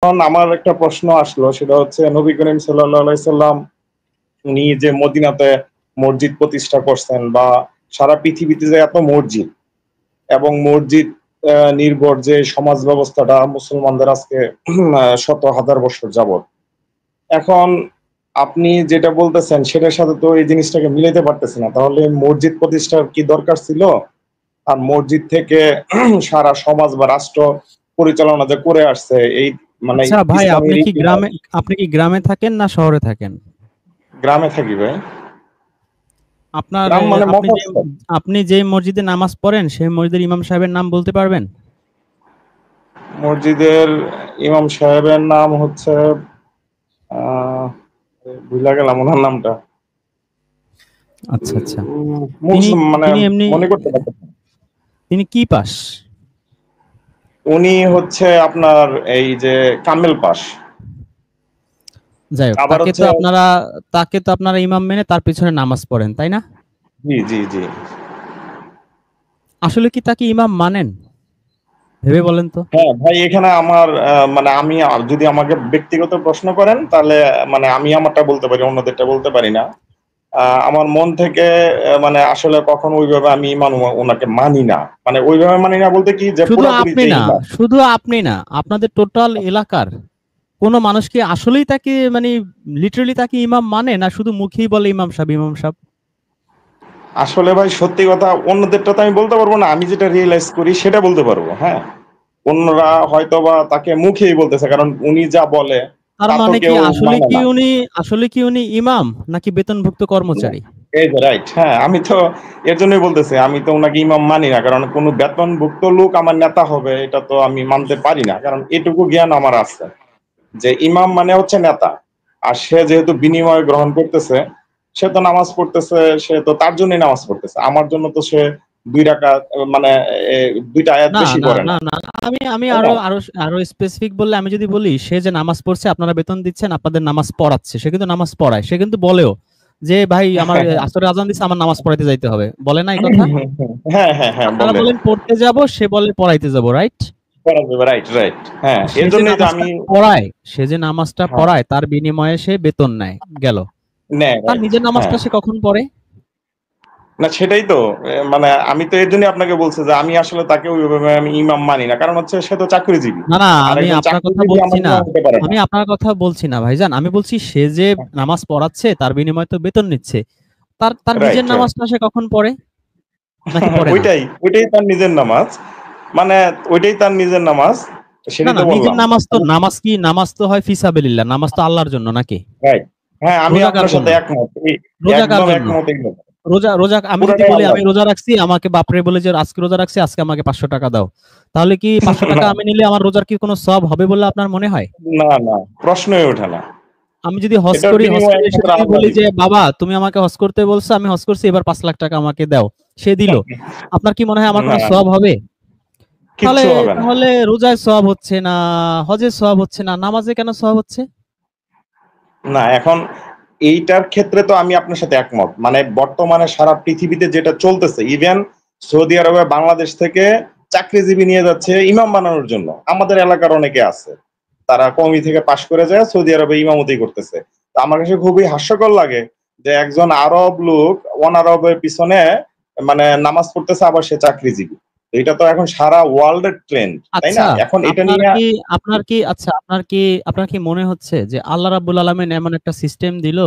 এখন আমার একটা প্রশ্ন আসলো, সেটা হচ্ছে নবী করিম সাল্লাল্লাহু আলাইহি সাল্লাম উনি যে মদিনাতে মসজিদ প্রতিষ্ঠা করছেন, বা সারা পৃথিবীতে যে এত মসজিদ এবং মসজিদ নির্ভর যে সমাজ ব্যবস্থাটা মুসলমানদের আজকে শত হাজার বছর যাবত, এখন আপনি যেটা বলতেছেন সেটার সাথে তো এই জিনিসটাকে মিলাইতে পারতেছি না। তাহলে মসজিদ প্রতিষ্ঠার কি দরকার ছিল? আর মসজিদ থেকে সারা সমাজ বা রাষ্ট্র পরিচালনা যে করে আসছে, এই মানে আচ্ছা ভাই, ইসলামের ইতিহাস। আপনি কি গ্রামে থাকেন না শহরে থাকেন? গ্রামে থাকি ভাই। আপনার গ্রাম মানে আপনি যে মফস্বল। মসজিদে নামাজ পড়েন সেই মসজিদের ইমাম সাহেবের নাম বলতে পারবেন? মসজিদের ইমাম সাহেবের নাম হচ্ছে আহ ভুলে গেলাম ওনার নামটা। আচ্ছা আচ্ছা। তিনি মানে তিনি এমনি মনে করতে পারতেছি না। তিনি কি পাস? উনি হচ্ছে আপনার এই যে কামেল পাশ। যাই হোক, আবার হচ্ছে তাকে তো আপনারা ইমাম মেনে তার পিছনে নামাজ পড়েন, তাই না? জি জি জি। আসলে কি তাকে ইমাম মানেন? ভেবে বলেন তো। হ্যাঁ ভাই, এখানে আমার মানে আমি যদি আমাকে ব্যক্তিগত প্রশ্ন করেন তাহলে মানে আমি আমারটা বলতে পারি, অন্যদেরটা বলতে পারি না। আমার মন থেকে মানে আসলে কখনো ওইভাবে আমি ইমান ওনাকে মানি না। মানে ওইভাবে মানি না বলতে কি, যে শুধু পুরাপুরি আপনি যে না, ইমান। শুধু আপনি না, আপনাদের টোটাল এলাকার কোন মানুষ কি আসলেই তাকে মানে লিটারালি তাকে ইমাম মানে, না শুধু মুখেই বলে ইমাম সাহেব ইমাম সাহেব? আসলে ভাই সত্যি কথা, অন্যদেরটা তো আমি বলতে পারবো না, আমি যেটা রিয়েলাইজ করি সেটা বলতে পারবো। হ্যাঁ, অন্যরা হয়তোবা তাকে মুখেই বলতেছে, কারণ উনি যা বলে তার তা তো মানে কি কেউ মানে না। আসলে কি উনি ইমাম নাকি বেতনভুক্ত না, কর্মচারী? এই যে রাইট। হ্যাঁ, আমি তো এর জন্যই বলতেছি, আমি তো ওনাকে ইমাম মানি না, কারণ কোনো বেতনভুক্ত লোক আমার নেতা হবে এটা তো আমি মানতে পারি না। কারণ এটুকু জ্ঞান আমার আছে যে ইমাম মানে হচ্ছে নেতা। আর সে যেহেতু বিনিময় গ্রহণ করতেছে, সে তো নামাজ পড়তেছে, সে তো তার জন্যই নামাজ পড়তেছে, আমার জন্য তো সে 2 রাকাত মানে এ, 2টা আয়াত না বেশি না পড়ে না না, না আমি আমি তাই আরো না? আরো আরো স্পেসিফিক বললে, আমি যদি বলি সে যে নামাজ পড়ছে, আপনারা বেতন দিচ্ছেন, আপনাদের নামাজ পড়াচ্ছে, সে কিন্তু নামাজ পড়ায়, সে কিন্তু বলেও যে ভাই আমার আসরের আজান দিচ্ছে, আমার নামাজ পড়াইতে যাইতে হবে, বলে না এই কথা? হ্যাঁ হ্যাঁ হ্যাঁ, আপনারা বলে। বলেন পড়তে যাব, সে বলে পড়াইতে যাব, রাইট? করা যাবে, রাইট রাইট। হ্যাঁ, সে এর যে জন্যই তো নামাজটা আমি। পড়ায় সে যে নামাজটা হ্যাঁ, পড়ায় তার বিনিময়ে সে বেতন নেয়, গেল। নেয়, তার রাইট। নিজের হ্যাঁ, নামাজটা সে কখন পড়ে? না সেটাই তো। মানে আমি তো এর জন্য আপনাকে বলছি যে আমি আসলে তাকে ওইভাবে আমি ইমাম মানি না, কারণ হচ্ছে সে তো চাকরিজীবী। না না, আর আমি একজন আপনার কথা চাকরিজীবী বলছি আমার না, ইমাম হতে পারে না। আমি আপনার কথা বলছি না ভাইজান, আমি বলছি সে যে নামাজ পড়াচ্ছে তার বিনিময়ে তো বেতন নিচ্ছে, তার তার নিজের রাইট রাইট। নামাজটা সে কখন পড়ে নাকি পড়ে না? ওইটাই ওইটাই তার নিজের নামাজ। মানে ওইটাই তার নিজের নামাজ, না সেটাই না, তো নিজের বললাম। নামাজ তো, নামাজ তো হয় ফিসাবিলিল্লাহ, নামাজ তো আল্লাহর জন্য নাকি? রাইট। হ্যাঁ, আমি রোজা কার আপনার জন্য? সাথে একমত, রোজা কার একদম জন্য? একমত এগুলো। রোজা রোজা আমি যদি পুরোটাই বলি আল্লাহ। আমি রোজা রাখছি, আমাকে বাপরে বলে যে আজকে রোজা রাখছি, আজকে আমাকে 500 টাকা দাও, তাহলে কি 500 টাকা আমি নিলে আমার রোজার কি কোনো সওয়াব হবে বলে আপনার মনে হয়? না না, প্রশ্নই ওঠে না। আমি যদি হজ এটার করি, হজ বিনিময়ে করে এসে একমাত্র যদি আল্লাহ বলি যে দিবে। বাবা তুমি আমাকে হজ করতে বলছো, আমি হজ করছি, এবার 5 লাখ টাকা আমাকে দাও, সে দিল, আপনার কি মনে হয় আমার না, কোনো সওয়াব হবে? তাহলে কিচ্ছু হবে না। তাহলে রোজায় সওয়াব হচ্ছে না, হজে সওয়াব হচ্ছে না, নামাজে কেন সওয়াব হচ্ছে? না, এখন এইটার ক্ষেত্রে তো আমি আপনার সাথে একমত। মানে বর্তমানে সারা পৃথিবীতে যেটা চলতেছে, ইভেন সৌদি আরবে বাংলাদেশ থেকে চাকরিজীবী নিয়ে যাচ্ছে ইমাম বানানোর জন্য। আমাদের এলাকার অনেকে আছে, তারা কওমি থেকে পাশ করে যায় সৌদি আরবে ইমামতি করতেছে। তো আমার কাছে খুবই হাস্যকর লাগে যে একজন আরব লোক অনারবের পিছনে মানে নামাজ পড়তেছে, আবার সে চাকরিজীবী। তো এটা তো এখন সারা ওয়ার্ল্ডের ট্রেন্ড, তাই আচ্ছা, না? এখন এটা আপনার নিয়ে কি আপনার কি আচ্ছা আপনার কি মনে হচ্ছে যে আল্লাহ রাব্বুল আলামিন এমন একটা সিস্টেম দিল,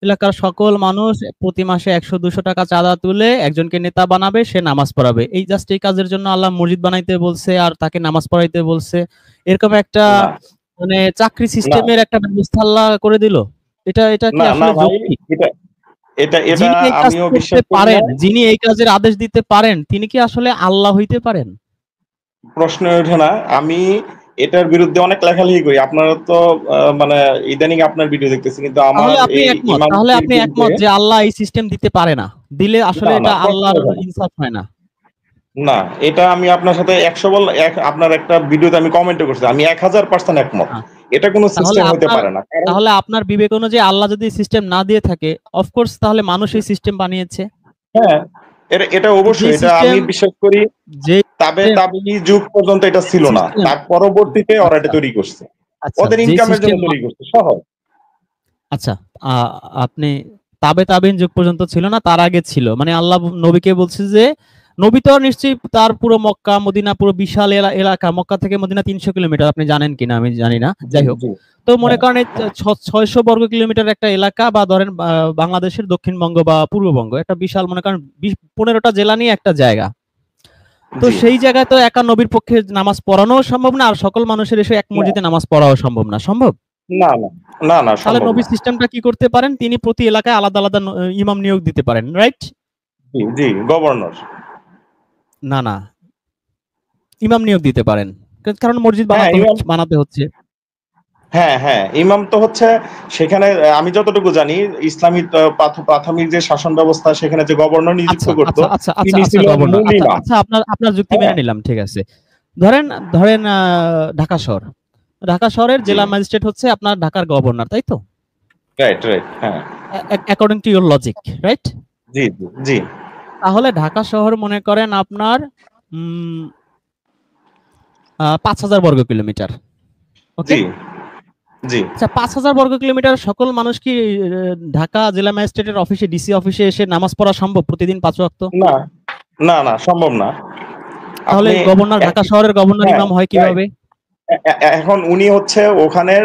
এলাকার সকল মানুষ প্রতি মাসে 100-200 টাকা চাঁদা তুলে একজনকে নেতা বানাবে, সে নামাজ পড়াবে, এই জাস্ট এই কাজের জন্য আল্লাহ মসজিদ বানাইতে বলছে আর তাকে নামাজ পড়াইতে বলছে, এরকম একটা না মানে চাকরি না সিস্টেমের একটা ব্যবস্থা আল্লাহ করে দিল? এটা কি না না আসলে ভাই, যৌক্তিক? এটা এটা এটা যিনি এই কাজ আমিও করতে বিশ্বাস করি না। পারেন, যিনি এই কাজের আদেশ দিতে পারেন, তিনি কি আসলে আল্লাহ হইতে পারেন? প্রশ্ন ওঠে না। আমি এটার বিরুদ্ধে অনেক লেখালেখি করি। আপনারা তো মানে ইদানিং আপনার ভিডিও দেখতেছি, কিন্তু আমার এই তাহলে ইমামতির আপনি বিরুদ্ধে। একমত যে আল্লাহ এই সিস্টেম দিতে পারে না, দিলে আসলে না না, এটা প্রশ্ন আল্লাহর ওঠে না। ইনসাফ হয় না? না, এটা আমি আপনার সাথে 100 আপনার একটা ভিডিওতে আমি কমেন্টও করছি, আমি 1000% একমত। হ্যাঁ। এটা কোনো তাহলে সিস্টেম হতে আপনার পারে না, কারণ তাহলে আপনার বিবেক অনুযায়ী আল্লাহ যদি সিস্টেম না দিয়ে থাকে, অফকোর্স তাহলে মানুষ এই সিস্টেম বানিয়েছে। হ্যাঁ, এটা এটা তো যে অবশ্যই, এটা আমি সিস্টেম বিশ্বাস করি। যে তাবে তাবেঈ যুগ পর্যন্ত এটা ছিল না, সিস্টেম তার পরবর্তীতে ওরা এটা তৈরি করছে। আচ্ছা, ওদের যে ইনকামের জন্য সিস্টেম তৈরি করছে শহর। আচ্ছা, আ আপনি তাবিন যুগ পর্যন্ত ছিল না, তার আগে ছিল। মানে আল্লাহ নবীকে বলছে যে, নবী তো নিশ্চয়ই তার পুরো মক্কা, মদিনা পুরো বিশাল এলাকা, মক্কা থেকে মদিনা ৩০০ কিলোমিটার, আপনি জানেন কিনা আমি জানি না। জি যাই হোক। জি। তো মনে হ্যাঁ করেন ৬০০ বর্গ কিলোমিটার একটা এলাকা, বা ধরেন বাংলাদেশের দক্ষিণবঙ্গ বা পূর্ববঙ্গ, একটা বিশাল মনে করেন ১৫টা জেলা নিয়ে একটা জায়গা। তো জি। সেই জায়গায় তো একা নবীর পক্ষে নামাজ পড়ানোও সম্ভব না, আর সকল মানুষের এসে এক না মসজিদে নামাজ পড়াও সম্ভব না। সম্ভব? না না না না, তাহলে সম্ভব নবী না। সিস্টেমটা কি করতে পারেন? তিনি প্রতি এলাকায় আলাদা আলাদা ইমাম নিয়োগ দিতে পারেন, রাইট? জি জি, গভর্নর। না, না, ইমাম নিয়োগ দিতে পারেন। কারণ মসজিদ হ্যাঁ ইমাম, বানাতে হচ্ছে। হ্যাঁ হ্যাঁ, ইমাম তো হচ্ছে সেখানে আমি যতটুকু জানি ইসলামী প্রাথমিক যে শাসন ব্যবস্থা, সেখানে যে গভর্নর নিযুক্ত আচ্ছা, করতো আচ্ছা, আচ্ছা, আচ্ছা, তিনি আচ্ছা, ছিল গভর্নর। মূল আচ্ছা, ইমাম। আচ্ছা, আপনার যুক্তি মেনে হ্যাঁ নিলাম, ঠিক আছে। ধরেন ধরেন ঢাকা শহর। ঢাকা শহরের জি, জেলা ম্যাজিস্ট্রেট হচ্ছে আপনার ঢাকার গভর্নর, তাই তো? রাইট রাইট, হ্যাঁ according to your logic, right? জি জি জি তাহলে ঢাকা শহর মনে করেন আপনার উম ৫,০০০ বর্গ কিলোমিটার। ওকে? জি জি। আচ্ছা, ৫,০০০ বর্গ কিলোমিটার সকল মানুষ কি ঢাকা জেলা ম্যাজিস্ট্রেটের অফিসে, ডিসি অফিসে এসে নামাজ পড়া সম্ভব প্রতিদিন ৫ ওয়াক্ত? না না না, সম্ভব না। তাহলে আপনি গভর্নর, ঢাকা শহরের গভর্নর হ্যাঁ ইমাম হয় রাইট। কিভাবে? এখন উনি হচ্ছে ওখানের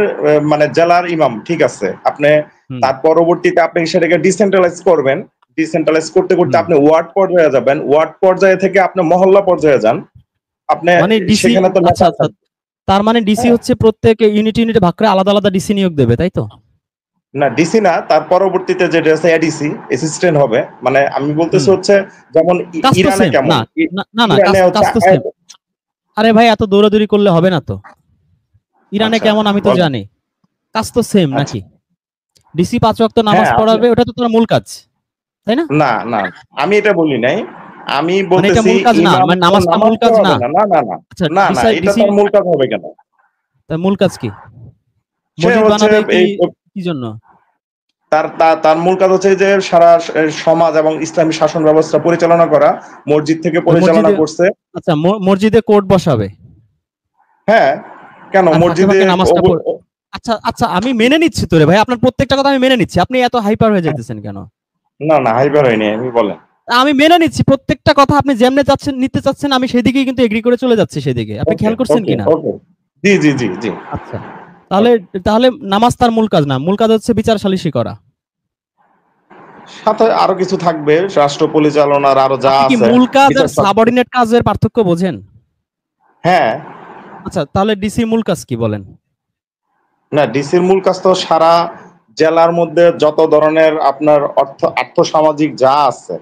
মানে জেলার ইমাম, ঠিক আছে। আপনি হুম, তার পরবর্তীতে আপনি সেটাকে ডিসেন্ট্রালাইজ করবেন। ডিসেন্ট্রালাইজ করতে করতে হুম। আপনি ওয়ার্ড পর্যায়ে যাবেন, ওয়ার্ড পর্যায়ে থেকে আপনি মহল্লা পর্যায়ে যান। আপনি মানে ডিসি, সেখানে তো আচ্ছা, নেতা আচ্ছা। থাকবে। তার মানে ডিসি হ্যাঁ, হচ্ছে প্রত্যেক ইউনিটে ভাগ করে আলাদা আলাদা ডিসি নিয়োগ দেবে, তাই তো? না ডিসি না, তার পরবর্তীতে যেটা আছে এডিসি, অ্যাসিস্ট্যান্ট হবে। মানে আমি বলতেছি হুম। হচ্ছে যেমন কাজ তো ইরানে সেম। কেমন, না, না, না, না, কাজ ইরানে হচ্ছে কাজ তো সেম। আরে ভাই, এত দৌড়াদৌড়ি করলে হবে না তো। ইরানে আচ্ছা কেমন আমি তো বলেন। জানি। কাজ তো সেম আচ্ছা, নাকি? ডিসি ৫ ওয়াক্ত নামাজ হ্যাঁ আপনি, পড়াবে, ওটা তো তার মূল কাজ। তাই না? না না, আমি এটা বলি নাই। আমি মানে এটা বলতেছি মূল কাজ না। ইমাম মানে তো নামাজটা নামাজ মূল কাজ না। পড়াবে না, না না না, আচ্ছা, না না, এটা ডিসি তার মূল কাজ হবে কেন? তার মূল কাজ কি? সে মসজিদ হচ্ছে বানাবে কি, এই কি জন্য? তার তার তার মূল কাজ হচ্ছে যে সারা সমাজ এবং ইসলামী শাসন ব্যবস্থা পরিচালনা করা। মসজিদ থেকে ওই পরিচালনা মসজিদে, করছে। আচ্ছা, মসজিদে কোর্ট বসাবে। হ্যাঁ, কেন আর ফাঁকে মসজিদে ফাঁকে নামাজটা আচ্ছা, আচ্ছা, আমি মেনে নিচ্ছি তো রে ভাই, আপনার প্রত্যেকটা কথা আমি মেনে নিচ্ছি। আপনি এত হাইপার হয়ে যাইতেছেন কেন? না না, হাইবার হয়নি, আমি বলেন। আমি মেনে নিচ্ছি প্রত্যেকটা কথা, আপনি যেমনে চাচ্ছেন নিতে চাচ্ছেন, আমি সেদিকেই কিন্তু এগ্রি করে চলে যাচ্ছি সেদিকে। আপনি ওকে খেয়াল করছেন ওকে কিনা? ওকে, জি জি জি জি। আচ্ছা। তাহলে ওকে, তাহলে নামাজ তার মূল কাজ না। মূল কাজ হচ্ছে বিচার সালিসি করা। সাথে আরো কিছু থাকবে, রাষ্ট্র পরিচালনার আরো যা আপনি কি আছে। মূল কাজ আর বিচার সাবঅর্ডিনেট কাজের পার্থক্য বোঝেন? হ্যাঁ, আচ্ছা, তাহলে ডিসি মূল কাজ কি বলেন? না ডিসির মূল কাজ তো সারা জেলার মধ্যে যত ধরনের আপনার আর্থসামাজিক যা আছে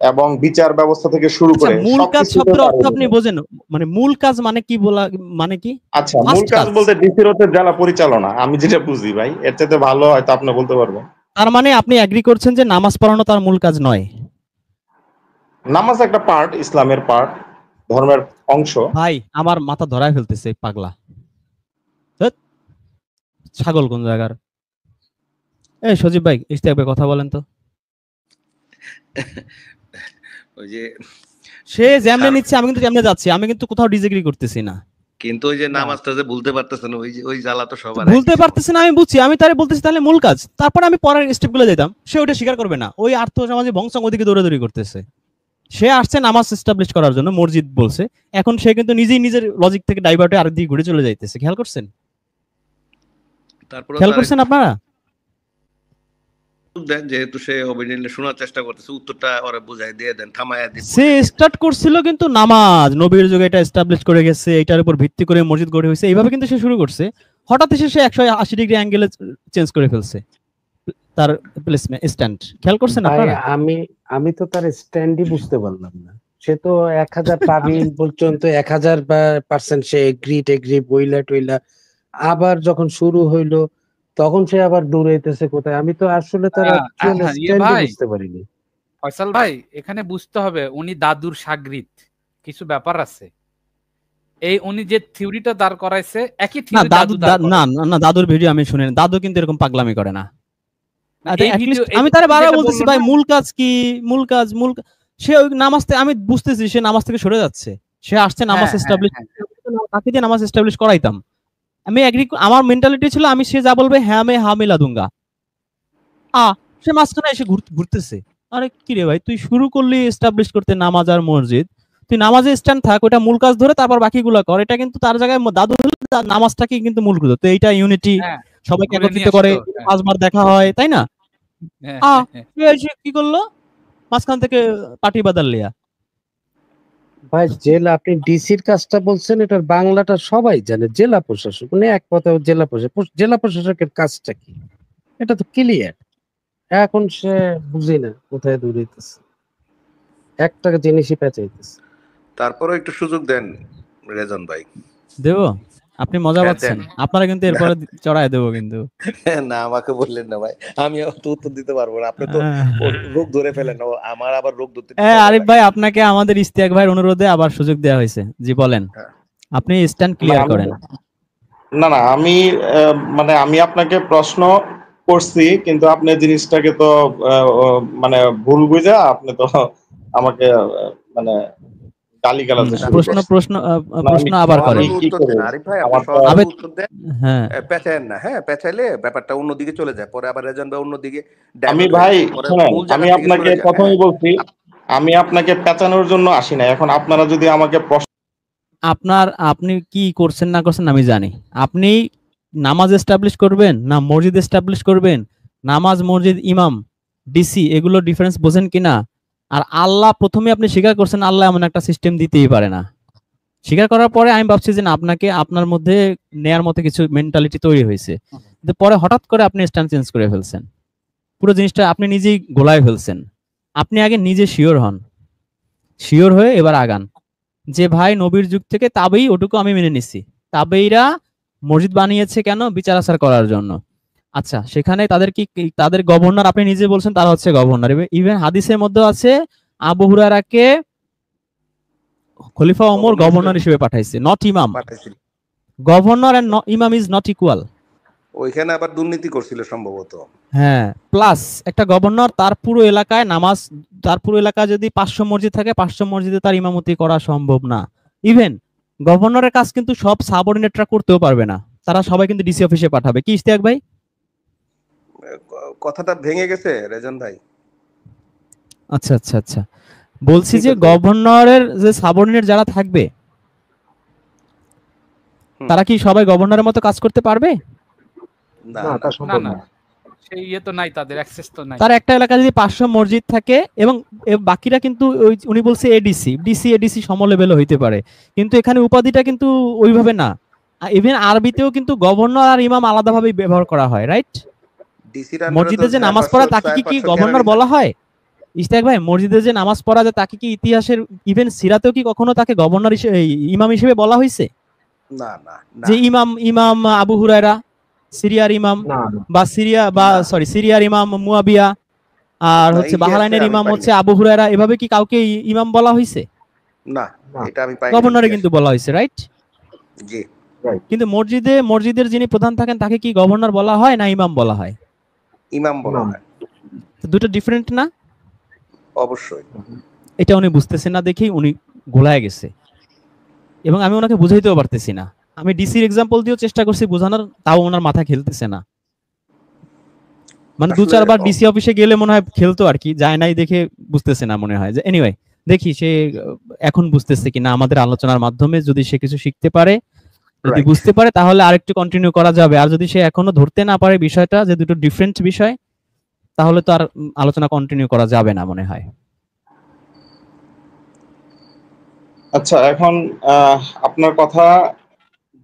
এবং বিচার ব্যবস্থা থেকে শুরু আচ্ছা, করে মূল কাজ সবকিছু তো শব্দের তার অর্থ আপনি অধীনে। বোঝেন? মানে মূল কাজ মানে কি বলা, মানে কি? আচ্ছা, মূল ফার্স্ট কাজ কাজ। বলতে ডিসির হচ্ছে জেলা পরিচালনা, আমি যেটা বুঝি ভাই। এর চাইতে ভালো হয়তো আপনি বলতে পারবেন। তার মানে আপনি এগ্রি করছেন যে নামাজ পড়ানো তার মূল কাজ নয়? নামাজ একটা পার্ট, ইসলামের পার্ট, ধর্মের অংশ। ভাই, আমার মাথা ধরায় ফেলতেছে এই পাগলা। ধ্যাৎ, ছাগল কোন জায়গার। এই সজীব ভাই, ইস্তে একবার কথা বলেন তো। ওই যে সে যেমনে নিচ্ছে আমি কিন্তু যেমনে যাচ্ছি, আমি কিন্তু কোথাও ডিসএগ্রি করতেছি না। কিন্তু ওই যে নামাজটা যে ভুলতে পারতেছেন, ওই যে ওই জ্বালা তো সবার ভুলতে একই পারতেছি না, আমি বুঝছি। আমি তারে বলতেছি তাহলে মূল কাজ, তারপর আমি পরের স্টেপ গুলো যেতাম, সে ওটা স্বীকার করবে না। ওই আর্থ সামাজিক বংশং ওদিকে দৌড়াদৌড়ি করতেছে। সে আসছে নামাজ এস্টাবলিশ করার জন্য, মসজিদ বলছে। এখন সে কিন্তু নিজেই নিজের লজিক থেকে ডাইভার্টে আরেক দিকে ঘুরে চলে যাইতেছে। খেয়াল করছেন? তারপরে খেয়াল করছেন আপনারা? দেন, যেহেতু সে অবিডিয়েন্টলি শোনার চেষ্টা করতেছে, উত্তরটা ওরা বুঝাই দিয়ে দেন, থামায়া দিয়ে সে স্টার্ট করছিল কিন্তু নামাজ, নবীর যুগে এটা এস্টাবলিশ করে গেছে, এটার উপর ভিত্তি করে মসজিদ গড়ে হয়েছে, এইভাবে কিন্তু সে শুরু করছে। হঠাৎ এসে সে 180 ডিগ্রি অ্যাঙ্গেলে চেঞ্জ করে ফেলছে তার প্লেসমেন্ট, স্ট্যান্ড। খেয়াল করছেন ভাই আপনারা? আমি আমি তো তার স্ট্যান্ডই বুঝতে পারলাম না। সে তো 1000 পাবিল পর্যন্ত 1000% সে এগ্রি বইলা টইলা, আবার যখন শুরু হইলো তখন সে আবার দৌড়াইতেছে কোথায়। আমি তো আসলে তার অ্যাকচুয়াল স্ট্যান্ডই ভাই বুঝতে পারিনি। ফয়সাল ভাই, এখানে বুঝতে হবে উনি দাদুর শাগরিদ, কিছু ব্যাপার আছে। এই উনি যে থিওরিটা দাঁড় করাইছে, একই না, থিওরি দাদু দাঁড় না, করাইছে। না, দাদুর ভিডিও আমি শুনি না। দাদু কিন্তু এরকম পাগলামি করে না। না, আচ্ছা, এই at ভিডিও least আমি তারে বারবার বলতেছি ভাই না, মূল কাজ কি, সে ওই নামাজ থেকে, আমি বুঝতেছি সে নামাজ থেকে সরে যাচ্ছে। সে আসছে নামাজ হ্যাঁ হ্যাঁ এস্টাবলিশ, হ্যাঁ, তাকে দিয়ে নামাজ এস্টাবলিশ করাইতাম। আমি এগ্রি, আমার মেন্টালিটি ছিল আমি সে যা বলবে হ্যাঁ আমি হা মিলা দুঙ্গা। সে মাঝখানে এসে ঘুরতেছে। আরে কি রে ভাই, তুই শুরু করলি এস্টাবলিশ করতে নামাজ আর মসজিদ, তুই নামাজে স্ট্যান্ড থাক, ওটা মূল কাজ ধরে তারপর বাকিগুলো কর। এটা কিন্তু তার জায়গায় দাদু হলে নামাজটাকে কিন্তু মূল গুলো, তো এইটা ইউনিটি, হ্যাঁ সবাইকে ধরে একত্রিত নিয়ে করে, আসতো, হ্যাঁ। 5 বার দেখা হয়, তাই না? হ্যাঁ, আ হ্যাঁ, সে এসে কি করলো মাঝখান থেকে পাটি বাদাল লিয়া। ভাই জেলা, আপনি ডিসির কাজটা বলছেন, এটার বাংলাটা সবাই জানে, জেলা প্রশাসক, মানে এক কথা জেলা প্রশাসক। জেলা প্রশাসকের কাজটা কি, এটা তো ক্লিয়ার। এখন সে বুঝি না কোথায় দৌড়াইতেছে, একটা জিনিসই পেঁচাইতেছে। তারপরে একটু সুযোগ দেন রেজন ভাই। দেবো? আপনি মজা হ্যাঁ, পাচ্ছেন, দেন। আপনারা কিন্তু এরপরে চড়ায় দেবো কিন্তু। না আমাকে বললেন না ভাই, আমি তো উত্তর দিতে পারবো না, আপনি তো আহ, রোগ ধরে ফেলেন, আমার আবার রোগ ধরতে আরিফ ভাই, আপনাকে আমাদের ইস্তিয়াক ভাইয়ের অনুরোধে আবার সুযোগ দেওয়া হয়েছে। জি বলেন, হ্যাঁ। আপনি স্ট্যান্ড না, ক্লিয়ার আমি- করেন। না না, আমি মানে আমি আপনাকে প্রশ্ন করছি, কিন্তু আপনি জিনিসটাকে তো মানে ভুল বুঝা আপনি তো আমাকে মানে গালিগালাজ শুরু প্রশ্ন করছেন। প্রশ্ন না, প্রশ্ন আবার করেন। আমি কি উত্তর করব? দেন আরিফ ভাই, আপনি আমার তো সহজভাবে আবেদ, উত্তর দেন, হ্যাঁ পেঁচায়েন না। হ্যাঁ, পেঁচাইলে ব্যাপারটা অন্যদিকে চলে যায়, পরে আবার রেজন ভাই অন্যদিকে আমি ডাইভার্ট হয়ে ভাই যায়, পরে শোনেন, মূল আমি জায়গা থেকে আপনাকে সরে যায়। প্রথমেই হ্যাঁ, বলছি, আমি আপনাকে পেঁচানোর জন্য আসি না। এখন আপনারা যদি আমাকে আপনি কি করছেন না করছেন আমি জানি। আপনি নামাজ এস্টাবলিশ করবেন না মসজিদ এস্টাবলিশ করবেন, নামাজ মসজিদ ইমাম ডিসি এগুলো ডিফারেন্স বোঝেন কিনা? আর আল্লাহ প্রথমে আপনি স্বীকার করছেন আল্লাহ এমন একটা সিস্টেম দিতেই পারে না। স্বীকার করার পরে আমি ভাবছি যে না, আপনাকে আপনার মধ্যে নেয়ার মতো কিছু মেন্টালিটি তৈরি হয়েছে, কিন্তু পরে হঠাৎ করে আপনি স্ট্যান্ড চেঞ্জ করে ফেলছেন, পুরো জিনিসটা আপনি নিজেই গোলায় ফেলছেন। আপনি আগে নিজে শিওর হন, শিওর হয়ে এবার আগান যে ভাই নবীর যুগ থেকে তাবেই, ওটুকু আমি মেনে নিচ্ছি, তাবেইরা মসজিদ বানিয়েছে কেন? বিচার আচার করার জন্য। আচ্ছা, সেখানে তাদের কি তাদের গভর্নর, আপনি নিজে বলছেন তারা হচ্ছে গভর্নর। ইভেন হাদিসের মধ্যে আছে আবু হুরায়রাকে খলিফা ওমর গভর্নর হিসেবে পাঠাইছে, নট ইমাম। পাঠাইছিল। গভর্নর এন্ড ইমাম ইজ নট ইকুয়াল। ওইখানে আবার দুর্নীতি করছিল সম্ভবত। হ্যাঁ, প্লাস একটা গভর্নর তার পুরো এলাকায় নামাজ, তার পুরো এলাকায় যদি 500 মসজিদ থাকে 500 মসজিদে তার ইমামতি করা সম্ভব না। ইভেন গভর্নরের কাজ কিন্তু সব সাবঅর্ডিনেটরা করতেও পারবে না, তারা সবাই কিন্তু ডিসি অফিসে পাঠাবে। কি ইশতিয়াক ভাই? কথাটা ভেঙে গেছে রেজন ভাই। আচ্ছা আচ্ছা আচ্ছা, বলছি ঠিক যে আছে। গভর্নরের যে সাবঅর্ডিনেট যারা থাকবে তারা কি সবাই গভর্নরের মতো কাজ করতে পারবে? না না, তা না সম্ভব না না। সেই ইয়ে তো নাই, তাদের অ্যাক্সেস তো নাই। তার একটা এলাকায় যদি 500 মসজিদ থাকে এবং বাকিরা কিন্তু উনি বলছে এডিসি, এডিসি সম লেভেলও হইতে পারে, কিন্তু এখানে উপাধিটা কিন্তু ওইভাবে না। ইভেন আরবিতেও কিন্তু গভর্নর আর ইমাম আলাদাভাবে ব্যবহার করা হয়, রাইট? ডিসির মসজিদে যে নামাজ পড়া তাকে কি গভর্নর বলা হয়? ইশতিয়াক ভাই, মসজিদে যে নামাজ পড়া যায় তাকে কি ইতিহাসের ইভেন সিরাতেও কি কখনো তাকে গভর্নর হিসেবে, ইমাম হিসেবে বলা হয়েছে? না না না যে ইমাম আবু হুরায়রা সিরিয়ার ইমাম, না, বা সিরিয়ার ইমাম মুয়াবিয়া, আর না, হচ্ছে ইতিহাসে বাহরাইনের আমি ইমাম পাইনি। হচ্ছে আবু হুরায়রা, এভাবে কি কাউকে ইমাম বলা হয়েছে? না, না। এটা আমি পাইনি গভর্নরে ইতিহাসে। কিন্তু বলা হয়েছে, রাইট? জি, কিন্তু মসজিদের যিনি প্রধান থাকেন তাকে কি গভর্নর বলা হয় না ইমাম বলা হয়? ইমাম বলা ইমাম। হয়। তো দুটো ডিফারেন্ট না? অবশ্যই। এটা উনি বুঝতেছেন না দেখেই উনি গোলায় গেছে, এবং আমি ওনাকে বুঝাইতেও পারতেছি না। আমি ডিসির এক্সাম্পল দিয়েও চেষ্টা করছি বোঝানোর, তাও ওনার মাথা খেলতেছে না। মানে আসলে 2-4 বার ডিসি অফিসে গেলে মনে হয় খেলতো আর কি, যায় নাই দেখে বুঝতেছে না মনে হয়। যে এনিওয়ে, দেখি সে এখন বুঝতেছে কিনা আমাদের আলোচনার মাধ্যমে। যদি সে কিছু শিখতে পারে, যদি Right. বুঝতে পারে, তাহলে আরেকটু কন্টিনিউ করা যাবে। আর যদি সে এখনো ধরতে না পারে বিষয়টা যে দুটো ডিফারেন্ট বিষয়, তাহলে তো আর আলোচনা কন্টিনিউ করা যাবে না মনে হয়। আচ্ছা, এখন আপনার কথা,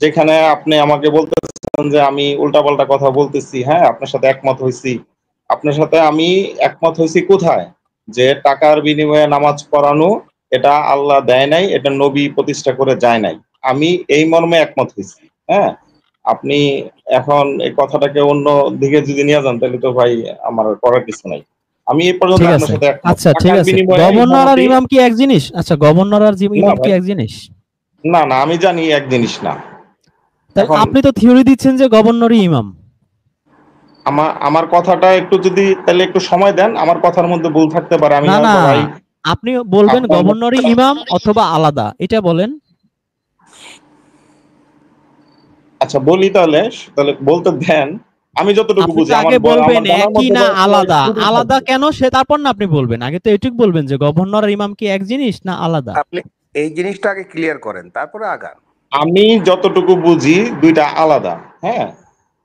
যেখানে আপনি আমাকে বলতেছেন যে আমি উল্টাপাল্টা কথা বলতেছি, হ্যাঁ আপনার সাথে একমত হইছি। আপনার সাথে আমি একমত হইছি কোথায়? যে টাকার বিনিময়ে নামাজ পড়ানো এটা আল্লাহ দেয় নাই, এটা নবী প্রতিষ্ঠা করে যায় নাই। আমি এই মর্মে একমত হইছি। হ্যাঁ, আপনি এখন এই কথাটাকে অন্য দিকে যদি নিয়ে যান তাহলে তো ভাই আমার করার কিছু নাই। আমি এই পর্যন্ত ঠিক আপনার আছে, সাথে একমত। আচ্ছা ঠিক টাকার আছে। বিনিময়ে গভর্নর আর ইমামতি, ইমাম কি এক জিনিস? আচ্ছা, গভর্নর আর না ইমাম কি ভাই, এক জিনিস? না না, আমি জানি এক জিনিস না। তাহলে এখন আপনি তো থিওরি দিচ্ছেন যে গভর্নরই ইমাম। আমার কথাটা একটু যদি তাহলে একটু সময় দেন, আমার কথার মধ্যে ভুল থাকতে পারে, আমি না না, হয়তো ভাই আপনি বলবেন আপনার গভর্নরই ইমাম অথবা আলাদা, এটা বলেন। আচ্ছা বলি তাহলে, তাহলে বলতে দেন। আমি যতটুকু আপনি বুঝি তো আমার আগে বলবেন আমার জানার একই মধ্যে না আলাদা, ত্রুটি আলাদা থাকবে। কেন সে তারপর না আপনি বলবেন। আগে তো এটুক বলবেন যে গভর্নর আর ইমাম কি এক জিনিস না আলাদা। আপনি এই জিনিসটা আগে ক্লিয়ার করেন, তারপরে আগান। আমি যতটুকু বুঝি দুইটা আলাদা। হ্যাঁ,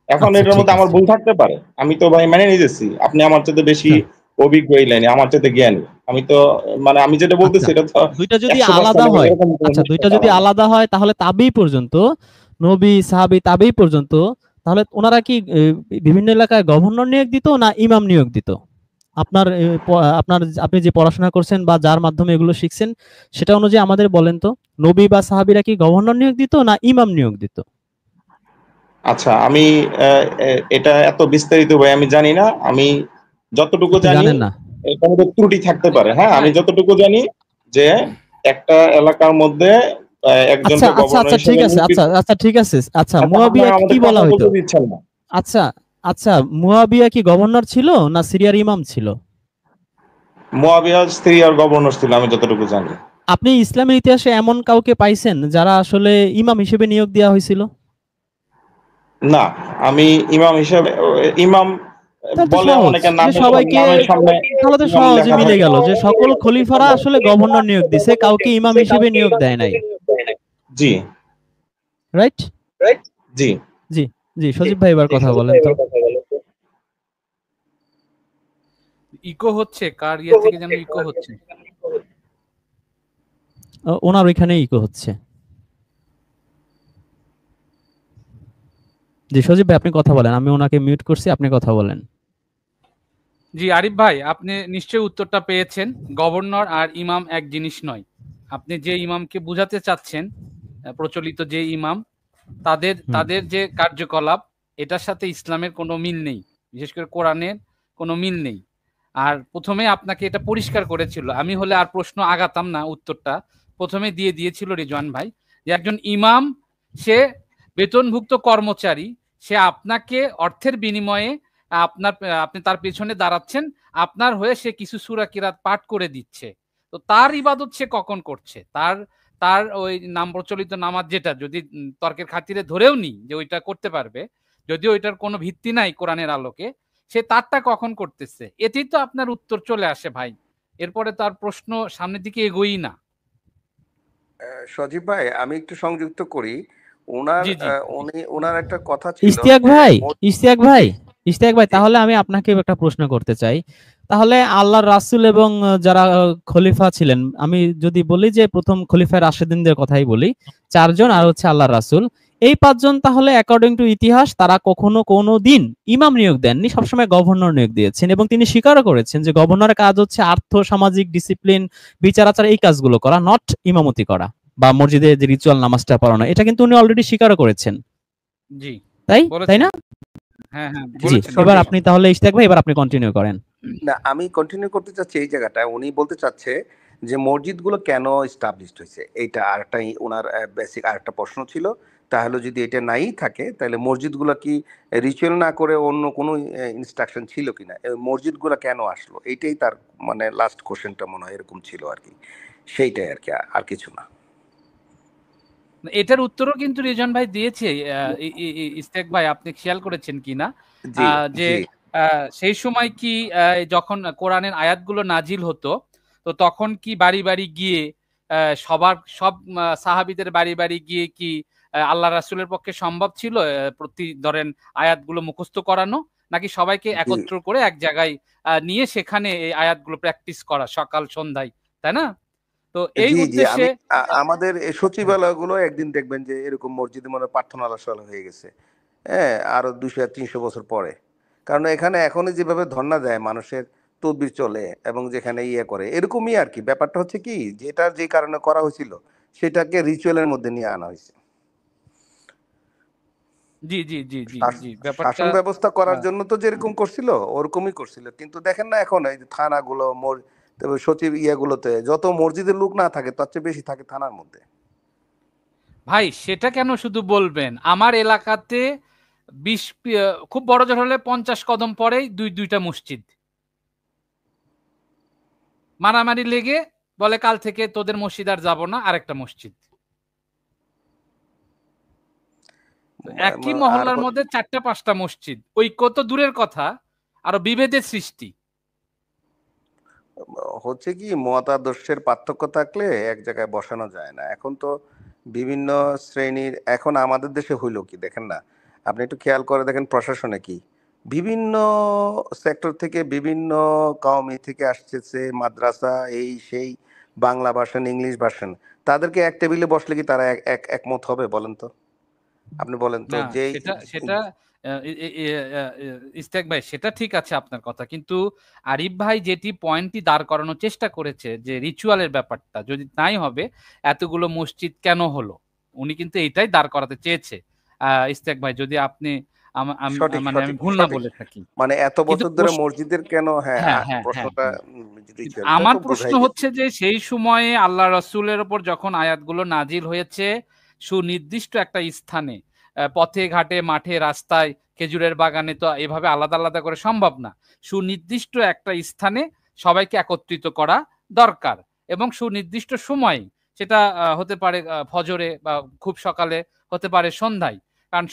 এখন আচ্ছা এটার ঠিক মধ্যে আমার আছে। ভুল থাকতে পারে, আমি তো ভাই মেনে নিতেছি আপনি আমার চাইতে বেশি হ্যাঁ, অভিজ্ঞ এই লাইনে, আমার চাইতে জ্ঞানী। আমি তো মানে আমি যেটা বলতেছি আচ্ছা এটা তো দুইটা যদি 100% আলাদা হয়, এরকম কোনো আচ্ছা দুইটা নিশ্চয়তা যদি নাই। আলাদা হয় তাহলে তাবেই পর্যন্ত, নবী সাহাবী তাবেই পর্যন্ত, তাহলে ওনারা কি বিভিন্ন এলাকায় গভর্নর নিয়োগ দিত না ইমাম নিয়োগ দিত? আপনার আপনি যে পড়াশোনা করছেন বা যার মাধ্যমে এগুলো শিখছেন সেটা অনুযায়ী আমাদের বলেন তো, নবী বা সাহাবীরা কি গভর্নর নিয়োগ দিত না ইমাম নিয়োগ দিত? আচ্ছা আমি এটা এত বিস্তারিত ভাই আমি জানি না। আমি যতটুকু আপনি জানি জানেন না? এটার মধ্যে ত্রুটি থাকতে পারে। হ্যাঁ, আমি ভাই যতটুকু জানি যে একটা এলাকার মধ্যে আচ্ছা একজনকে আচ্ছা গভর্নর আচ্ছা ঠিক হিসেবে আছে, নিয়োগ আচ্ছা দিতে। আচ্ছা ঠিক আছে, আচ্ছা আচ্ছা আপনারা মুয়াবিয়াকে কি আমাদের বলা কথা হইতো? বলতে দিচ্ছেন না। আচ্ছা আচ্ছা, মুয়াবিয়া কি গভর্নর ছিল না সিরিয়ার ইমাম ছিল? মুয়াবিয়া সিরিয়ার গভর্নর ছিল আমি যতটুকু জানি। আপনি ইসলামের ইতিহাসে এমন কাউকে পাইছেন যারা আসলে ইমাম হিসেবে নিয়োগ দেওয়া হয়েছিল? না, আমি ইমাম হিসেবে ইমাম তাহলে তো বলে সহজ অনেকের যে নামের সবাইকে, নামের সামনে তাহলে তো ইমাম সহজে লেখা মিলে থাকে। গেল যে সকল খলিফারা আসলে গভর্নর নিয়োগ দিছে, কাউকে ইমাম হিসেবে নিয়োগ দেয় নাই। জি রাইট? জি। জি জি, সজীব ভাই এবার কথা বলেন তো। ইকো হচ্ছে, কার ইয়ে থেকে যেন ইকো হচ্ছে। ওনার ওইখানে ইকো হচ্ছে। জি সজীব ভাই আপনি কথা বলেন, আমি ওনাকে মিউট করছি, আপনি কথা বলেন। জি আরিফ ভাই, আপনি নিশ্চয়ই উত্তরটা পেয়েছেন। গভর্নর আর ইমাম এক জিনিস নয়। আপনি যে ইমামকে বুঝাতে চাচ্ছেন, প্রচলিত যে ইমাম, তাদের হুম। তাদের যে কার্যকলাপ, এটার সাথে ইসলামের কোনো মিল নেই, বিশেষ করে কোরআনের কোনো মিল নেই। আর প্রথমে আপনাকে এটা পরিষ্কার করেছিল, আমি হলে আর প্রশ্ন আগাতাম না, উত্তরটা প্রথমে দিয়ে দিয়েছিল রিজওয়ান ভাই, যে একজন ইমাম সে বেতনভুক্ত কর্মচারী, সে আপনাকে অর্থের বিনিময়ে আপনি তার পেছনে দাঁড়াচ্ছেন, আপনার হয়ে সে কিছু সূরা কিরাত পাঠ করে দিচ্ছে। তো তার ইবাদত সে কখন করছে? তার তার ওই নাম প্রচলিত নামাজ, যেটা যদি তর্কের খাতিরে ধরেও নি যে ওইটা করতে পারবে, যদিও ওইটার কোনো ভিত্তি নাই কোরআনের আলোকে, সে তারটা কখন করতেছে? এতেই তো আপনার উত্তর চলে আসে ভাই। এরপরে তার প্রশ্ন সামনের দিকে এগোই না। সজীব ভাই, আমি একটু সংযুক্ত করি। ওনার জি জি ওনার একটা কথা ছিল ইশতিয়াক যে ভাই, মোট- ইশতিয়াক ভাই, জি ইশতিয়াক ভাই, জি তাহলে আমি আপনাকে একটা প্রশ্ন করতে চাই। তাহলে আল্লাহর রাসূল এবং যারা খলিফা ছিলেন, আমি যদি বলি যে প্রথম খলিফায়ে রাশিদিনদের কথাই বলি, ৪ জন জি আর হচ্ছে আল্লাহর রাসূল। এই ৫ জন তাহলে অ্যাকর্ডিং টু ইতিহাস তারা কখনো কোনোদিন ইমাম নিয়োগ দেননি, সবসময় গভর্নর নিয়োগ দিয়েছেন এবং তিনি স্বীকারও করেছেন যে গভর্নরের কাজ হচ্ছে আর্থ সামাজিক ডিসিপ্লিন, বিচার আচার এই কাজগুলো করা, নট ইমামতি করা বা মসজিদে যে রিচুয়াল নামাজটা পড়ানো। এটা কিন্তু উনি অলরেডি স্বীকারও করেছেন। জি তাই তাই বলেছেন। না? হ্যাঁ হ্যাঁ জি, বলেছেন এবার সঠিক। আপনি তাহলে ইশতিয়াক ভাই, এবার আপনি কন্টিনিউ করেন। না, আমি কন্টিনিউ করতে চাচ্ছি এই জায়গাটায়। উনি বলতে চাচ্ছে যে মসজিদগুলো কেন এস্টাবলিশড হয়েছে, এইটা আরেকটাই ওনার বেসিক আরেকটা প্রশ্ন ছিল। তাহলে যদি এটা নাই থাকে, তাহলে মসজিদগুলো কি রিচুয়াল না করে অন্য কোনো ইনস্ট্রাকশন ছিল কিনা, মসজিদগুলো কেন আসলো, এইটাই তার মানে লাস্ট কোশ্চেনটা মনে হয় এরকম ছিল আর কি। সেইটাই আর কি, আর কিছু না। এটার উত্তরও কিন্তু রিজন ভাই দিয়েছে। ইস্তেক ভাই, আপনি খেয়াল করেছেন কিনা জি যে জি সেই সময় কি যখন কোরআনের আয়াতগুলো নাজিল হতো, তো তখন কি বাড়ি বাড়ি গিয়ে সব সাহাবীদের বাড়ি বাড়ি গিয়ে কি আল্লাহ রাসূলের পক্ষে সম্ভব ছিল প্রতি ধরেন আয়াতগুলো মুখস্থ করানো, নাকি সবাইকে জি একত্র করে এক জায়গায় নিয়ে সেখানে এই আয়াতগুলো প্র্যাকটিস করা সকাল সন্ধ্যায়, তাই না? তো এই জি জি উদ্দেশ্যে আমি আমাদের এই সচিবালয়গুলো একদিন দেখবেন যে এরকম মসজিদে মনে হয় প্রার্থনাশালা হয়ে গেছে। হ্যাঁ, আরো 200-300 বছর পরে। কারণ এখানে এখনই যেভাবে ধর্ণা দেয় মানুষের, তদবির চলে এবং যেখানে ইয়ে করে এরকমই আর কি। ব্যাপারটা হচ্ছে কি, যেটা যে কারণে করা হয়েছিল সেটাকে রিচুয়ালের মধ্যে নিয়ে আনা হয়েছে। জি জি জি জি জি ব্যাপারটা শাসন ব্যবস্থা করার আহ, জন্য তো যেরকম করছিল ওরকমই করছিল, কিন্তু দেখেন না এখন এই যে থানাগুলো তবে সচিব ইয়েগুলোতে যত মসজিদের লোক না থাকে তার চেয়ে বেশি থাকে থানার মধ্যে। ভাই সেটা কেন শুধু বলবেন? আমার এলাকাতে 20 খুব বড় জোর হলে 50 কদম পরেই দুইটা মসজিদ, মারামারি লেগে বলে কাল থেকে তোদের মসজিদ আর যাব না, আরেকটা মসজিদ। একই আর মহল্লার মধ্যে 4টা-5টা মসজিদ, ঐক্য তো দূরের কথা, আরো বিভেদের সৃষ্টি। হচ্ছে কি, মতাদর্শের পার্থক্য থাকলে এক জায়গায় বসানো যায় না। এখন তো বিভিন্ন শ্রেণীর, এখন আমাদের দেশে হইল কি দেখেন না, আপনি একটু খেয়াল করে দেখেন প্রশাসনে কি বিভিন্ন সেক্টর থেকে, বিভিন্ন কওমি থেকে আসতেছে, মাদ্রাসা এই সেই, বাংলা ভার্সন, ইংলিশ ভার্সন, তাদেরকে এক টেবিলে বসলে কি তারা একমত হবে বলেন তো? আপনি বলেন তো। না, যে সেটা ইস্তেক ভাই, সেটা ঠিক আছে আপনার কথা, কিন্তু আরিফ ভাই যেটি পয়েন্টটি দাঁড় করানোর চেষ্টা করেছে যে রিচুয়ালের ব্যাপারটা যদি তাই হবে, এতগুলো মসজিদ কেন হলো, উনি কিন্তু এটাই দাঁড় করাতে চেয়েছে। ইস্তেক ভাই, যদি আপনি সঠিক মানে আমি সঠিক ভুল না সঠিক বলে থাকি, মানে এত কিন্তু বছর ধরে মসজিদের কেন, হ্যাঁ হ্যাঁ হ্যাঁ হ্যাঁ প্রশ্নটা কিন্তু ritual, আমার তো প্রশ্ন বোঝাই গেছে। হচ্ছে যে সেই সময়ে আল্লাহ রসুলের ওপর যখন আয়াতগুলো নাজিল হয়েছে, সুনির্দিষ্ট একটা স্থানে, পথে ঘাটে মাঠে রাস্তায় খেজুরের বাগানে তো এভাবে আলাদা আলাদা করে সম্ভব না, সুনির্দিষ্ট একটা স্থানে সবাইকে একত্রিত করা দরকার, এবং সুনির্দিষ্ট সময়, সেটা হতে পারে ফজরে বা খুব সকালে, হতে পারে সন্ধ্যায়, কারণ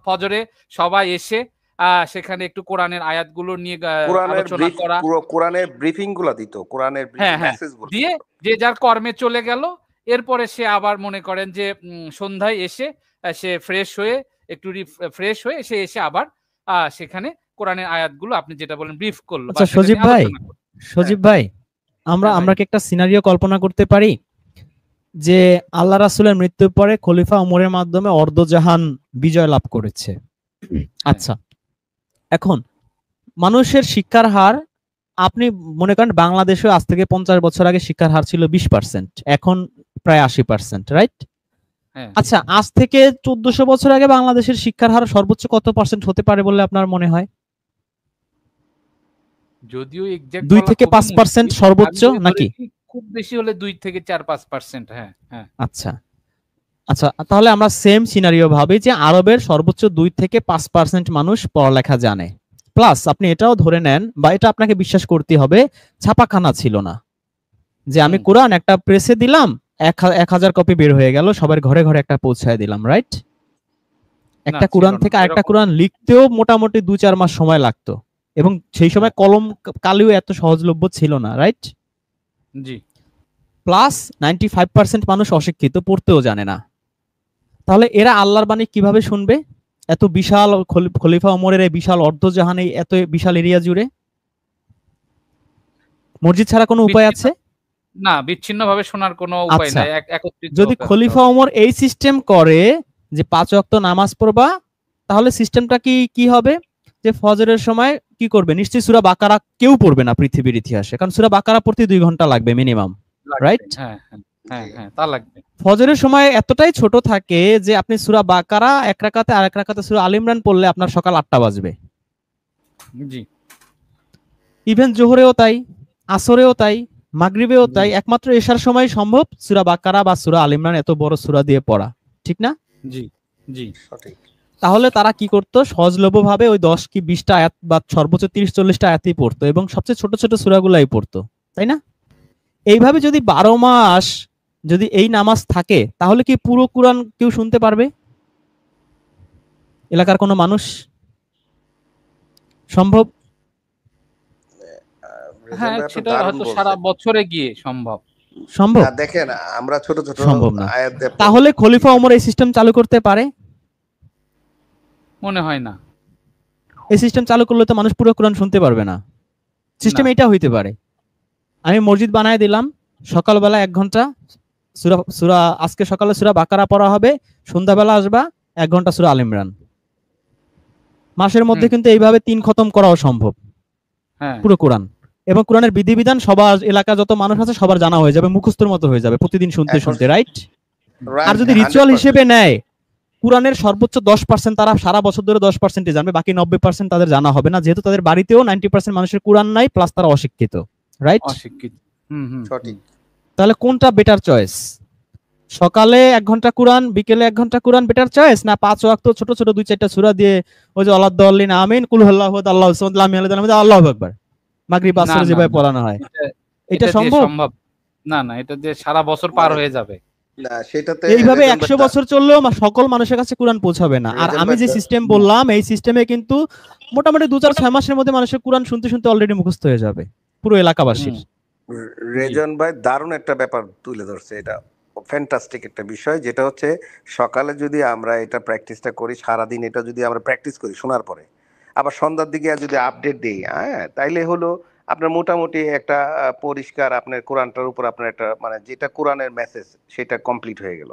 ফজরে সবাই এসে সেখানে একটু কোরআনের আয়াতগুলো নিয়ে আলোচনা করা, কোরআনের ব্রিফিং গুলা দিত, কোরআনের হ্যাঁ হ্যাঁ মেসেজ গুলো দিয়ে যে যার কর্মে চলে গেল। এরপরে সে আবার মনে করেন যে সন্ধ্যায় এসে সে ফ্রেশ হয়ে, একটু ফ্রেশ হয়ে সে এসে আবার সেখানে কোরআনের আয়াতগুলো আপনি যেটা বলেন ব্রিফ করলো। আচ্ছা সজীব ভাই, আমরা হ্যাঁ আমরা কি একটা সিনারিও কল্পনা করতে পারি যে আল্লাহ রাসূলের মৃত্যুর পরে খলিফা ওমরের মাধ্যমে অর্ধজাহান বিজয় লাভ করেছে। আচ্ছা, এখন মানুষের শিক্ষার হার, আপনি মনে করেন বাংলাদেশে আজ থেকে 50 বছর আগে শিক্ষার হার ছিল 20%, এখন প্রায় 80%, রাইট? আচ্ছা, আজ থেকে 1400 বছর আগে বাংলাদেশের শিক্ষার হার সর্বোচ্চ কত পার্সেন্ট হতে পারে বলে আপনার মনে হয়? যদিও 2 থেকে 5% সর্বোচ্চ, নাকি খুব বেশি হলে 2 থেকে 4-5%? হ্যাঁ হ্যাঁ। আচ্ছা আচ্ছা, তাহলে আমরা সেম সিনারিও ভাবি যে আরবের সর্বোচ্চ 2 থেকে 5% মানুষ পড়ালেখা জানে, প্লাস আপনি এটাও ধরে নেন, বা এটা আপনাকে বিশ্বাস করতে হবে, ছাপাখানা ছিল না, যে আমি কোরআন একটা প্রেসে দিলাম, 1000 কপি বের হয়ে গেল, সবার ঘরে ঘরে একটা পৌঁছায় দিলাম, রাইট? একটা কোরআন থেকে আরেকটা কোরআন লিখতেও মোটামুটি 2-4 মাস সময় লাগতো, এবং সেই সময় কলম কালিও এত সহজলভ্য ছিল না, রাইট? জি। প্লাস 95% মানুষ অশিক্ষিত, পড়তেও জানে না। তাহলে এরা আল্লাহর বাণী কিভাবে শুনবে এত বিশাল খলিফা ওমরের এই বিশাল অর্ধজাহানে, এত বিশাল এরিয়া জুড়ে? মসজিদ ছাড়া কোনো উপায় আছে? না, বিচ্ছিন্নভাবে শোনার কোনো উপায় নাই। একত্রিত যদি খলিফা ওমর এই সিস্টেম করে যে 5 ওয়াক্ত নামাজ পড়বা, তাহলে সিস্টেমটা কি হবে, যে ফজরের সময় কি করবে, নিশ্চয়ই সূরা বাকারা কেউ পড়বে না পৃথিবীর ইতিহাসে, কারণ সূরা বাকারা পড়তে 2 ঘন্টা লাগবে মিনিমাম, রাইট? হ্যাঁ হ্যাঁ হ্যাঁ, তা লাগবে। ফজরের সময় এতটাই ছোট থাকে যে আপনি সূরা বাকারা এক রাকাতে, আরেক রাকাতে সূরা আল ইমরান পড়লে আপনার সকাল 8টা বাজবে। জি। ইভেন জোহরেও তাই, আসরেও তাই, মাগরিবেও তাই, একমাত্র এশার সময় সম্ভব সূরা বাকারা বা সূরা আল ইমরান এত বড় সূরা দিয়ে পড়া, ঠিক না? জি জি সঠিক। তাহলে তারা কি করতো, সহজলভ্যভাবে ওই 10 কি 20টা আয়াত বা সর্বোচ্চ 30-40টা আয়াতই পড়তো, এবং সবচেয়ে ছোট ছোট সূরাগুলাই পড়তো, তাই না? এইভাবে যদি 12 মাস যদি এই নামাজ থাকে, তাহলে কি পুরো কোরআন কেউ শুনতে পারবে এলাকার কোনো মানুষ? সম্ভব? হ্যাঁ, সেটা হয়তো সারা বছরে গিয়ে সম্ভব। না, দেখেন আমরা ছোট ছোট সম্ভব না। আয়াত দেব। তাহলে খলিফা ওমর এই সিস্টেম চালু করতে পারে? মনে হয় না। এই সিস্টেম চালু করলে তো মানুষ পুরো কোরআন শুনতে পারবে না। সিস্টেম এটা হইতে পারে, আমি মসজিদ বানায় দিলাম, সকালবেলা 1 ঘন্টা সূরা আজকে সকালে সূরা বাকারা পড়া হবে, সন্ধ্যাবেলা আসবা 1 ঘন্টা সূরা আল ইমরান। মাসের মধ্যে কিন্তু এইভাবে 3 খতম করাও সম্ভব পুরো কোরআন, এবং কোরআনের বিধিবিধান সবার এলাকা যত মানুষ আছে সবার জানা হয়ে যাবে, মুখস্থের মতো হয়ে যাবে প্রতিদিন শুনতে শুনতে, রাইট? আর যদি রিচুয়াল হিসেবে নেয়, কোরআনের সর্বোচ্চ 10% তারা সারা বছর ধরে 10% জানবে, বাকি 90% তাদের জানা হবে না, যেহেতু তাদের বাড়িতেও 90% মানুষের কোরআন নাই, প্লাস তারা অশিক্ষিত, রাইট? অশিক্ষিত। সঠিক। তাহলে কোনটা বেটার চয়েস? সকালে 1 ঘন্টা কোরআন, বিকেলে 1 ঘন্টা কোরআন বেটার চয়েস, না 5 ওয়াক্ত ছোট ছোট 2-4টা সূরা দিয়ে ওই যে আল্লাহুদ্দাল্লিন আমিন কুল হুয়াল্লাহু আহাদ আল্লাহুস সামাদ লাম ইয়ালিদ ওয়ালাম ইউলাদ আল্লাহু আকবার মাগরিব আসরে যেভাবে পড়ানো হয়, এটা সম্ভব? না না, এটা দিয়ে সারা বছর পার হয়ে যাবে। না সেটাতে এইভাবে রেজন 100 বছর চললেও সকল মানুষের কাছে কোরআন পৌঁছাবে না। আর আমি যে সিস্টেম বললাম এই সিস্টেমে কিন্তু মোটামুটি 2-4-6 মাসের মধ্যে মানুষের কোরআন শুনতে শুনতে অলরেডি মুখস্থ হয়ে যাবে পুরো এলাকাবাসীর। রেজন ভাই দারুণ একটা ব্যাপার তুলে ধরছে, এটা ফ্যান্টাস্টিক একটা বিষয়, যেটা হচ্ছে সকালে যদি আমরা এটা প্র্যাকটিসটা করি, সারাদিন এটা যদি আমরা প্র্যাকটিস করি শোনার পরে, আবার সন্ধ্যার দিকে যদি আপডেট দিই, হ্যাঁ, তাইলে হলো আপনার মোটামুটি একটা পরিষ্কার আপনার কোরআনটার উপর আপনার একটা মানে যেটা কোরআনের মেসেজ সেটা কমপ্লিট হয়ে গেল।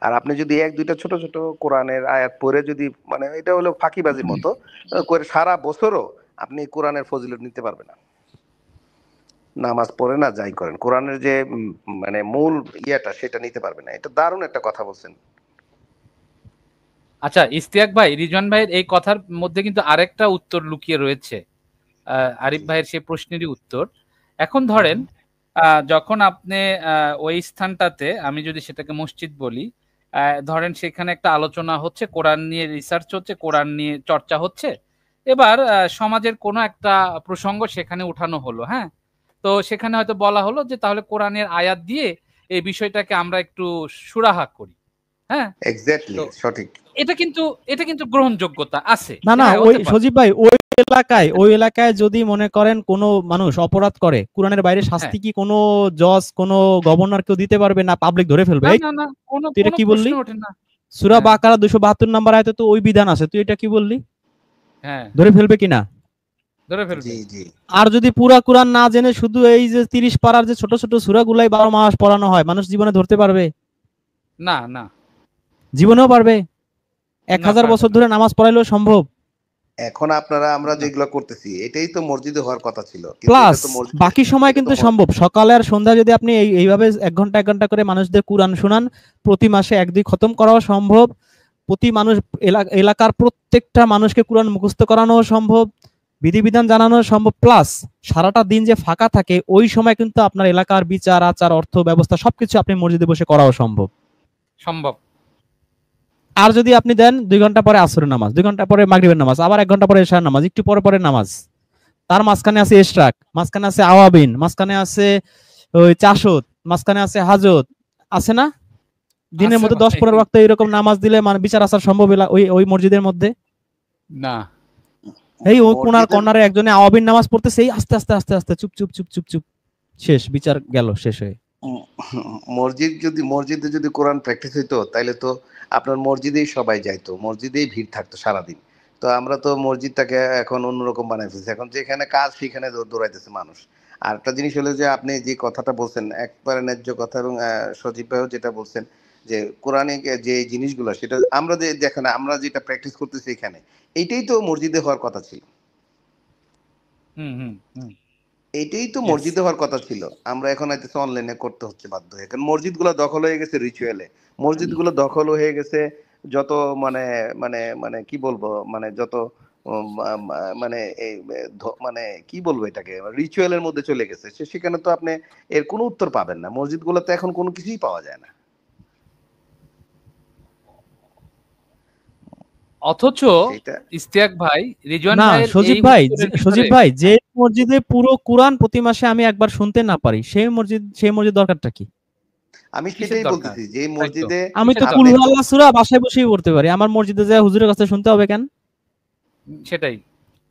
আর আপনি যদি 1-2টা ছোট ছোট কোরআনের আয়াত পড়ে যদি মানে এটা হলো ফাঁকিবাজির মতো করে সারা বছরও আপনি কোরআনের ফজিলত নিতে পারবেন না, নামাজ পড়ে না যাই করেন, কোরআনের যে মানে মূল ইয়েটা সেটা নিতে পারবে না। এটা দারুণ একটা কথা বলছেন। আচ্ছা ইস্তিয়াক ভাই, রিজওয়ান ভাইয়ের এই কথার মধ্যে কিন্তু আরেকটা উত্তর লুকিয়ে রয়েছে, আরিফ ভাইয়ের সেই প্রশ্নেরই উত্তর। এখন ধরেন যখন আপনি ওই স্থানটাতে, আমি যদি সেটাকে মসজিদ বলি, ধরেন সেখানে একটা আলোচনা হচ্ছে, কোরআন নিয়ে রিসার্চ হচ্ছে, কোরআন নিয়ে চর্চা হচ্ছে, এবার সমাজের কোনো একটা প্রসঙ্গ সেখানে উঠানো হলো, হ্যাঁ, তো সেখানে হয়তো বলা হলো যে তাহলে কোরআনের আয়াত দিয়ে এই বিষয়টাকে আমরা একটু সুরাহা করি, হ্যাঁ, এক্স্যাক্টলি সঠিক। এটা কিন্তু গ্রহণযোগ্যতা আছে। না না, ওই সজীব ভাই ওই এলাকায় যদি মনে করেন কোনো মানুষ অপরাধ করে, কোরআনের বাইরে শাস্তি কি কোনো জজ কোনো গভর্নর কেউ দিতে পারবে না? পাবলিক ধরে ফেলবে। তুই এটা কি বললি? সূরা বাকারা 272 নম্বর আয়াতে তো ওই বিধান আছে, তুই এটা কি বললি? হ্যাঁ, ধরে ফেলবে কিনা? ধরে ফেলবে। আর যদি পুরা কোরআন না জেনে শুধু এই যে 30 পারার যে ছোট ছোট সূরাগুলাই 12 মাস পড়ানো হয়, মানুষ জীবনে ধরতে পারবে? না না, জীবনেও পারবে? 1000 বছর ধরে নামাজ পড়াইলেও সম্ভব? এখন আমরা যেগুলো করতেছি এটাই তো মসজিদে হওয়ার কথা ছিল, প্লাস বাকি সময় কিন্তু সম্ভব। সকালে আর সন্ধ্যা যদি আপনি এইভাবে 1 ঘন্টা 1 ঘন্টা করে মানুষদের কোরআন শোনান, প্রতি মাসে 1-2 খতম করাও সম্ভব, প্রতি মানুষ এলাকার প্রত্যেকটা মানুষকে কোরআন মুখস্থ করানো সম্ভব, বিধিবিধান জানানো সম্ভব, প্লাস সারাটা দিন যে ফাঁকা থাকে ওই সময় কিন্তু আপনার এলাকার বিচার আচার অর্থ ব্যবস্থা সবকিছু আপনি মসজিদে বসে করাও সম্ভব। আর যদি আপনি দেন 2 ঘন্টা পরে আসরের নামাজ, 2 ঘন্টা পরে মাগরিবের নামাজ, আবার 1 ঘন্টা পরে এশার নামাজ, একটু পরে পরে নামাজ, তার মাঝখানে আছে ইশরাক, মাঝখানে আছে আওয়াবিন, মাঝখানে আছে ওই চাশত, মাঝখানে আছে হাজত, আছে না? দিনের মধ্যে 10-15 ওয়াক্ত এরকম নামাজ দিলে মানে বিচার আচার সম্ভব ওই মসজিদের মধ্যে না? এই ওই কর্নারে একজনে আওয়াবিন নামাজ পড়তেছে, এই আস্তে আস্তে আস্তে আস্তে চুপ চুপ চুপ চুপ চুপ, শেষ, বিচার গেল শেষ হয়ে। মসজিদে যদি কোরআন প্র্যাকটিস হইতো তাইলে তো আপনার মসজিদেই সবাই যাইতো, মসজিদেই ভিড় থাকতো সারাদিন। তো আমরা তো মসজিদটাকে এখন অন্যরকম বানাই ফেলছি, এখন যেখানে কাজ সেখানে দৌড়াইতেছে মানুষ। আর একটা জিনিস হলো যে আপনি যে কথাটা বলছেন একবারে ন্যায্য কথা, এবং সজীব ভাইও যেটা বলছেন যে কোরআনে যে জিনিসগুলো সেটা আমরা যে দেখেন আমরা যেটা প্র্যাকটিস করতেছি এখানে, এইটাই তো মসজিদে হওয়ার কথা ছিল। এইটাই তো মসজিদে হওয়ার কথা ছিল, আমরা এখন আইতেছে অনলাইনে করতে হচ্ছে বাধ্য হয়ে। কারণ মসজিদগুলো দখল হয়ে গেছে রিচুয়ালে, মসজিদগুলো দখল হয়ে গেছে যত মানে মানে মানে কি বলবো মানে যত মানে এই মানে কি বলবো এটাকে রিচুয়ালের মধ্যে চলে গেছে, সেখানে তো আপনি এর কোনো উত্তর পাবেন না। মসজিদগুলোতে এখন কোনো কিছুই পাওয়া যায় না। অথচ ইস্তিয়াক ভাই, রিজওয়ান ভাই, সজীব ভাই যে মসজিদে পুরো কোরআন প্রতি মাসে আমি একবার শুনতে না পারি, সেই মসজিদ দরকারটা কি? আমি সেটাই বলতেছি যে মসজিদে আমি তো কুল হুয়াল্লাহ সূরা বাসায় বসেই পড়তে পারি, আমার মসজিদে যায় হুজুরের কাছে শুনতে হবে কেন? সেটাই,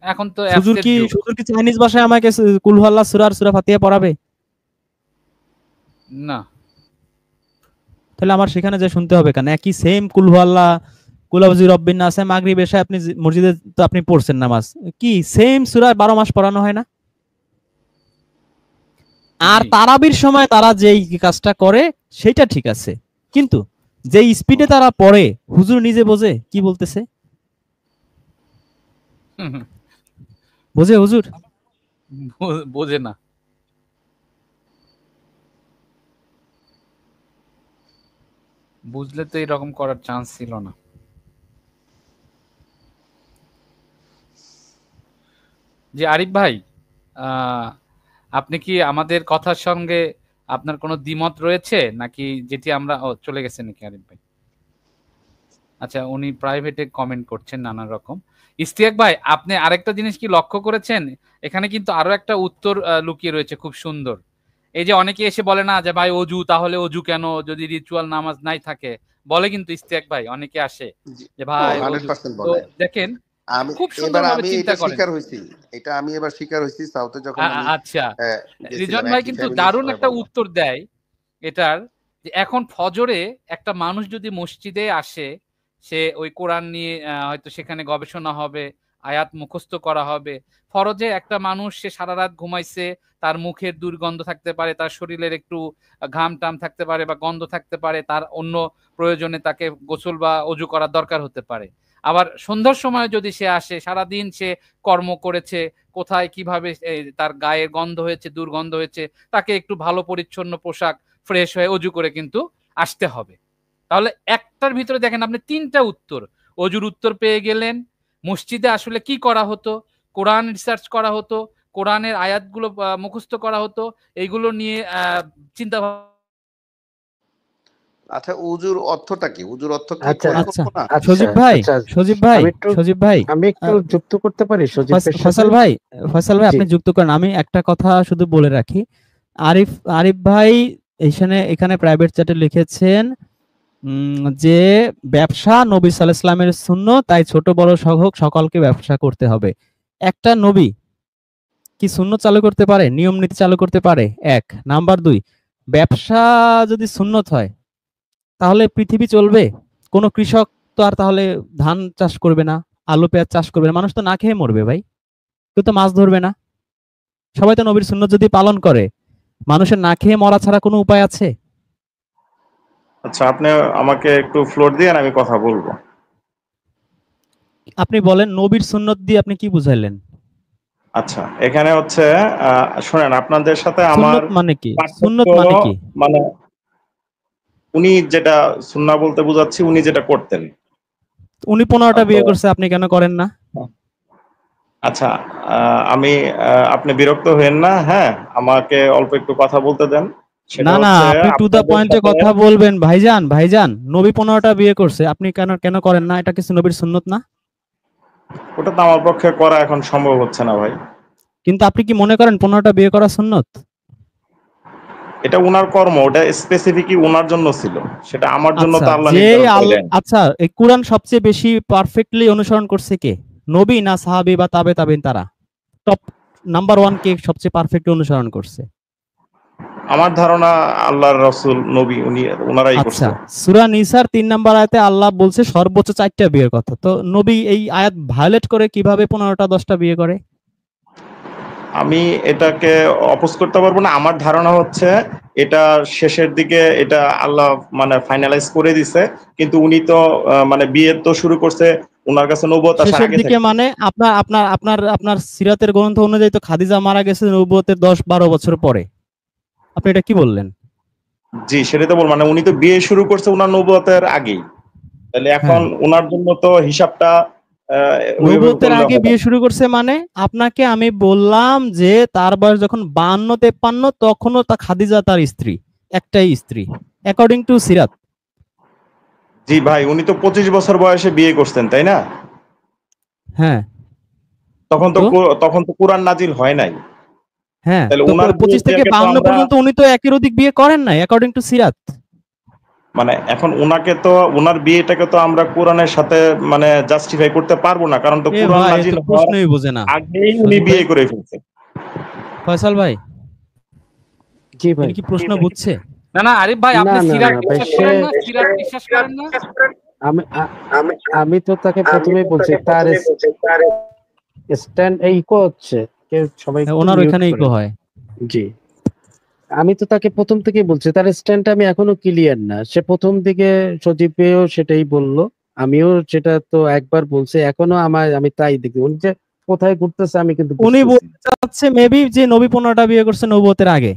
এখন তো হুজুর কি চাইনিজ ভাষায় আমাকে কুল হুয়াল্লাহ সূরা আর সূরা ফাতিহা পড়াবে? না। তাহলে আমার সেখানে যে শুনতে হবে কেন? একই সেম কুল হুয়াল্লাহ কুল আউযু বিরাব্বিন নাস মাগরিব এশায় আপনি মসজিদে তো আপনি পড়ছেন নামাজ, কি সেম সূরা 12 মাস পড়ানো হয় না? আর তারাবির সময় তারা যেই কাজটা করে সেটা ঠিক আছে, কিন্তু যে স্পিডে তারা পড়ে হুজুর নিজে বোঝে কি বলতেছে? বোঝে হুজুর? বোঝে না। বুঝলে তো এরকম করার চান্স ছিল না। জি আরিফ ভাই, আপনি কি আমাদের কথার সঙ্গে আপনার কোনো দ্বিমত রয়েছে নাকি? যেটি আমরা চলে গেছে নাকি আরিফ ভাই? আচ্ছা, উনি প্রাইভেটে কমেন্ট করছেন নানা রকম। ইস্তিয়াক ভাই, আপনি আরেকটা জিনিস কি লক্ষ্য করেছেন? এখানে কিন্তু আরো একটা উত্তর লুকিয়ে রয়েছে খুব সুন্দর। এই যে অনেকে এসে বলে না যে ভাই অজু, তাহলে অজু কেন যদি রিচুয়াল নামাজ নাই থাকে, বলে কিন্তু ইস্তেক ভাই, অনেকে আসে যে ভাই অজু। 100% তো বলে। দেখেন আমি খুব এবার সুন্দরভাবে আমি চিন্তা এটা করেন। শিকার হয়েছি, আমি এবার শিকার হয়েছি সাউথে যখন আমি আচ্ছা, রিজন গেছিলাম, ভাই একই কিন্তু ফ্যামিলির দারুণ সবাই একটা বললাম। উত্তর দেয় এটার, যে এখন ফজরে একটা মানুষ যদি মসজিদে আসে, সে ওই কোরআন নিয়ে হয়তো সেখানে গবেষণা হবে, আয়াত মুখস্থ করা হবে। ফরজে একটা মানুষ, সে সারা রাত ঘুমাইছে, তার মুখের দুর্গন্ধ থাকতে পারে, তার শরীরের একটু ঘাম টাম থাকতে পারে বা গন্ধ থাকতে পারে, তার অন্য প্রয়োজনে তাকে গোসল বা অজু করার দরকার হতে পারে। আবার সন্ধ্যার সময় যদি সে আসে, সারাদিন সে কর্ম করেছে, কোথায় কিভাবে তার গায়ের গন্ধ হয়েছে, দুর্গন্ধ হয়েছে, তাকে একটু ভালো পরিচ্ছন্ন পোশাক, ফ্রেশ হয়ে অজু করে কিন্তু আসতে হবে। তাহলে একটার ভিতরে দেখেন আপনি তিনটা উত্তর। অজুর উত্তর পেয়ে গেলেন, মসজিদে আসলে কি করা হতো, কোরআন রিসার্চ করা হতো, কোরআনের আয়াতগুলো মুখস্থ করা হতো, এইগুলো নিয়ে চিন্তা। আচ্ছা, উজুর অর্থটা কি? উজুর অর্থ কি আচ্ছা আচ্ছা পরিকল্পনা? সজীব ভাই, আচ্ছা, সজীব ভাই, আমি একটু সজীব ভাই, আমি একটু যুক্ত করতে পারি সজীবের সাথে? ফয়সাল ভাই, ফয়সাল ভাই জি। আপনি যুক্ত করেন। আমি একটা কথা শুধু বলে রাখি, আরিফ আরিফ ভাই এখানে প্রাইভেট চ্যাটে লিখেছেন যে ব্যবসা নবী সাল্লাল্লাহু আলাইহি ওয়াসাল্লামের সুন্নাত, তাই ছোট বড় হোক সকলকে ব্যবসা করতে হবে। একটা নবী কি সুন্নত চালু করতে পারে, নিয়ম নীতি চালু করতে পারে? এক নাম্বার 2, ব্যবসা যদি সুন্নত হয় তাহলে পৃথিবী চলবে? কোন কৃষক তো আর তাহলে ধান চাষ করবে না, আলু পেঁয়াজ চাষ করবে না, মানুষ তো না খেয়ে মরবে ভাই। কেউ তো মাছ ধরবে না। সবাই তো নবীর সুন্নত যদি পালন করে, মানুষের না খেয়ে মরা ছাড়া কোনো উপায় আছে? আচ্ছা, আপনি আমাকে একটু ফ্লোর দিয়ে আমি কথা বলবো। আপনি বলেন নবীর সুন্নত দিয়ে আপনি কি বুঝাইলেন? আচ্ছা, এখানে হচ্ছে শোনেন, আপনাদের সাথে আমার সুন্নত মানে কি? পার্থক্য, সুন্নত মানে কি? মানে উনি যেটা সুন্নাহ বলতে বুঝাচ্ছি, উনি যেটা করতেন। উনি 15টা তো বিয়ে করছে, আপনি কেন করেন না? আচ্ছা, আমি আপনি বিরক্ত হয়েন না, হ্যাঁ, আমাকে অল্প একটু কথা বলতে দেন। সেটা না না, হচ্ছে আপনি টু দা আপনাদের পয়েন্টে সাথে, কথা বলবেন ভাইজান। ভাইজান, নবী 15টা বিয়ে করছে, আপনি কেন কেন করেন না? এটা কিছু নবীর সুন্নত না? ওটা তো আমার পক্ষে করা এখন সম্ভব হচ্ছে না ভাই। কিন্তু আপনি কি মনে করেন 15টা বিয়ে করা সুন্নত? এটা উনার কর্ম, ওটা স্পেসিফিকই উনার জন্য ছিল, সেটা আমার জন্য আচ্ছা, তো আল্লাহ যে নির্ধারণ করলেন। আচ্ছা, এই কোরআন সবচেয়ে বেশি পারফেক্টলি অনুসরণ করছে কে? নবী না সাহাবী বা তাবে তাবেইন? তারা টপ নাম্বার 1 কে সবচেয়ে পারফেক্টলি অনুসরণ করছে? আমার ধারণা আল্লাহর রাসূল নবী ওনারাই আচ্ছা, করছে। সূরা নিসার 3 নম্বর আয়াতে আল্লাহ বলছে সর্বোচ্চ 4টা বিয়ের কথা। তো নবী এই আয়াত ভায়োলেট করে কিভাবে 15টা 10টা বিয়ে করে? আমি এটাকে অপোজ করতে পারবো না। আমার ধারণা হচ্ছে এটা শেষের দিকে এটা আল্লাহ মানে ফাইনালাইজ করে দিছে, কিন্তু উনি তো মানে বিয়ে তো শুরু করছে, উনার কাছে নবুয়ত আসার শেষের আগে দিকে থেকে। মানে আপনার আপনার আপনার আপনার সিরাতের গ্রন্থ অনুযায়ী তো খাদিজা মারা গেছে নবুয়তের 10-12 বছর পরে। আপনি এটা কি বললেন? জি, সেটাই তো বল, মানে উনি তো বিয়ে শুরু করছে উনার নবুয়তের আগেই, তাহলে এখন হ্যাঁ, উনার জন্য তো হিসাবটা ওইভাবে নবুয়তের করলে আগে হবে বিয়ে না। শুরু করছে মানে? আপনাকে আমি বললাম যে তার বয়স যখন 52-53, তখনও তা খাদিজা তার স্ত্রী, একটাই স্ত্রী, অ্যাকর্ডিং টু সিরাত। জি ভাই, উনি তো 25 বছর বয়সে বিয়ে করছেন, তাই না? হ্যাঁ, তখন তো তো তখন তো কোরআন নাজিল হয় নাই। হ্যাঁ, তাহলে তো উনার 25 থেকে বিয়েটাকে তো 52 আমরা, পর্যন্ত উনি তো একের অধিক বিয়ে করেন নাই, অ্যাকর্ডিং টু সিরাত। মানে এখন উনাকে তো উনার বিয়েটাকে তো আমরা কোরআনের সাথে মানে জাস্টিফাই করতে পারবো না, কারণ তো এ কোরআন ভাই, এ নাজিল তো হওয়ার প্রশ্নই বোঝে না। আগেই উনি সজীব ভাই, বিয়ে করে ফেলছে। ফয়সাল ভাই, জি ভাই। তিনি কি প্রশ্ন বুঝছে? না না আরিফ ভাই, না আপনি না সিরাত না ভাই, বিশ্বাস করেন না? সিরাত বিশ্বাস করেন না? আমি আমি তো তাকে প্রথমেই বলছি তার স্ট্যান্ড এই ইকো হচ্ছে, কেউ সবাই একটু ওনার মিউট ওইখানে ইকো করেন। হয়। জি, আমি তো তাকে প্রথম থেকেই বলছি তার স্ট্যান্ডটা আমি এখনো ক্লিয়ার না। সে প্রথম দিকে সজীবেও সেটাই বললো, আমিও সেটা তো একবার বলছি, এখনো আমি তাই দেখি উনি যে কোথায় ঘুরতেছে আমি কিন্তু উনি বুঝতেছি বলতে না। চাচ্ছে মেবি যে নবী 15টা বিয়ে করছে নবুয়তের আগে।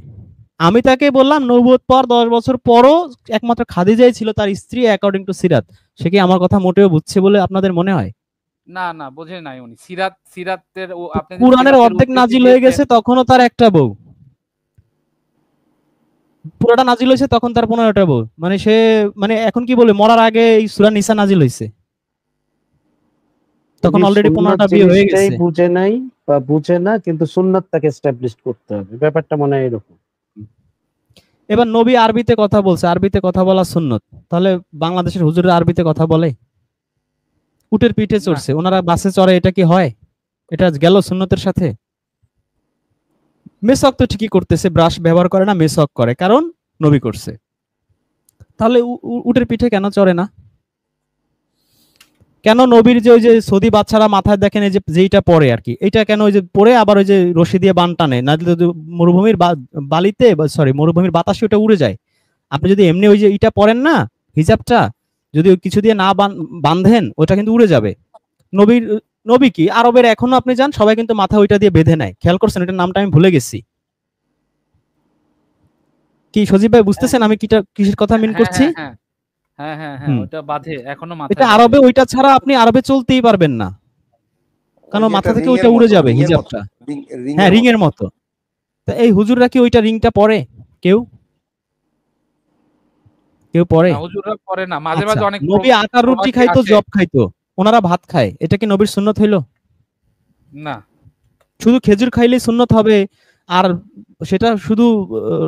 আমি তাকে বললাম নবুয়ত পর 10 বছর পরও একমাত্র খাদিজাই ছিল তার স্ত্রী, অ্যাকর্ডিং টু সিরাত। সে কি আমার কথা মোটেও বুঝছে বলে আপনাদের মনে হয়? না না, বোঝে নাই উনি। সিরাতের তো আপনি যে কুরআনের সিরাতের অর্ধেক উদ্ধৃতি নাজিল হয়ে দিয়েছেন। গেছে, তখনও তার একটা বউ। পুরোটা নাজিল হয়েছে তখন তার 15টা বউ। মানে সে, মানে এখন কি বলে, মরার আগে এই সূরা নিসা নাজিল হয়েছে, তখন উনি অলরেডি সুন্নাত 15টা বিয়ে হয়ে জিনিসটাই গেছে। বুঝে নাই বা বুঝে না, কিন্তু সুন্নাত তাকে এস্টাবলিশ করতে হবে, ব্যাপারটা মনে হয় এরকম। এবার নবী আরবিতে কথা বলছে, আরবিতে কথা বলা সুন্নত, তাহলে বাংলাদেশের হুজুররা আরবিতে কথা বলে? উটের পিঠে না। চড়ছে, ওনারা বাসে চড়ে, এটা কি হয়? এটা গেল সুন্নতের সাথে? মেসওয়াক তো ঠিকই করতেছে, ব্রাশ ব্যবহার করে না, মেসওয়াক করে, কারণ নবী করছে। তাহলে উটের পিঠে কেন চড়ে না? কেন নবীর যে ওই যে সৌদি বাচ্চারা মাথায় দেখেন এই যে যেইটা পরে আর কি, এটা কেন ওই যে পরে আবার ওই যে রশি দিয়ে বান টানে, না দিলে তো মরুভূমির বালিতে, সরি মরুভূমির বাতাসে ওটা উড়ে যায়। আপনি যদি এমনি ওই যে ইটা পরেন না, হিজাবটা যদি ওই কিছু দিয়ে না বাঁধেন, ওটা কিন্তু উড়ে যাবে। নবীর নবী কি আরবের এখনো আপনি যান, সবাই কিন্তু মাথা ওইটা দিয়ে বেঁধে নেয়, খেয়াল করছেন? এটার নামটা আমি ভুলে গেছি কি, সজীব ভাই বুঝতেছেন আমি কিসের কথা মিন করছি? হ্যাঁ, ওটা বাঁধে এখনো মাথায় এটা বাঁধে। আরবে, ওইটা ছাড়া আপনি আরবে চলতেই পারবেন না, কারণ ওই যে মাথা একটা থেকে ring ওইটা এর উড়ে মতো, যাবে ring এর মতো, হিজাবটা। ring হ্যাঁ, এর রিং মতো। এর মতো। তা এই হুজুররা কি ওইটা রিংটা পরে? কেউ কেউ পরে? না, হুজুররা পরে না, মাঝে আচ্ছা, মাঝে অনেক নবী আটার রুটি প্রবাসী খাইতো, আসে। জব খাইতো, ওনারা ভাত খায়, এটা কি নবীর সুন্নত হইলো? না, শুধু খেজুর খাইলেই সুন্নত হবে? আর সেটা শুধু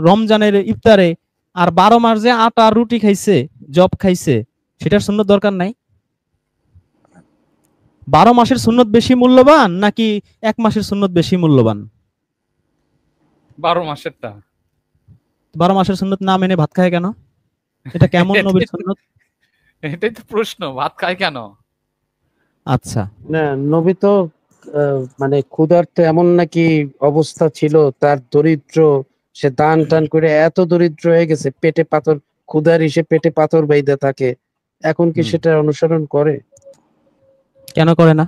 রমজানের ইফতারে, আর 12 মাস যে আটা আর রুটি খাইছে, জব খাইছে, সেটার সুন্নত দরকার নাই? 12 মাসের সুন্নত বেশি মূল্যবান নাকি 1 মাসের সুন্নত বেশি মূল্যবান? 12 মাসেরটা। 12 মাসের সুন্নত না মেনে ভাত খায় কেন? এটা কেমন নবীর সুন্নত? এটাই তো প্রশ্ন, ভাত খায় কেন? আচ্ছা, না, নবী তো মানে ক্ষুধার্ত এমন নাকি অবস্থা ছিল, তার দরিদ্র, সে দান টান করে এত দরিদ্র হয়ে গেছে, পেটে পাথর, ক্ষুধার এসে পেটে পাথর বাইধা থাকে, এখন কি সেটা অনুসরণ করে? কেন করে না?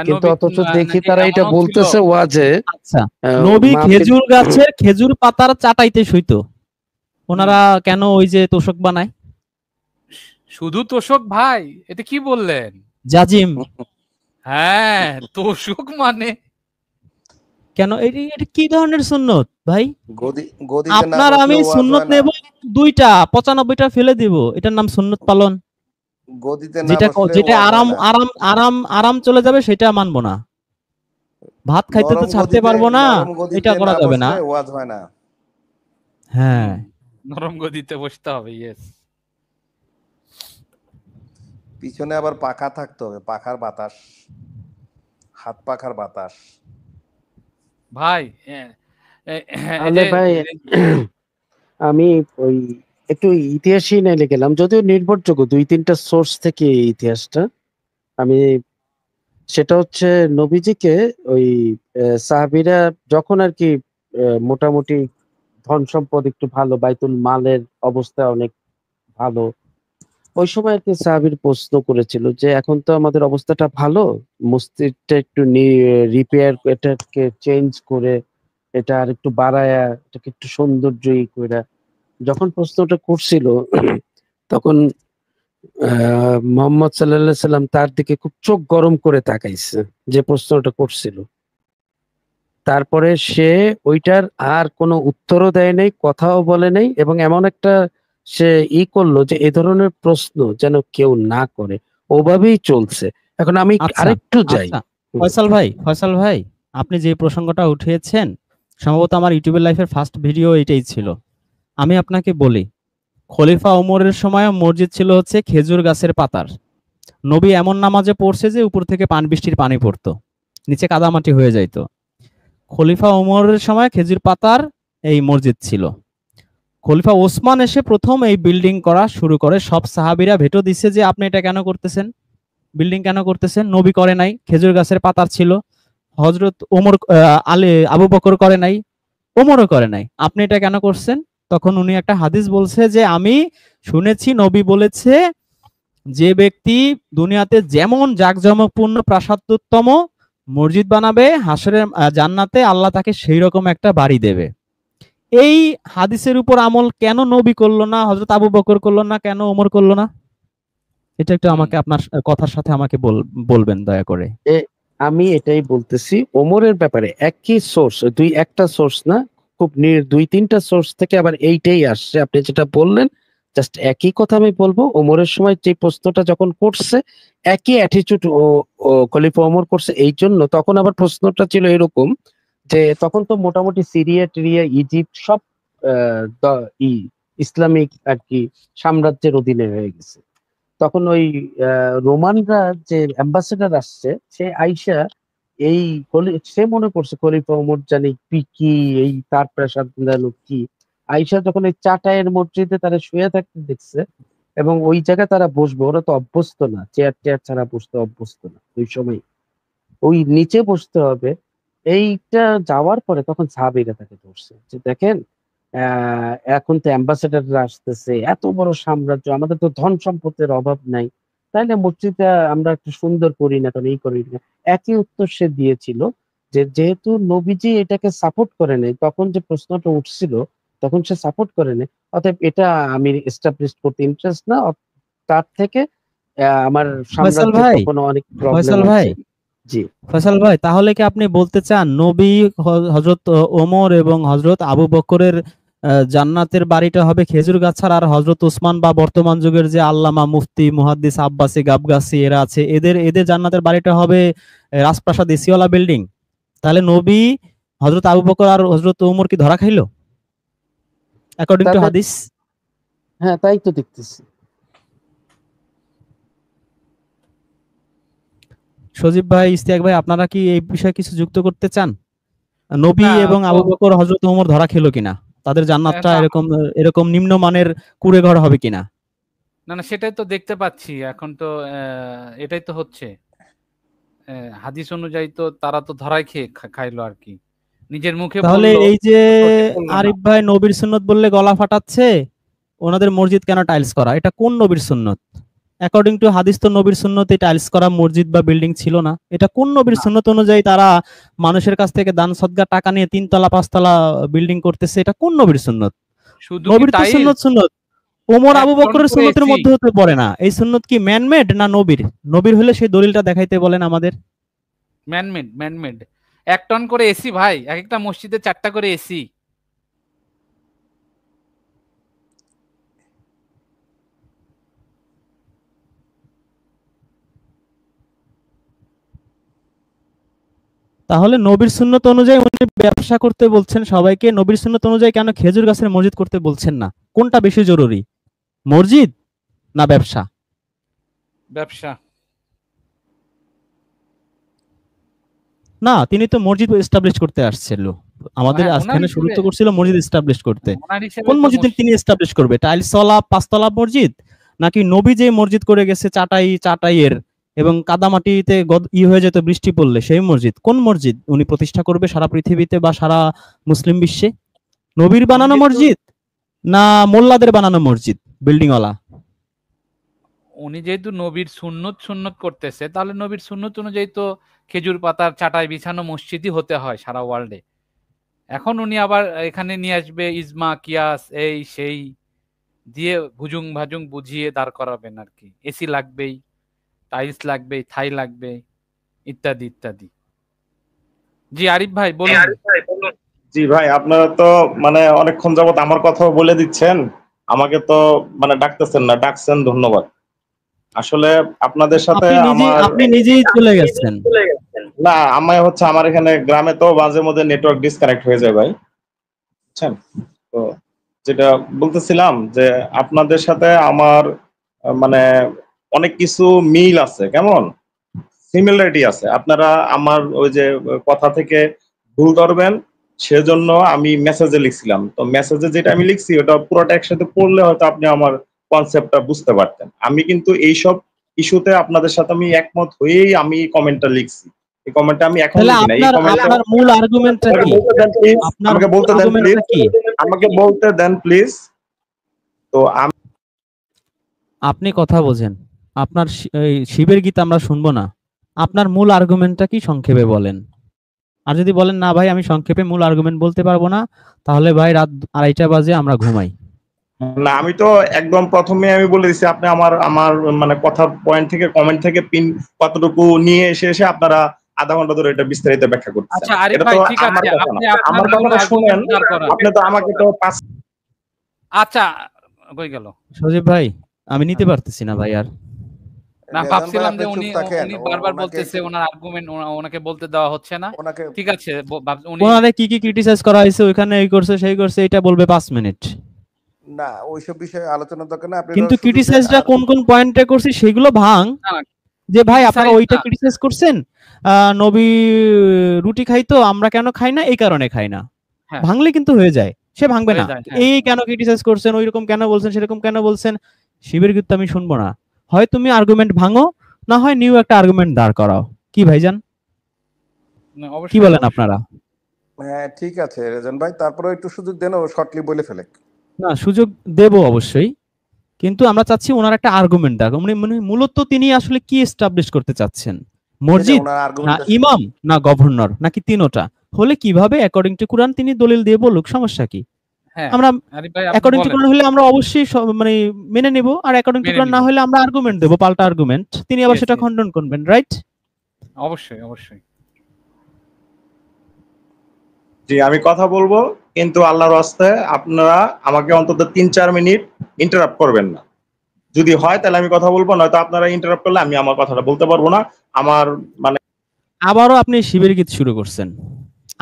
কিন্তু নবী অথচ দেখি তারা এটা এমনও ছিল, বলতেছে ওয়াজে, আচ্ছা, নবী মাহফিল। খেজুর গাছের খেজুর পাতার চাটাইতে শুইতো, ওনারা কেন ওই যে তোষক বানায়? শুধু তোষক ভাই, এটা কি বললেন? জাজিম। হ্যাঁ, তোষক মানে কেন? এটা কি ধরনের সুন্নত ভাই? গদিতে না আপনার বসলে আমি ওয়াজ সুন্নত হয় না। নেব 2টা, 95টা ফেলে দিব, এটার নাম সুন্নত পালন? গদিতে না যেটা বসলে যেটা ওয়াজ হয় আরাম না। আরাম আরাম আরাম চলে যাবে সেটা মানবো না, ভাত খাইতে তো ছাড়তে পারবো না, নরম এটা গদিতে করা না যাবে না। বসলে ওয়াজ হয় না। হ্যাঁ, নরম গদিতে বসতে হবে, ইয়েস। পিছনে আবার পাখা থাকতে হবে, পাখার বাতাস, হাত পাখার বাতাস। ভাই তাহলে ভাই আমি ওই একটু ইতিহাসই নাইলে গেলাম, যদিও নির্ভরযোগ্য 2-3টা সোর্স থেকে এই ইতিহাসটা আমি, সেটা হচ্ছে নবীজিকে ওই সাহাবীরা যখন আর কি মোটামুটি ধন সম্পদ একটু ভালো, বাইতুল মালের অবস্থা অনেক ভালো, ওই সময় আর কি সাহাবীর প্রশ্ন করেছিল যে এখন তো আমাদের অবস্থাটা ভালো, মসজিদটা একটু রিপেয়ার, এটাকে চেঞ্জ করে এটা আর একটু বাড়ায়া এটাকে একটু সৌন্দর্যই করে, যখন প্রশ্নটা করছিল তখন মোহাম্মদ সাল্লাল্লাহু সাল্লাম তার দিকে খুব চোখ গরম করে তাকাইছে যে প্রশ্নটা করছিল। তারপরে সে ওইটার আর কোনো উত্তরও দেয় নাই, কথাও বলে নাই, এবং এমন একটা সে করলো যে এ ধরনের প্রশ্ন যেন কেউ না করে, ওভাবেই চলছে। এখন আমি আচ্ছা আরেকটু যাই। আচ্ছা, ফয়সাল ভাই, আপনি যে প্রসঙ্গটা উঠিয়েছেন, সম্ভবত আমার ইউটিউবের লাইফের ফার্স্ট ভিডিও এটাই ছিল। আমি আপনাকে বলি, খলিফা ওমরের সময় মসজিদ ছিল হচ্ছে খেজুর গাছের পাতার। নবী এমন নামাজে পড়ছে যে উপর থেকে বৃষ্টির পানি পড়তো, নিচে কাদামাটি হয়ে যাইতো। খলিফা ওমরের সময় খেজুর পাতার এই মসজিদ ছিল। খলিফা ওসমান এসে প্রথম এই বিল্ডিং করা শুরু করে, সব সাহাবীরা ভেটো দিচ্ছে যে আপনি এটা কেন করতেছেন, বিল্ডিং কেন করতেছেন? নবী করে নাই, খেজুর গাছের পাতার ছিল। হযরত ওমর আবু বকর করে নাই, ওমরও করে নাই, আপনি এটা কেন করছেন? তখন উনি একটা হাদিস বলছে যে আমি শুনেছি নবী বলেছে, যে ব্যক্তি দুনিয়াতে যেমন জাঁকজমকপূর্ণ প্রাসাদোত্তম মসজিদ বানাবে, হাসরের জান্নাতে আল্লাহ তাকে সেই রকম একটা বাড়ি দেবে। এই হাদিসের উপর আমল কেন নবী করলো না, হযরত আবু বকর করলো না, কেন ওমর করলো না? এটা একটু আমাকে আপনার কথার সাথে আমাকে বলবেন দয়া করে। আমি এটাই বলতেছি, ওমরের ব্যাপারে একই সোর্স, একটা সোর্স না, খুব 2-3টা সোর্স থেকে আবার এইটাই আসছে। আপনি যেটা বললেন জাস্ট একই কথা আমি বলবো, ওমরের সময় যে প্রশ্নটা যখন করছে একই অ্যাটিটিউড ও খলিফা ওমর করছে, এই জন্য তখন আবার প্রশ্নটা ছিল এরকম যে তখন তো মোটামুটি সিরিয়া টিরিয়া ইজিপ্ট সব ইসলামিক আর কি সাম্রাজ্যের অধীনে হয়ে গেছে। তখন ওই রোমানরা যে অ্যাম্বাসেডার আসছে, সে আইসা এই সে মনে করছে খলিফা ওমর জানি কি এই তার প্রেসার কি, আইসা যখন এই চাটায়ের মসজিদে তারা শুয়ে থাকতে দেখছে এবং ওই জায়গায় তারা বসবে, ওরা তো অভ্যস্ত না, চেয়ার টেয়ার ছাড়া বসতে অভ্যস্ত না ওই সময়, ওই নিচে বসতে হবে। এইটা যাওয়ার পরে তখন সাহাবীরা তাকে ধরছে যে দেখেন এখন তো অ্যাম্বাসেডাররা আসতেছে, এত বড় সাম্রাজ্য, আমাদের তো ধন সম্পদের অভাব নাই, তাইলে মসজিদটা আমরা একটু সুন্দর করি না, কারণ এই করি না। একই উত্তর সে দিয়েছিল যে যেহেতু নবীজি এটাকে সাপোর্ট করে নাই, তখন যে প্রশ্নটা উঠছিল তখন সে সাপোর্ট করে নাই, অতএব এটা আমি এস্টাবলিশ করতে ইন্টারেস্ট না, তার থেকে আমার ফয়সাল সাম্রাজ্যের ভাই, তখন অনেক প্রবলেম ফয়সাল ভাই, আছে। জি ফয়সাল ভাই, তাহলে কি আপনি বলতে চান নবী হযরত ওমর এবং হযরত আবু বকরের জান্নাতের বাড়িটা হবে খেজুর গাছ ছাড়া, আর হযরত উসমান বা বর্তমান যুগের যে আল্লামা মুফতি মুহাদ্দিস আব্বাসী গাবগাসি এরা আছে, এদের এদের জান্নাতের বাড়িটা হবে রাজপ্রাসাদ এসিওয়ালা বিল্ডিং? তাহলে নবী, হযরত আবু বকর আর হযরত ওমর কি ধরা খাইলো অ্যাকর্ডিং টু তাদের, হাদিস? হ্যাঁ তাই তো দেখতেছি। সজীব ভাই, ইস্তিয়াক ভাই, আপনারা কি এই বিষয়ে কিছু যুক্ত করতে চান? নবী না এবং আবু বকর হযরত ওমর ধরা খেলো কিনা? তাদের জান্নাতটা না এরকম এরকম নিম্নমানের কুঁড়ে ঘর হবে কিনা? না না, সেটাই তো দেখতে পাচ্ছি এখন তো, এটাই তো হচ্ছে। হাদিস অনুযায়ী তো তারা তো ধরাই খেয়ে খাইলো আর কি, নিজের মুখে তাহলে বললো, এই যে ঠোঁটে বললো না। আরিফ ভাই নবীর সুন্নত বললে গলা ফাটাচ্ছে, ওনাদের মসজিদ কেন টাইলস করা? এটা কোন নবীর সুন্নত? অ্যাকর্ডিং টু হাদিস তো নবীর সুন্নতে টাইলস করা মসজিদ বা বিল্ডিং ছিল না। এটা কোন নবীর না, সুন্নত অনুযায়ী তারা মানুষের কাছ থেকে দান সদকা টাকা নিয়ে 3 তলা 5 তলা বিল্ডিং করতেছে? এটা কোন নবীর সুন্নত? শুধু কি নবীর তো টাইলস, সুন্নত সুন্নত ওমর এক আবু টন বকরের করে সুন্নতের এসি, মধ্যে হতে পারে না। এই সুন্নত কি ম্যানমেড না নবীর? নবীর হলে সেই দলিলটা দেখাইতে বলেন আমাদের। Man-made man-made. 1 টন করে এসি ভাই, এক একটা মসজিদে 4টা করে এসি। তাহলে নবীর সুন্নত অনুযায়ী উনি ব্যবসা করতে বলছেন সবাইকে, নবীর সুন্নত অনুযায়ী কেন খেজুর গাছের মসজিদ করতে বলছেন না? কোনটা বেশি জরুরি, মসজিদ না ব্যবসা? ব্যবসা। না, তিনি তো মসজিদ এস্টাবলিশ করতে আসছিল, আমাদের হ্যাঁ, ওনার আজখানে শুরু হিসেবে, তো করছিল মসজিদ এস্টাবলিশ করতে। ওনার হিসেবে কোন তো মসজিদ তিনি এস্টাবলিশ করবে? টাইলস ওয়ালা 5 তলা মসজিদ, নাকি নবী যে মসজিদ করে গেছে চাটাইয়ের এবং কাদামাটিতে হয়ে যেত বৃষ্টি পড়লে সেই মসজিদ? কোন মসজিদ উনি প্রতিষ্ঠা করবে সারা পৃথিবীতে বা সারা মুসলিম বিশ্বে? নবীর বানানো মসজিদ না মোল্লাদের বানানো মসজিদ বিল্ডিং ওয়ালা? উনি যেহেতু নবীর সুন্নত সুন্নত করতেছে, তাহলে নবীর সুন্নত অনুযায়ী তো খেজুর পাতার চাটাই বিছানো মসজিদই হতে হয় সারা ওয়ার্ল্ডে। এখন উনি আবার এখানে নিয়ে আসবে ইজমা কিয়াস এই সেই দিয়ে ভুজুং ভাজুং বুঝিয়ে দাঁড় করাবেন আর কি। এসি লাগবেই, টাইলস লাগবেই, থাই লাগবে, ইত্যাদি ইত্যাদি। জি আরিফ ভাই বলুন। জি ভাই, আপনারা তো মানে অনেকক্ষণ যাবত আমার কথাও বলে দিচ্ছেন, আমাকে তো মানে ডাকতেছেন না, ডাকছেন, ধন্যবাদ। আসলে আপনাদের সাথে আপনি নিজেই চলে গেছেন। না, আমার হচ্ছে আমার এখানে গ্রামে তো মাঝে মধ্যে নেটওয়ার্ক ডিসকানেক্ট হয়ে যায় ভাই, বুঝছেন? তো যেটা বলতেছিলাম যে আপনাদের সাথে আমার মানে অনেক কিছু মিল আছে, কেমন সিমিলারিটি আছে। আপনারা আমার ওই যে কথা থেকে ভুল ধরবেন সেজন্য আমি মেসেজে লিখছিলাম, তো মেসেজে যেটা আমি লিখছি ওটা পুরোটা একসাথে পড়লে হয়তো আপনি আমার কনসেপ্টটা বুঝতে পারতেন। আমি কিন্তু এইসব ইস্যুতে আপনাদের সাথে আমি একমত হয়েই আমি কমেন্টটা লিখছি। এই কমেন্টটা আমি এখন তাহলে লিখি না, এই কমেন্টটা আপনার মূল আর্গুমেন্টটা কি? আপনার আমাকে বলতে দেন প্লিজ, আর্গুমেন্টটা কি? আমাকে বলতে দেন প্লিজ। তো আপনি কথা বোঝেন, আপনার শিবের গীত আমরা শুনবো না। আপনার মূল আর্গুমেন্টটা কি সংক্ষেপে বলেন। আর যদি বলেন না ভাই আমি সংক্ষেপে মূল আর্গুমেন্ট বলতে পারবো না, তাহলে ভাই রাত 2:30 বাজে আমরা ঘুমাই। না, আমি তো একদম প্রথমে আমি বলে দিচ্ছি, আপনি আমার আমার মানে কথা পয়েন্ট থেকে কমেন্ট থেকে পিন কতটুকু নিয়ে এসে আপনারা আধা ঘন্টা ধরে এটা বিস্তারিত ব্যাখ্যা করতেছেন। আচ্ছা আরিফ এটা ভাই তো ঠিক আমার আছে, কথা না, আপনি আমার আপনার মূল কথাটা শুনেন। আর্গুমেন্ট দাঁড় করান। আপনি তো আমাকে তো আচ্ছা কই গেল সজীব ভাই, আমি নিতে পারতেছি না ভাই আর। না, রেজন ভাই ভাবছিলাম আপনি যে চুপ উনি থাকেন, উনি বারবার ওনাকে বলতেছে একটু ওনার আর্গুমেন্ট ওনাকে বলতে দেওয়া হচ্ছে না। ওনাকে ঠিক আছে, উনি ওনারে কি কি ক্রিটিসাইজ করা হয়েছে, ওইখানে এই করছে সেই করছে, এটা বলবে 5 মিনিট। না ওইসব বিষয়ে আলোচনার দরকার না, আপনি কিন্তু ওনার সুযোগ দেন। ক্রিটিসাইজটা আর কোন কোন পয়েন্টে করছি সেগুলো ভাঙ, না, যে ভাই আপনারা criticize ওইটা না। ক্রিটিসাইজ করছেন, নবী রুটি খাইতো, আমরা কেন খাই না, এই কারণে খাই না, হ্যাঁ, ভাঙলে কিন্তু হয়ে যায়। সে ভাঙবে হয়ে না, যায়, হ্যাঁ। এই কেন ক্রিটিসাইজ করছেন, ওইরকম কেন বলছেন, সেরকম কেন বলছেন, শিবের কিন্তু আমি শুনবো না। হয় তুমি আর্গুমেন্ট ভাঙো, না হয় নিউ একটা আর্গুমেন্ট দাঁড় করাও। কি ভাইজান, না, কি অবশ্যই বলেন অবশ্যই। আপনারা? হ্যাঁ ঠিক আছে রেজন ভাই, তারপরে একটু সুযোগ দেন, ও শর্টলি বলে ফেলে। না, সুযোগ দেব অবশ্যই, কিন্তু আমরা চাচ্ছি ওনার একটা আর্গুমেন্ট দেখ, মূলত তিনি আসলে কি এস্টাবলিশ করতে চাচ্ছেন, মসজিদ ওনার না আর্গুমেন্টটা ইমাম না গভর্নর নাকি তিনোটা, হলে কিভাবে অ্যাকর্ডিং টু কুরআন তিনি দলিল দিয়ে বলুক, সমস্যা কি? হ্যাঁ, আমরা আরিফ ভাই আপনি অ্যাকর্ডিং টু বলেন, কুরআন হলে আমরা অবশ্যই মানে মেনে নেব, আর অ্যাকর্ডিং টু মেনে কুরআন নিব। না হলে আমরা আর্গুমেন্ট দেব, পাল্টা আর্গুমেন্ট, তিনি আবার Yes, সেটা yes, খণ্ডন করবেন, রাইট? অবশ্যই অবশ্যই। জি আমি কথা বলবো, কিন্তু আল্লাহর রাস্তায় আপনারা আমাকে অন্তত 3-4 মিনিট ইন্টারাপ্ট করবেন না। যদি হয় তাহলে আমি কথা বলবো, নয়তো আপনারা ইন্টারাপ্ট করলে আমি আমার কথাটা বলতে পারবো না। আমার মানে আবারও আপনি শিবের গীত শুরু করছেন,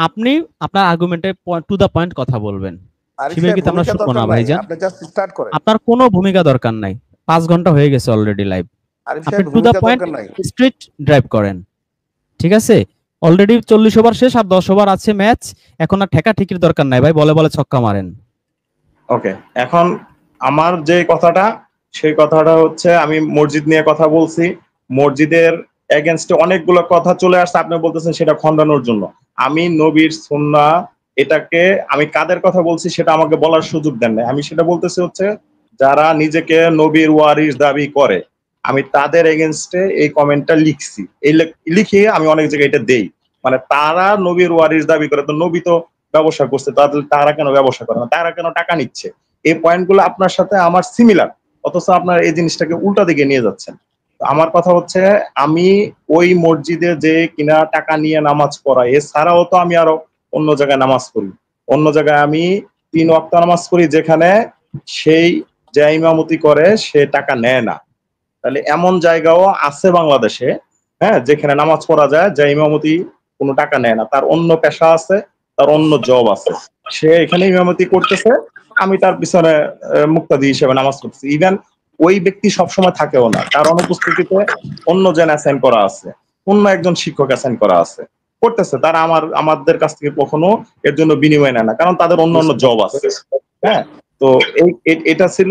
আপনি আপনার আর্গুমেন্টে টু দা পয়েন্ট কথা বলবেন। আরিফ শিবের সাহেব গীত আমরা ভূমিকা শুনবো দরকার না নাই, ভাইজান, আপনি জাস্ট স্টার্ট করেন। আপনার কোনো ভূমিকা দরকার নাই, 5 ঘন্টা হয়ে গেছে অলরেডি লাইভ, আরিফ আপনি সাহেব টু দা ভূমিকা পয়েন্ট দরকার নাই। স্ট্রেট ড্রাইভ করেন, ঠিক আছে? অলরেডি 40 ওভার শেষ, আর 10 ওভার আছে ম্যাচ, এখন আর ঠেকা ঠিকির দরকার নাই ভাই, বলে বলে ছক্কা মারেন। ওকে, এখন আমার যে কথাটা, সেই কথাটা হচ্ছে আমি মসজিদ নিয়ে কথা বলছি। মসজিদের এগেনস্টে অনেকগুলো কথা চলে আসছে, আপনি বলতেছেন সেটা খণ্ডানোর জন্য। আমি নবীর সুন্নাহ, এটাকে আমি কাদের কথা বলছি সেটা আমাকে বলার সুযোগ দেন নাই। আমি সেটা বলতেছি হচ্ছে যারা নিজেকে নবীর ওয়ারিস দাবি করে, আমি তাদের এগেনস্টে এই কমেন্টটা লিখছি। লিখিয়ে আমি অনেক জায়গায় এটা দেই, মানে তারা নবীর ওয়ারিস দাবি করে, তো নবী তো ব্যবসা করছে, তারা কেন ব্যবসা করে না, তারা কেন টাকা নিচ্ছে, এই পয়েন্টগুলো আপনার সাথে আমার সিমিলার, অথচ আপনার এই জিনিসটাকে উল্টা দিকে নিয়ে যাচ্ছেন। আমার কথা হচ্ছে আমি ওই মসজিদে যে কিনা টাকা নিয়ে নামাজ পড়াই, এছাড়াও তো আমি আরো অন্য জায়গায় নামাজ পড়ি। অন্য জায়গায় আমি 3 ওয়াক্ত নামাজ পড়ি, যেখানে সেই যে ইমামতি করে সে টাকা নেয় না। তাহলে এমন জায়গাও আছে বাংলাদেশে, হ্যাঁ, যেখানে নামাজ পড়া যায়, যে ইমামতি কোনো টাকা নেয় না, তার অন্য পেশা আছে, তার অন্য জব আছে, সে এখানে ইমামতি করতেছে, আমি তার পিছনে মুক্তাদি হিসেবে নামাজ পড়তেছি। ইভেন ওই ব্যক্তি সবসময় থাকেও না, তার অনুপস্থিতিতে অন্য জন অ্যাসাইন করা আছে, অন্য একজন শিক্ষক অ্যাসাইন করা আছে, করতেছে, তারা আমাদের কাছ থেকে কখনো এর জন্য বিনিময় নেয় না, কারণ তাদের অন্য অন্য জব আছে। হ্যাঁ, তো এটা ছিল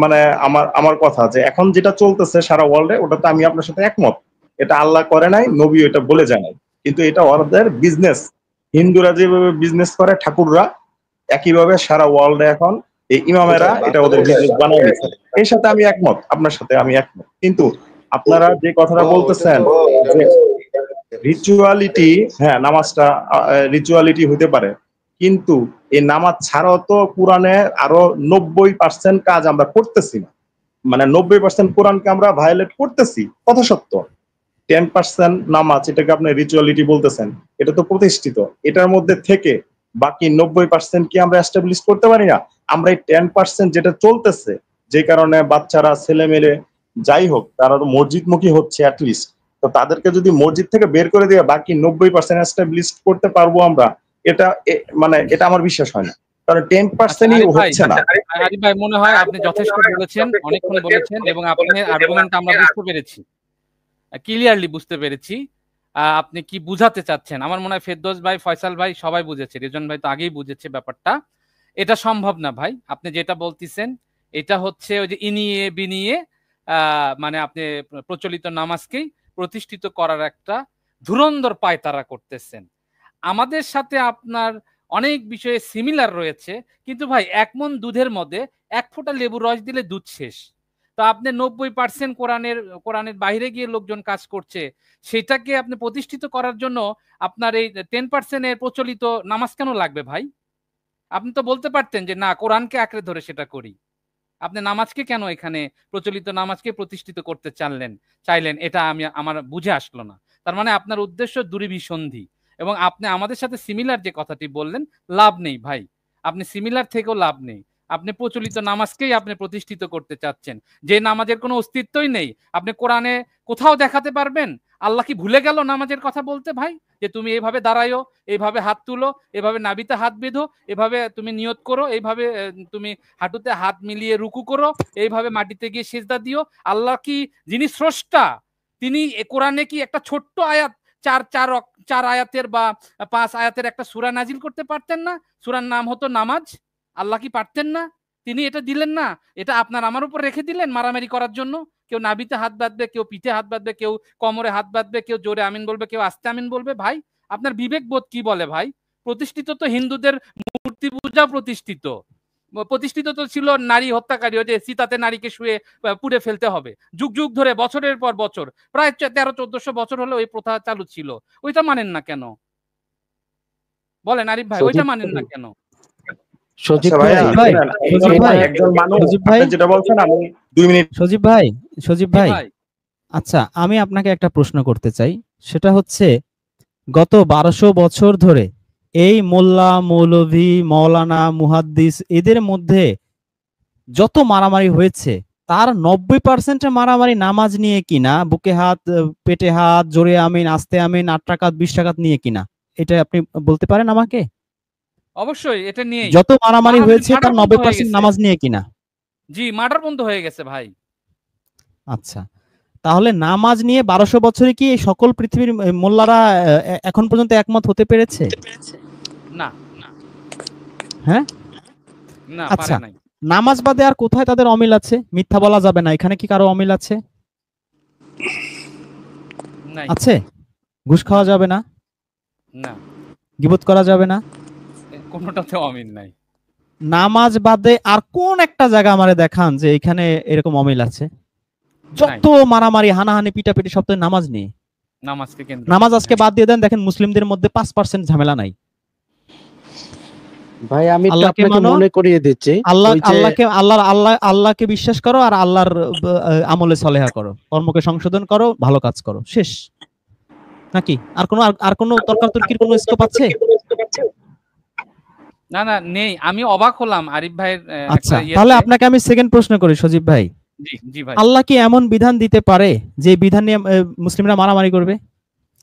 মানে আমার আমার কথা, যে এখন যেটা চলতেছে সারা ওয়ার্ল্ডে, ওটাতে আমি আপনার সাথে একমত। এটা আল্লাহ করে নাই, নবী এটা বলে যায় নাই, কিন্তু এটা ওদের বিজনেস। হিন্দুরা যেভাবে বিজনেস করে, ঠাকুররা একইভাবে সারা ওয়ার্ল্ডে এখন এই ইমামেরা এটা ওদের বিজনেস বানিয়ে নিচ্ছে। এর সাথে আমি একমত, আপনার সাথে আমি একমত। কিন্তু আপনারা যে কথাটা বলতেছেন যে রিচুয়ালিটি, হ্যাঁ নামাজটা রিচুয়ালিটি হতে পারে, কিন্তু এই নামাজ ছাড়াও তো কোরআনে আরো 90% কাজ আমরা করতেছি না, মানে 90% কোরআনকে আমরা ভায়োলেট করতেছি, কথা সত্য। 10% নামাজ, এটাকে আপনি রিচুয়ালিটি বলতেছেন, এটা তো প্রতিষ্ঠিত, এটার মধ্যে থেকে বাকি 90% কি আমরা এস্টাবলিশ করতে পারি না? আমরা এই 10% যেটা চলতেছে, যে কারণে বাচ্চারা, ছেলে মেয়ে যাই হোক, তারা তো মসজিদমুখী হচ্ছে অ্যাটলিস্ট, তো তাদেরকে যদি মসজিদ থেকে বের করে দিয়ে বাকি 90% এস্টাবলিশ করতে পারবো আমরা, এটা মানে এটা আমার বিশ্বাস হয় না, কারণ আচ্ছা 10%ই আরিফ ভাই, হচ্ছে না। আরিফ ভাই মনে হয় আপনি যথেষ্ট বলেছেন, অনেকক্ষণ বলেছেন, এবং আপনার আর্গুমেন্টটা আমরা বুঝতে পেরেছি, ক্লিয়ারলি বুঝতে পেরেছি আপনি কি বুঝাতে চাচ্ছেন। আমার মনে হয় ফেরদৌস ভাই, ফয়সাল ভাই সবাই বুঝেছে, রেজন ভাই তো আগেই বুঝেছে ব্যাপারটা। এটা সম্ভব না ভাই, আপনি যেটা বলতেছেন এটা হচ্ছে ওই যে ইনিয়ে বিনিয়ে মানে আপনি প্রচলিত নামাজকেই প্রতিষ্ঠিত করার একটা ধুরন্ধর পায়তারা করতেছেন। আমাদের সাথে আপনার অনেক বিষয়ে সিমিলার রয়েছে, কিন্তু ভাই 1 মণ দুধের মধ্যে 1 ফোঁটা লেবুর রস দিলে দুধ শেষ। তো আপনি 90% কোরআনের বাইরে গিয়ে লোকজন কাজ করছে, সেটাকে আপনি প্রতিষ্ঠিত করার জন্য আপনার এই 10% এর প্রচলিত নামাজ কেন লাগবে ভাই? আপনি তো বলতে পারতেন যে না, কোরআনকে আঁকড়ে ধরে সেটা করি। আপনি নামাজকে কেন এখানে প্রচলিত নামাজকে প্রতিষ্ঠিত করতে চাইলেন, এটা আমার বুঝে আসলো না। তার মানে আপনার উদ্দেশ্য দুরিভিসন্ধি, এবং আপনি আমাদের সাথে সিমিলার যে কথাটি বললেন, লাভ নেই ভাই, আপনি সিমিলার থেকেও লাভ নেই। আপনি প্রচলিত নামাজকেই আপনি প্রতিষ্ঠিত করতে চাচ্ছেন, যে নামাজের কোনো অস্তিত্বই নেই। আপনি কোরআনে কোথাও দেখাতে পারবেন? আল্লাহ কি ভুলে গেল নামাজের কথা বলতে ভাই? যে তুমি এইভাবে দাঁড়ায়ো, এইভাবে হাত তুলো, এভাবে নাভিতে হাত বেঁধো, এভাবে তুমি নিয়ত করো, এইভাবে তুমি হাঁটুতে হাত মিলিয়ে রুকু করো, এইভাবে মাটিতে গিয়ে সিজদা দিও। আল্লাহ কি, যিনি স্রষ্টা, তিনি কোরআনে কি একটা ছোট্ট আয়াত, চার আয়াতের বা 5 আয়াতের একটা সূরা নাজিল করতে পারতেন না? সূরার নাম হতো নামাজ। আল্লাহ কি পারতেন না? তিনি এটা দিলেন না? এটা আপনার আমার উপর রেখে দিলেন মারামারি করার জন্য? কেউ নাভিতে হাত বাঁধবে, কেউ পিঠে হাত বাঁধবে, কেউ কোমরে হাত বাঁধবে, কেউ জোরে আমিন বলবে, কেউ আস্তে আমিন বলবে। ভাই, আপনার বিবেক বোধ কি বলে ভাই? প্রতিষ্ঠিত তো হিন্দুদের মূর্তি পূজা প্রতিষ্ঠিত। প্রতিষ্ঠিত তো ছিল নারী হত্যাকারী, ওই যে সীতাতে নারীকে শুয়ে পুড়ে ফেলতে হবে। যুগ যুগ ধরে, বছরের পর বছর, প্রায় 1300-1400 বছর হলো ওই প্রথা চালু ছিল। ওইটা মানেন না কেন? বলেন আরিফ ভাই, ওইটা মানেন না কেন? সজীব আচ্ছা ভাইয়া, ভাই, ভাই, শুনেন, সজীব ভাই, একজন মানুষ সজীব ভাই, আপনি যেটা বলছেন আমি 2 মিনিট। সজীব ভাই, সজীব জি ভাই, ভাই। আচ্ছা আমি আপনাকে একটা প্রশ্ন করতে চাই। সেটা হচ্ছে, গত 1200 বছর ধরে এই মোল্লা, মৌলভী, মৌলানা, মুহাদ্দিস এদের মধ্যে যত মারামারি হয়েছে, তার 90% মারামারি নামাজ নিয়ে কিনা, বুকে হাত, পেটে হাত, জোরে আমিন, আস্তে আমিন, 8 রাকাত 20 রাকাত নিয়ে কিনা, এটা আপনি বলতে পারেন আমাকে? অবশ্যই এটা নিয়েই যত মারামারি হয়েছে মার্ডার তার বন্ধ হয়ে 90% গেছে। নামাজ নিয়ে কিনা? জি, মার্ডার বন্ধ হয়ে গেছে ভাই। আচ্ছা, তাহলে নামাজ নিয়ে 1200 বছরে কি এই সকল পৃথিবীর মোল্লারা এখন পর্যন্ত একমত হতে পেরেছে? না, হ্যাঁ, না, আচ্ছা, পারে নাই। নামাজ বাদে আর কোথায় তাদের অমিল আছে? মিথ্যা বলা যাবে না, এখানে কি কারো অমিল আছে? নাই, আছে? ঘুষ খাওয়া যাবে না, না, গীবত করা যাবে না। কোনোটাতে অমিল নাই। নামাজ বাদে আর কোন একটা জায়গা আমারে দেখান যে এখানে এরকম অমিল আছে? যত মারামারি, হানাহানি, পিটাপিটি সব তো নামাজ নিয়ে। নামাজকে কেন্দ্র নামাজ করে, আজকে বাদ দিয়ে দেন, দেখেন মুসলিমদের মধ্যে 5% ঝামেলা নাই। ভাই আমি একটু আল্লাহকে আপনাকে মানো, মনে করিয়ে দিচ্ছি, ওই যে আল্লাহকে বিশ্বাস করো, আর আল্লাহর আমলে সলেহা করো, কর্মকে সংশোধন করো, ভালো কাজ করো, শেষ। নাকি আর কোনো তর্কাতর্কির কোনো স্কোপ আছে? না, না, নেই। আমি অবাক হলাম আরিফ ভাইয়ের আচ্ছা, একটা তাহলে আপনাকে আমি সেকেন্ড প্রশ্ন করি সজীব ভাই। জি, জি ভাই। আল্লাহ কি এমন বিধান দিতে পারে যে বিধান নিয়ে মুসলিমরা মারামারি করবে?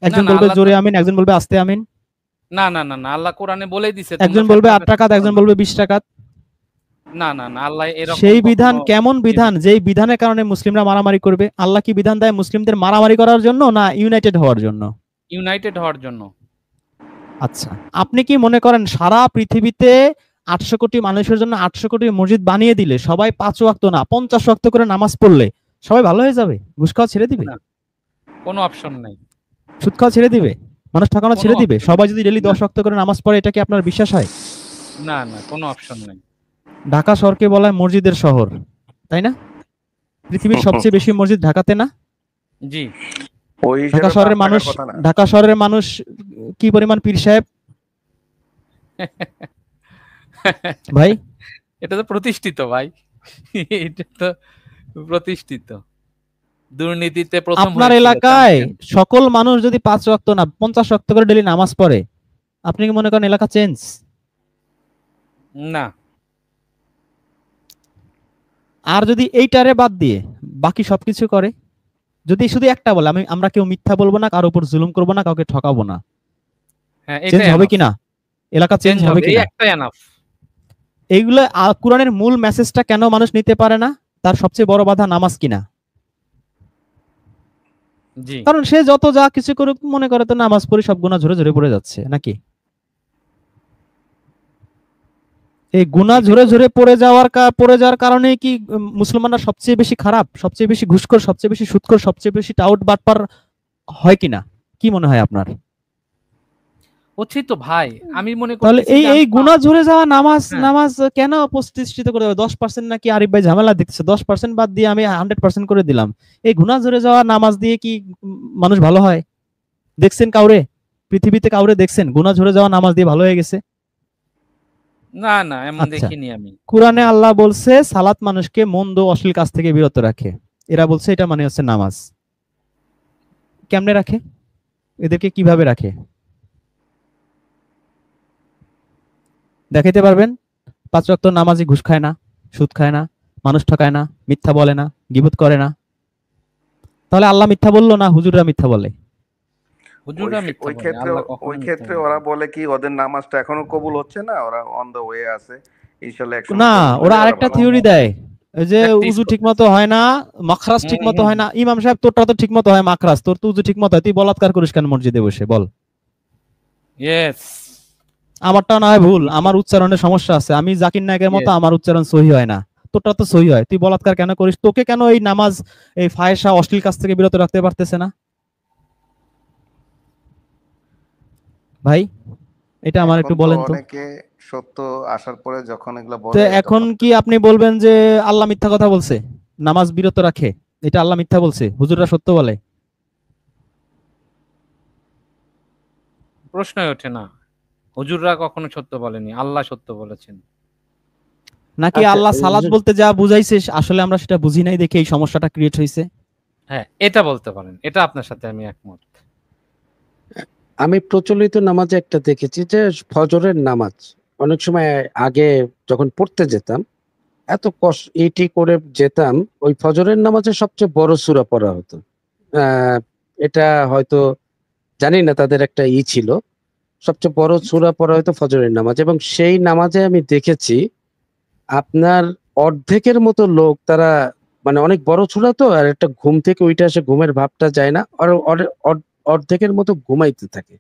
একজন না, বলবে আল্লাহ জোরে আমিন, একজন বলবে আস্তে আমিন, না, না, না, না, আল্লাহ কোরআনে বলেই দিছে, একজন তোমরা বলবে ফেতনা 8 টাকাত, একজন বলবে 20 টাকাত। না, না, না, আল্লাহ এরকম সেই বিধান কখনো কেমন বিধান, যেই বিধানের কারণে মুসলিমরা মারামারি করবে? আল্লাহ কি বিধান দেয় মুসলিমদের মারামারি করার জন্য, না ইউনাইটেড হওয়ার জন্য? ইউনাইটেড হওয়ার জন্য। আচ্ছা, আপনি কি মনে করেন সারা পৃথিবীতে 800 কোটি মানুষের জন্য 800 কোটি মসজিদ বানিয়ে দিলে, সবাই 5 ওয়াক্ত না 50 ওয়াক্ত করে নামাজ পড়লে সবাই ভালো হয়ে যাবে? ঘুষ খাওয়া ছেড়ে দিবে? না, কোনো অপশন নাই। সুদ খাওয়া ছেড়ে দিবে? মানুষ ঠকানো কোনো ছেড়ে দিবে? option সবাই যদি ডেইলি না। 10 ওয়াক্ত করে নামাজ পড়ে, এটা কি আপনার বিশ্বাস হয়? না, না, কোনো অপশন নাই। ঢাকা শহরকে বলা হয় মসজিদের শহর, তাই না? পৃথিবীর সবচেয়ে বেশি মসজিদ ঢাকাতে না? জি। ওই ঢাকা হিসেবে শহরের পাঁচ মানুষ, টাকার কথা না। ঢাকা শহরের মানুষ কি পরিমাণ পীর সাহেব ভাই? এটা তো প্রতিষ্ঠিত ভাই। এটা তো প্রতিষ্ঠিত। দুর্নীতিতে প্রথম আপনার হয়েছিল এলাকায় চ্যাম্পিয়ন। সকল মানুষ যদি 5 ওয়াক্ত না 50 ওয়াক্ত করে ডেইলি নামাজ পড়ে, আপনি কি মনে করেন এলাকা চেঞ্জ? না, আর যদি এইটারে বাদ দিয়ে বাকি সবকিছু করে, যদি শুধু একটা বলে, আমরা কেউ মিথ্যা বলবো না, কারোর উপর জুলুম করবো না, কাউকে ঠকাবো না, হ্যাঁ, চেঞ্জ এটা হবে enough। কিনা? এলাকা চেঞ্জ চেঞ্জ হবে হবে, এই কিনা? একটা এনাফ। এইগুলো কোরআনের মূল মেসেজটা কেন মানুষ নিতে পারে না? তার সবচেয়ে বড় বাধা নামাজ কিনা। জি, কারণ সে যত যা কিছু করুক, মনে করে তো নামাজ পড়ে সব গুনাহ ঝরে ঝরে পড়ে যাচ্ছে, নাকি? এই গুনাহ ঝরে ঝরে পড়ে যাওয়ার কারণে কি মুসলমানরা সবচেয়ে বেশি খারাপ, সবচেয়ে বেশি ঘুষখোর, সবচেয়ে বেশি সুদখোর, সবচেয়ে বেশি টাউট বাটপার হয় কিনা? কি মনে হয় আপনার? হচ্ছেই তো ভাই। আমি মনে তাহলে করতেছি এই যে এই গুনাহ ঝরে যাওয়া হ্যাঁ। নামাজ কেন প্রতিষ্ঠিত করে দেবে? 10% নাকি আরিফ ভাই ঝামেলা দেখতেছে, 10% বাদ দিয়ে আমি 100% করে দিলাম। এই গুনাহ ঝরে যাওয়া নামাজ দিয়ে কি মানুষ ভালো হয়? দেখছেন কাউরে? পৃথিবীতে কাউরে দেখছেন গুনাহ ঝরে যাওয়া নামাজ দিয়ে ভালো হয়ে গেছে? না, না, এমন আচ্ছা, দেখিনি আমি। কুরআনে আল্লাহ বলছে সালাত মানুষকে মন্দ অশ্লীল কাজ থেকে বিরত রাখে। এরা বলছে এটা মানে হচ্ছে নামাজ। কেমনে রাখে? এদেরকে কিভাবে রাখে? দেখাইতে পারবেন? 5 ওয়াক্ত নামাজি ঘুষ খায় না, সুদ খায় না, মানুষ ঠকায় না, মিথ্যা বলে না, গীবত করে না, তাহলে আল্লাহ মিথ্যা বললো না হুজুররা মিথ্যা বলে? হুজুররা মিথ্যা ওই বলে, ক্ষেত্রে আল্লাহ কখনো ওই মিথ্যা ক্ষেত্রে বলে ওরা না। বলে কি ওদের নামাজটা এখনো কবুল হচ্ছে না, ওরা অন দ্য ওয়ে আছে, ইনশাল্লাহ একসময় না, কবুল ওরা হয়ে ওরা আরেকটা ভালো থিওরি দেয়, ওই যে প্র্যাকটিস উজু ঠিক করতেছে। মতো হয় না, মাখরাজ ঠিক মতো হয় না। ইমাম সাহেব তোরটা তো ঠিক মতো হয় মাখরাজ, তোর তো উজু ঠিক মতো হয়, তুই বলাৎকার করিস কেন মসজিদে বসে বল? ইয়েস, আমারটা না হয় ভুল, আমার উচ্চারণের সমস্যা আছে, আমি জাকির নায়কের মতো ইয়েস। আমার উচ্চারণ সহি হয় না, তোরটা তো সহি হয়, তুই বলাৎকার কেন করিস? তোকে কেন এই নামাজ, এই ফাহেসা অশ্লীল কাজ থেকে বিরত রাখতে পারতেছে না ভাই? এটা আমার এখন একটু তো বলেন তো। অনেকে সত্য আসার পরে যখন এগুলা তো বলে এখন তখন কি আপনি বলবেন যে আল্লাহ মিথ্যা কথা বলছে, নামাজ বিরত রাখে, এটা আল্লাহ মিথ্যা বলছে, হুজুররা সত্য বলে? প্রশ্নই ওঠে না, হুজুররা কখনো সত্য বলেনি, আল্লাহ সত্য বলেছেন। নাকি আচ্ছা, আল্লাহ সালাত বলতে যা বুঝাইছে আসলে আমরা সেটা বুঝি নাই দেখে এই সমস্যাটা ক্রিয়েট হয়েছে? হ্যাঁ, এটা বলতে পারেন, এটা আপনার সাথে আমি একমত। আমি প্রচলিত নামাজে একটা দেখেছি যে ফজরের নামাজ অনেক সময় আগে যখন পড়তে যেতাম, এত কষ্ট এটি করে যেতাম, ওই ফজরের নামাজে সবচেয়ে বড় সূরা পড়া হতো। আহ, এটা হয়তো জানি না, তাদের একটা ছিল, সবচেয়ে বড় সূরা পড়া হতো ফজরের নামাজ, এবং সেই নামাজে আমি দেখেছি আপনার অর্ধেকের মতো লোক, তারা মানে অনেক বড় সূরা তো, আর একটা ঘুম থেকে উঠে আসে, ঘুমের ভাবটা যায় না, আর অর্ধেকের মতো ঘুমাইতে থাকে।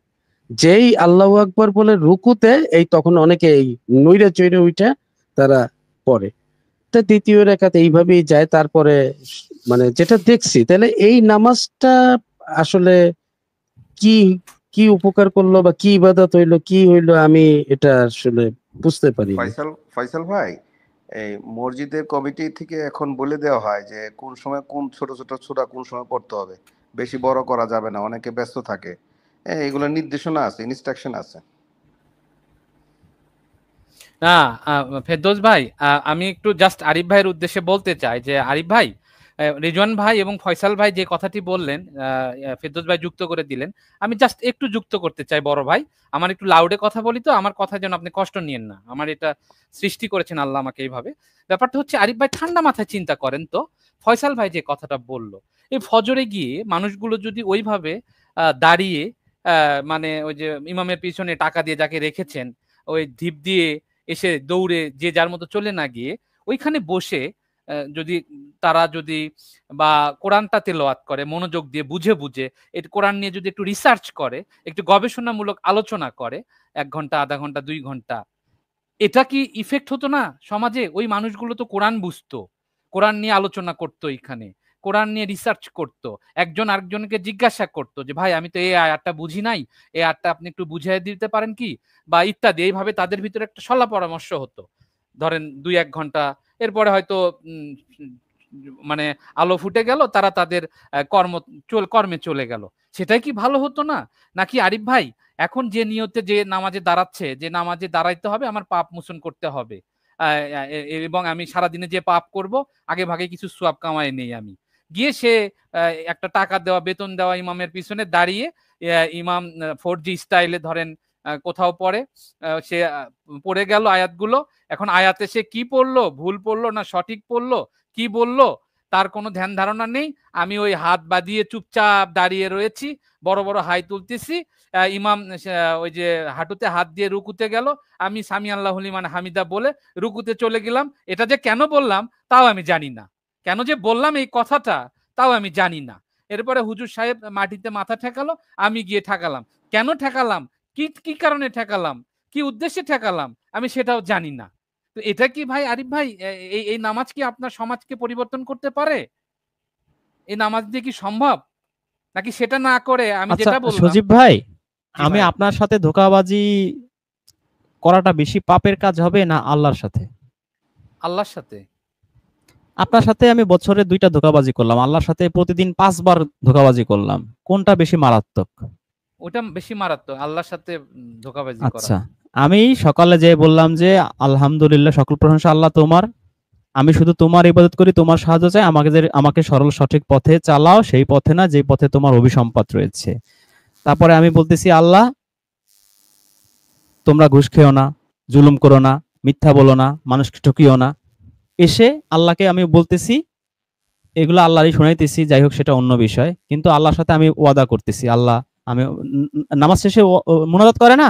যেই আল্লাহু আকবার বলে রুকুতে, এই তখন অনেকে এই নইরে চইরে উঠে তারা পড়ে। তা দ্বিতীয় রাকাত এইভাবেই যায়। তারপরে মানে যেটা দেখছি, তাহলে এই নামাজটা আসলে কি কি উপকার করলো বা কি ইবাদত হইলো, কি হইলো, আমি এটা আসলে বুঝতে পারিনি। ফয়সাল ফয়সাল ভাই, এই মসজিদের কমিটি থেকে এখন বলে দেওয়া হয় যে কোন সময় কোন ছোট ছোট সূরা কোন সময় পড়তে হবে, বেশি বড় করা যাবে না, অনেকে ব্যস্ত থাকে। এগুলো নির্দেশনা আছে, ইনস্ট্রাকশন আছে। না, ফেরদৌস ভাই, আমি একটু জাস্ট আরিফ ভাইয়ের উদ্দেশ্যে বলতে চাই যে আরিফ ভাই, রিজওয়ান ভাই এবং ফয়সাল ভাই যে কথাটি বললেন, ফেরদৌস ভাই যুক্ত করে দিলেন, আমি জাস্ট একটু যুক্ত করতে চাই বড় ভাই। আমার একটু লাউডে কথা বলি, তো আমার কথা যেন আপনি কষ্ট নিয়েন না, আমার এটা সৃষ্টি করেছেন আল্লাহ আমাকে এইভাবে। ব্যাপারটা হচ্ছে আরিফ ভাই ঠান্ডা মাথায় চিন্তা করেন তো, ফয়সাল ভাই যে কথাটা বলল, এই ফজরে গিয়ে মানুষগুলো যদি ওইভাবে দাঁড়িয়ে, মানে ওই যে ইমামের পিছনে টাকা দিয়ে যাকে রেখেছেন, ওই ধিপ দিয়ে এসে দৌড়ে যে যার মতো চলে না গিয়ে ওইখানে বসে যদি তারা যদি বা কোরআনটা তেলাওয়াত করে মনোযোগ দিয়ে বুঝে বুঝে, এই কোরআন নিয়ে যদি একটু রিসার্চ করে, একটু গবেষণামূলক আলোচনা করে 1 ঘন্টা, আধা ঘন্টা, 2 ঘন্টা, এটা কি ইফেক্ট হতো না সমাজে? ওই মানুষগুলো তো কোরআন বুঝতো, কোরআন নিয়ে আলোচনা করতো, এখানে কোরআন নিয়ে রিসার্চ করতো, একজন আরেকজনকে জিজ্ঞাসা করতো যে ভাই আমি তো এই আয়াতটা বুঝি নাই, এই আয়াতটা আপনি একটু বুঝিয়ে দিতে পারেন কি, বা ইত্যাদি। এইভাবে তাদের ভিতরে একটা সলা পরামর্শ হতো, ধরেন 2-1 ঘন্টা। এরপরে হয়তো মানে আলো ফুটে গেল, তারা তাদের কর্মে চলে গেল। সেটাই কি ভালো হতো না? নাকি আরিফ ভাই এখন যে নিয়তে যে নামাজে দাঁড়াচ্ছে, যে নামাজে দাঁড়াইতে হবে, আমার পাপ মোচন করতে হবে, এবং আমি সারাদিনে যে পাপ করব আগে ভাগে কিছু সোয়াব কামাই নেই, আমি গিয়ে সে একটা টাকা দেওয়া, বেতন দেওয়া ইমামের পিছনে দাঁড়িয়ে ইমাম 4G স্টাইলে ধরেন কোথাও পড়ে, সে পড়ে গেল আয়াতগুলো, এখন আয়াতে সে কি পড়লো, ভুল পড়লো না সঠিক পড়লো, কি বললো, তার কোনো ধ্যান ধারণা নেই। আমি ওই হাত বাঁধিয়ে চুপচাপ দাঁড়িয়ে রয়েছি, বড় বড় হাই তুলতেছি, ইমাম ওই যে হাঁটুতে হাত দিয়ে রুকুতে গেল, আমি সামি আল্লাহ লিমান হামিদা বলে রুকুতে চলে গেলাম। এটা যে কেন বললাম তাও আমি জানি না, কেন যে বললাম এই কথাটা তাও আমি জানি না। এরপরে হুজুর সাহেব মাটিতে মাথা ঠেকালো, আমি গিয়ে ঠেকালাম, কেন ঠেকালাম, কি কি কারণে ঠেকালাম, কি উদ্দেশ্যে ঠেকালাম, আমি সেটাও জানি না। তো এটা কি ভাই আরিফ ভাই, এই এই নামাজ কি আপনার সমাজকে পরিবর্তন করতে পারে? এই নামাজ দিয়ে কি সম্ভব? নাকি সেটা না করে আমি আচ্ছা যেটা বললাম। সজীব ভাই, জি আমি ভাই। আপনার সাথে ধোঁকাবাজি করাটা বেশি পাপের কাজ হবে না আল্লাহর সাথে? আল্লাহর সাথে। আপনার সাথে আমি বছরে 2টা ধোঁকাবাজি করলাম, আল্লাহর সাথে প্রতিদিন 5 বার ধোঁকাবাজি করলাম, কোনটা বেশি মারাত্মক? ওটা বেশি মারাত্মক, আল্লাহর সাথে ধোঁকাবাজি করা। আচ্ছা, আমি সকালে যে বললাম যে আলহামদুলিল্লাহ, সকল প্রশংসা আল্লাহ তোমার, আমি শুধু তোমার ইবাদত করি, তোমার সাহায্য চাই, আমাকে সরল সঠিক পথে চালাও, সেই পথে না যে পথে তোমার অভিসম্পাত রয়েছে। তারপরে আমি বলতেছি আল্লাহ তোমরা ঘুষ খেও না, জুলুম করো না, মিথ্যা বলো না, মানুষকে ঠকিও না। এসে আল্লাহকে আমি বলতেছি, এগুলো আল্লাহরই শুনাইতেছি, যাই হোক সেটা অন্য বিষয়, কিন্তু আল্লাহর সাথে আমি ওয়াদা করতেছি। আল্লাহ, আমি নামাজ শেষে মুনাজাত করে না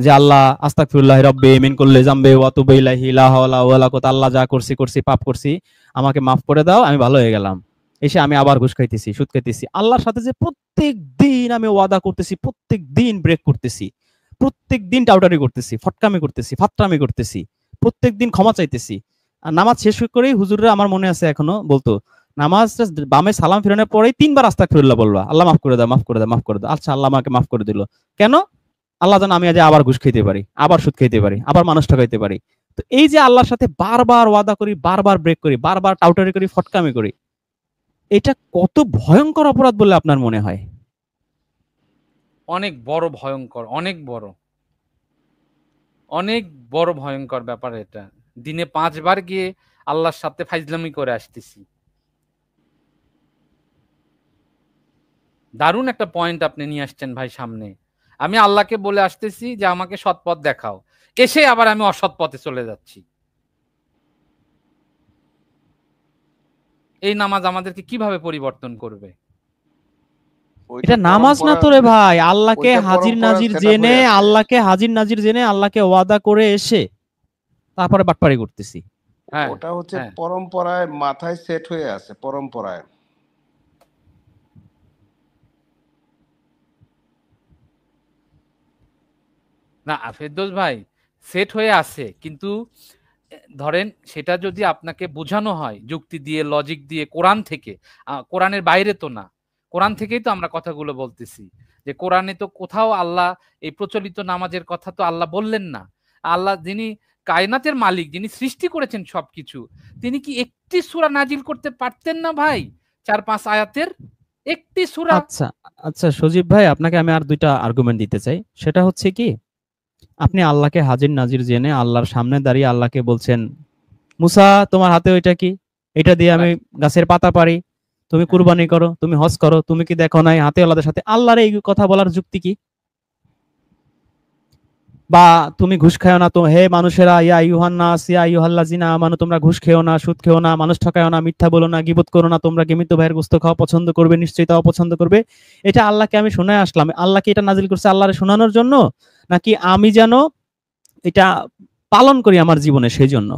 যে আল্লাহ আস্তাগফিরুল্লাহ রব্বি মিন কুল্লি যামবি ওয়া তুবু ইলাইহি লা হাওলা ওয়ালা কুওয়াতা, আল্লাহ যা করছি পাপ করছি, আমাকে মাফ করে দাও, আমি ভালো হয়ে গেলাম। এসে আমি আবার ঘুষ খাইতেছি, সুদ খাইতেছি। আল্লাহর সাথে যে প্রত্যেক দিন আমি ওয়াদা করতেছি, প্রত্যেক দিন ব্রেক করতেছি, প্রত্যেক দিন টাউটারি করতেছি, ফটকামি করতেছি, ফাত্রামি করতেছি, প্রত্যেক দিন ক্ষমা চাইতেছি। আর নামাজ শেষ করেই হুজুররা, আমার মনে আছে এখনো, বলতো নামাজ বামে সালাম ফিরানোর পরেই 3 বার আস্তাগফিরুল্লাহ বলবা, আল্লাহ মাফ করে দাও, মাফ করে দাও, মাফ করে দাও। আচ্ছা, আল্লাহ আমাকে মাফ করে দিল। কেন? আল্লাহ যেন আমি আজ আবার ঘুষ খেতে পারি, আবার সুদ খেতে পারি, আবার মানুষ ঠকাইতে পারি। তো এই যে আল্লাহর সাথে বারবার ওয়াদা করি, বারবার ব্রেক করি, বারবার টাউটারি করি, ফটকামি করি, এটা কত ভয়ঙ্কর অপরাধ বলে আপনার মনে হয়? অনেক বড় ভয়ঙ্কর, অনেক বড়, অনেক বড় ভয়ঙ্কর ব্যাপার এটা। দিনে 5 বার গিয়ে আল্লাহর সাথে ফাইজলামি করে আসতেছি। দারুণ একটা পয়েন্ট আপনি নিয়ে আসছেন ভাই সামনে। আমি আল্লাহকে বলে আসতেছি যে আমাকে সৎ পথ দেখাও, এসে আবার আমি অসৎ পথে চলে যাচ্ছি। এই নামাজ আমাদেরকে কিভাবে পরিবর্তন করবে? এটা নামাজ না তো রে ভাই, আল্লাহকে হাজির নাজির জেনে, আল্লাহকে হাজির নাজির জেনে, আল্লাহকে ওয়াদা করে এসে তারপরে বাটপারি করতেছি। হ্যাঁ, ওটা হচ্ছে পরম্পরায় মাথায় সেট হয়ে আছে, পরম্পরায়। না ফেরদৌস ভাই, সেট হয়ে আছে, কিন্তু ধরেন সেটা যদি আপনাকে বোঝানো হয় যুক্তি দিয়ে, লজিক দিয়ে, কোরআন থেকে, কোরআনের বাইরে তো না, কোরআন থেকেই তো আমরা কথাগুলো বলতেছি, যে কোরআনে তো কোথাও আল্লাহ এই প্রচলিত নামাজের কথা তো আল্লাহ বললেন না। আল্লাহ যিনি কায়নাতের মালিক, যিনি সৃষ্টি করেছেন সবকিছু, তিনি কি একটি সূরা নাজিল করতে পারতেন না ভাই? 4-5 আয়াতের একটি সূরা। আচ্ছা আচ্ছা সজীব ভাই, আপনাকে আমি আর 2টা আর্গুমেন্ট দিতে চাই। সেটা হচ্ছে কি, আপনি আল্লাহকে হাজির নাজির জেনে আল্লাহর সামনে দাঁড়িয়ে আল্লাহকে বলছেন, মুসা তোমার হাতে ওইটা কি? এটা দিয়ে আমি গাছের পাতা পারি, তুমি কুরবানি করো, তুমি হজ করো, তুমি কি দেখো নাই হাতে আল্লাহর সাথে? আল্লাহর এই কথা বলার যুক্তি কি? বা তুমি ঘুষ খাও না তো, হে মানুষেরা, ইয়া আইয়ুহান নাস ইয়া আইয়ুহাল্লাযিনা আমানু, তোমরা ঘুষ খেও না, সুদ খেও না, মানুষ ঠকাও না, মিথ্যা বলো না, গীবত করো না, তোমরা কি মৃত ভাইয়ের গোশত খাওয়া পছন্দ করবে? নিশ্চয়ই তা অপছন্দ করবে। এটা আল্লাহকে আমি শোনায় আসলাম। আল্লাহ কি এটা নাজিল করছে আল্লাহরে শোনানোর জন্য, নাকি আমি যেন এটা পালন করি আমার জীবনে সেই জন্য?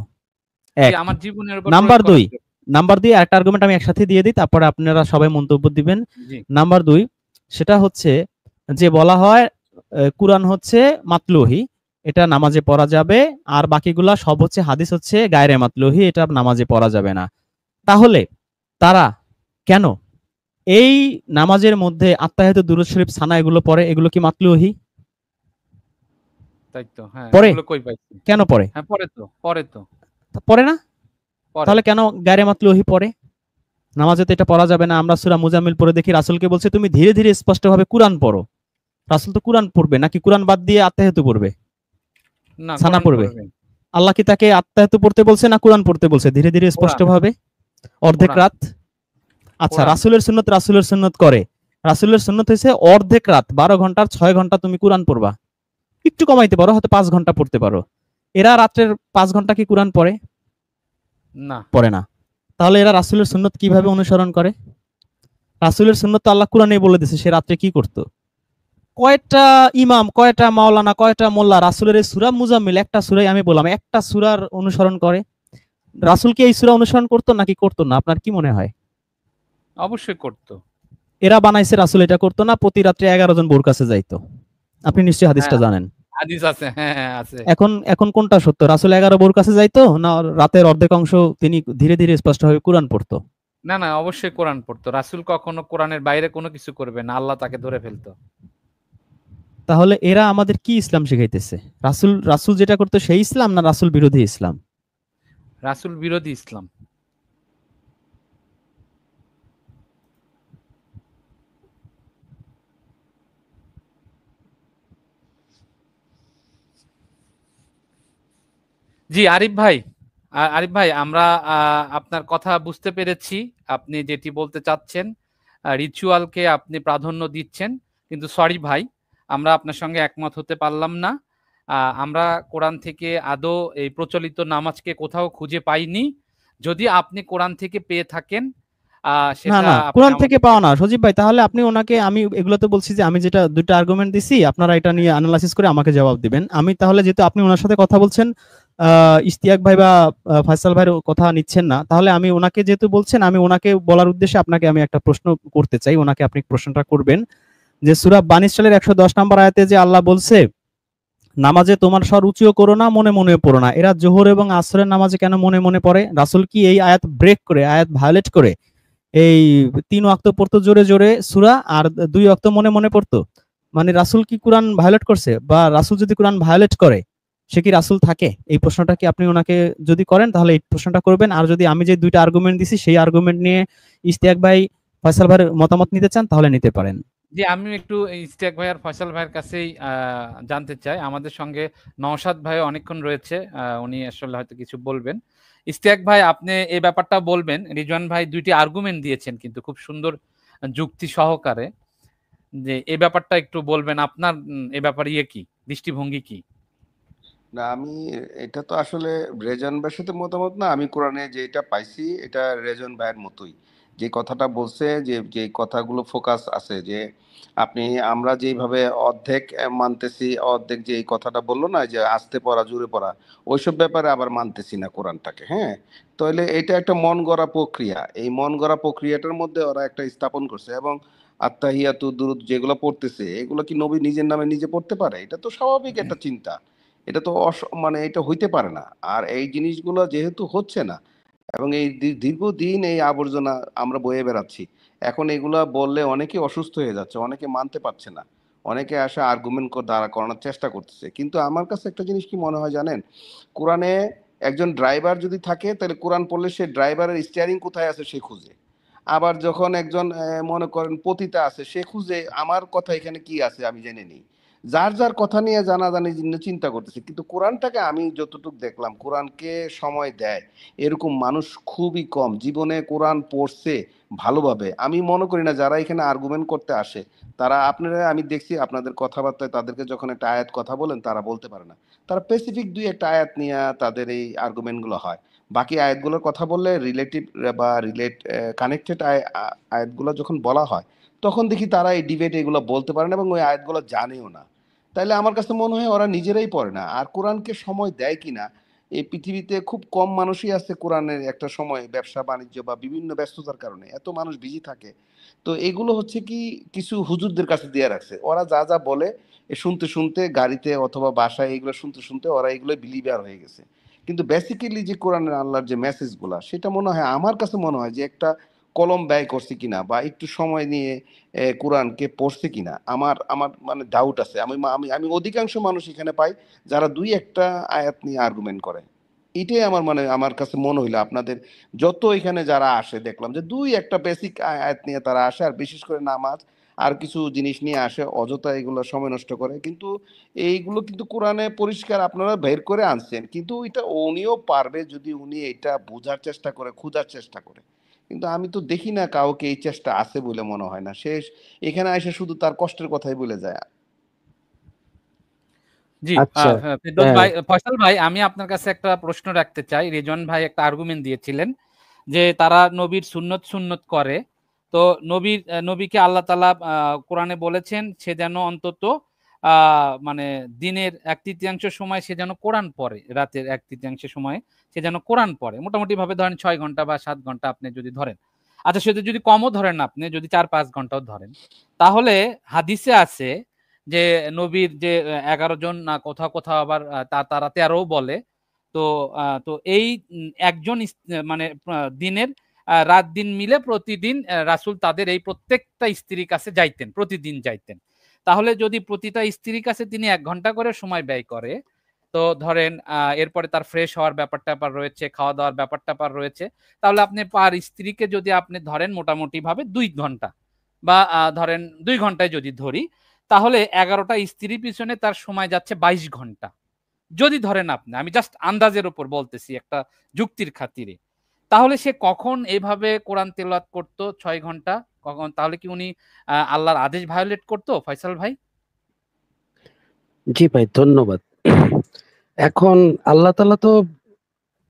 এক। আমার জীবনের উপর নাম্বার 2 একটা আর্গুমেন্ট আমি একসাথে দিয়ে দিই, তারপরে আপনারা সবাই মন্তব্য দিবেন। নাম্বার 2, সেটা হচ্ছে যে বলা হয় কুরআন হচ্ছে মাতলুহি, এটা নামাজে পড়া যাবে, আর বাকিগুলা সব হচ্ছে হাদিস, হচ্ছে গায়রে মাতলুহি, এটা নামাজে পড়া যাবে না। তাহলে তারা কেন এই নামাজের মধ্যে আত্তাহিয়াত, দুরূদ শরীফ, সানা এগুলো পড়ে? এগুলো কি মাতলুহি? তাই তো, হ্যাঁ, পড়ে? এগুলো কই পাইছি? কেন পড়ে? হ্যাঁ পড়ে তো, পড়ে না? তাহলে কেন গায়রে মাতলুহি পড়ে? নামাজে তো এটা পড়া যাবে না। আমরা সূরা মুজাম্মিল পড়ে দেখি রাসূলকে বলছে তুমি ধীরে ধীরে স্পষ্টভাবে কুরআন পড়ো। রাসূল তো কুরআন পড়বে, নাকি কুরআন বাদ দিয়ে আত্তাহিয়াত পড়বে, না সানা পড়বে? আল্লাহ কি তাকে আত্তাহিয়াত পড়তে বলছে না কুরআন পড়তে বলছে ধীরে ধীরে স্পষ্টভাবে অর্ধেক রাত? আচ্ছা, রাসূলের সুন্নাত করে, রাসূলের সুন্নাত হইছে অর্ধেক রাত 12 ঘন্টার 6 ঘন্টা তুমি কুরআন পড়বা। একটু কমাইতে পারো, হয়তো 5 ঘন্টা পড়তে পারো। এরা রাতের 5 ঘন্টা কি কুরআন পড়ে? না, পড়ে না। তাহলে এরা রাসূলের সুন্নাত কিভাবে অনুসরণ করে? রাসূলের সুন্নাত তো আল্লাহ কুরআনেই বলে দিয়েছে সে রাতে কি করতো। কয়টা ইমাম, কয়টা মাওলানা, কয়টা মোল্লা রাসূলের এই সূরা মুজাম্মিল, একটা সূরাই আমি বললাম, একটা সূরার অনুসরণ করে? রাসূল কি এই সূরা অনুসরণ করতো নাকি করতো না? আপনার কি মনে হয়? অবশ্যই করতো। এরা বানাইছে, রাসূল এটা করতো না। প্রতি রাত্রে 11 জন বউর কাছে যাইতো। আপনি নিশ্চয়ই হাদিসটা জানেন। হাদিস আছে, হ্যাঁ আছে। এখন কোনটা সত্য? রাসূল 11 বউর কাছে যাইতো, না রাতের অর্ধেক অংশ তিনি ধীরে ধীরে স্পষ্টভাবে কুরআন পড়তো? না না, অবশ্যই কোরআন পড়তো। রাসূল কখনো কোরআনের বাইরে কোনো কিছু করবে না, আল্লাহ তাকে ধরে ফেলতো। তাহলে এরা আমাদের কি ইসলাম শিখাইতেছে? রাসূল যেটা করতো সেই ইসলাম, না রাসূল বিরোধী ইসলাম? রাসূল বিরোধী ইসলাম। জি আরিফ ভাই, আমরা আপনার কথা বুঝতে পেরেছি। আপনি যেটি বলতে চাচ্ছেন, রিচুয়ালকে আপনি প্রাধান্য দিচ্ছেন, কিন্তু সরি ভাই, আমরা আপনার সঙ্গে একমত হতে পারলাম না। আমরা কোরআন থেকে আদৌ এই প্রচলিত নামাজকে কোথাও খুঁজে পাইনি। যদি আপনি কোরআন থেকে পেয়ে থাকেন না সেটা না আপনি কোরআন থেকে আমাদেরকে পাওয়া না সজীব ভাই, তাহলে আপনি ওনাকে, আমি এগুলো তো বলছি যে আমি যেটা দুইটা আর্গুমেন্ট দিছি আপনারা এটা নিয়ে অ্যানালাইসিস করে আমাকে জবাব দিবেন। আমি তাহলে যেহেতু আপনি ওনার সাথে কথা বলছেন, ইশতিয়াক ভাই বা ফয়সাল ভাইয়ের কথা নিচ্ছেন না, তাহলে আমি ওনাকে যেহেতু বলছেন, আমি ওনাকে বলার উদ্দেশ্যে আপনাকে আমি একটা প্রশ্ন করতে চাই, ওনাকে আপনি প্রশ্নটা করবেন যে সূরা বানী ইসরাঈলের 110 নম্বর আয়াতে যে আল্লাহ বলছে নামাজে তোমার স্বর উঁচিও করো না, মনে মনে পড়ো না, এরা জোহর এবং আসরের নামাজে কেন মনে মনে পড়ে? রাসূল কি এই আয়াত ব্রেক করে, আয়াত ভায়োলেট করে এই 3 ওয়াক্ত পড়তো জোরে জোরে সূরা, আর 2 ওয়াক্ত মনে মনে পড়তো? মানে রাসূল কি কোরআন ভায়োলেট করছে? বা রাসূল যদি কোরআন ভায়োলেট করে সে কি রাসূল থাকে? এই প্রশ্নটা কি আপনি ওনাকে যদি করেন তাহলে এই প্রশ্নটা করবেন। আর যদি আমি যে দুইটা আর্গুমেন্ট দিছি সেই আর্গুমেন্ট নিয়ে ইশতিয়াক ভাই, ফয়সাল ভাইয়ের মতামত নিতে চান তাহলে নিতে পারেন। জি, আমি একটু ইশতিয়াক ভাই আর ফয়সাল ভাইয়ের কাছেই জানতে চাই। আমাদের সঙ্গে নওশাদ ভাই অনেকক্ষণ রয়েছে, উনি আসলে হয়তো কিছু বলবেন। ইশতিয়াক ভাই, আপনি এই ব্যাপারটা বলবেন। রিজওয়ান ভাই দুইটি আর্গুমেন্ট দিয়েছেন কিন্তু খুব সুন্দর যুক্তি সহকারে, যে এই ব্যাপারটা একটু বলবেন। আপনার এই ব্যাপারে কি দৃষ্টিভঙ্গি কি? না, আমি এটা তো আসলে রেজন ভাইয়ের সাথে মতামত না। আমি কোরআনে যেটা পাইছি এটা রেজন ভাইয়ের মতোই, যে কথাটা বলছে, যে যে কথাগুলো ফোকাস আছে, যে আপনি আমরা যেইভাবে অর্ধেক মানতেছি, অর্ধেক যে এই কথাটা বললো না, যে আস্তে পড়া জোরে পড়া, ওইসব ব্যাপারে আবার মানতেছি না কোরআনটাকে। হ্যাঁ, তাহলে এটা একটা মন গড়া প্রক্রিয়া। এই মন গড়া প্রক্রিয়াটার মধ্যে ওরা একটা স্থাপন করছে। এবং আত্তাহিয়াতু দুরুদ যেগুলো পড়তেছে, এগুলো কি নবী নিজের নামে নিজে পড়তে পারে? এটা তো স্বাভাবিক একটা চিন্তা। এটা তো মানে এটা হইতে পারে না। আর এই জিনিসগুলো যেহেতু হচ্ছে না, এবং এই দীর্ঘদিন এই আবর্জনা আমরা বয়ে বেড়াচ্ছি, এখন এগুলা বললে অনেকে অসুস্থ হয়ে যাচ্ছে, অনেকে মানতে পারছে না, অনেকে আসে আর্গুমেন্ট দাঁড়া করানোর চেষ্টা করতেছে। কিন্তু আমার কাছে একটা জিনিস কি মনে হয় জানেন, কোরআনে একজন ড্রাইভার যদি থাকে, তাহলে কোরআন পড়লে সে ড্রাইভারের স্টিয়ারিং কোথায় আছে সে খুঁজে। আবার যখন একজন মনে করেন পতিতা আছে, সে খুঁজে আমার কথা এখানে কি আছে আমি জেনে নিই। যার যার কথা নিয়ে জানাজানির জন্য চিন্তা করতেছে। কিন্তু কোরআনটাকে আমি যতটুকু দেখলাম, কোরআনকে সময় দেয় এরকম মানুষ খুবই কম। জীবনে কোরআন পড়ছে ভালোভাবে আমি মনে করি না। যারা এখানে আর্গুমেন্ট করতে আসে, তারা, আপনারা, আমি দেখছি আপনাদের কথাবার্তায় তাদেরকে যখন একটা আয়াত কথা বলেন তারা বলতে পারে না। তারা স্পেসিফিক দুই একটা আয়াত নিয়ে তাদের এই আর্গুমেন্টগুলো হয়। বাকি আয়াতগুলোর কথা বললে রিলেটিভ বা কানেক্টেড আয়াতগুলো যখন বলা হয়, তখন দেখি তারা এই ডিবেট এগুলো বলতে পারে না এবং ওই আয়াতগুলো জানেও না। তাইলে আমার কাছে মনে হয় ওরা নিজেরাই পড়ে না। আর কোরআনকে সময় দেয় কিনা, এই পৃথিবীতে খুব কম মানুষই আছে কোরআনের একটা সময় ব্যবসা বাণিজ্য বা বিভিন্ন ব্যস্ততার কারণে এত মানুষ বিজি থাকে। তো এগুলো হচ্ছে কি কিছু হুজুরদের কাছে দিয়ে রাখছে, ওরা যা যা বলে এ শুনতে শুনতে গাড়িতে অথবা বাসায় এগুলো শুনতে শুনতে ওরা এগুলো বিলিভার হয়ে গেছে। কিন্তু বেসিক্যালি যে কোরআনের আল্লাহর যে মেসেজগুলা, সেটা মনে হয়, আমার কাছে মনে হয় যে একটা কলম ব্যয় করছে কিনা বা একটু সময় নিয়ে কোরআনকে পড়ছে কিনা, আমার আমার মানে ডাউট আছে। আমি আমি আমি অধিকাংশ মানুষ এখানে পাই যারা দুই একটা আয়াত নিয়ে আর্গুমেন্ট করে। এটাই আমার মানে আমার কাছে মনে হইলো, আপনাদের যত এখানে যারা আসে দেখলাম যে দুই একটা বেসিক আয়াত নিয়ে তারা আসে, আর বিশেষ করে নামাজ আর কিছু জিনিস নিয়ে আসে, অযথা এগুলো সময় নষ্ট করে। কিন্তু এইগুলো কিন্তু কোরআনে পরিষ্কার আপনারা বের করে আনছেন, কিন্তু এটা উনিও পারবে যদি উনি এটা বোঝার চেষ্টা করে, খোঁজার চেষ্টা করে। কিন্তু আমি তো দেখি না কাউকে এই চেষ্টা আছে বলে মনে হয় না। শেষ এখানে এসে শুধু তার কষ্টের কথাই বলে যায়। জি, আচ্ছা, ফেরদৌস হ্যাঁ, ভাই, ফয়সাল ভাই, আমি আপনার কাছে একটা প্রশ্ন রাখতে চাই। রেজন ভাই একটা আর্গুমেন্ট দিয়েছিলেন যে তারা নবীর সুন্নত সুন্নত করে। তো নবীকে আল্লাহ তাআলা কোরআনে বলেছেন সে যেন অন্তত মানে দিনের 1/3 সময় সে যেন কোরআন পড়ে, রাতের 1/3 সময় সে যেন কোরআন পড়ে। মোটামুটি ভাবে ধরেন 6 ঘন্টা বা 7 ঘন্টা আপনি যদি ধরেন। আচ্ছা, সেটা যদি কমও ধরেন, আপনি যদি 4-5 ঘন্টাও ধরেন, তাহলে হাদিসে আছে যে নবীর যে 11 জন, না কোথাও কোথাও আবার তারা 13ও বলে। তো তো এই একজন মানে দিনের রাত দিন মিলে প্রতিদিন রাসূল তাদের এই প্রত্যেকটা স্ত্রীর কাছে যাইতেন, প্রতিদিন যাইতেন। তাহলে যদি প্রতিটা স্ত্রীর কাছে তিনি 1 ঘন্টা করে সময় ব্যয় করে, তো ধরেন এরপরে তার ফ্রেশ হওয়ার ব্যাপারটা পার রয়েছে, খাওয়া দাওয়ার ব্যাপারটা পার রয়েছে, তাহলে আপনি পার স্ত্রীকে যদি আপনি ধরেন মোটামুটি ভাবে 2 ঘন্টা, বা ধরেন 2 ঘন্টায় যদি ধরি, তাহলে 11টা স্ত্রীর পিছনে তার সময় যাচ্ছে 22 ঘন্টা। যদি ধরেন আপনি, আমি জাস্ট আন্দাজের উপর বলতেছি একটা যুক্তির খাতিরে, তাহলে সে কখন এভাবে কোরআন তেলাওয়াত করতো 6 ঘন্টা? কখন? তাহলে কি উনি আল্লাহর আদেশ ভায়োলেট করতো, ফয়সাল ভাই? জি ভাই, ধন্যবাদ। এখন আল্লাহ তাআলা তো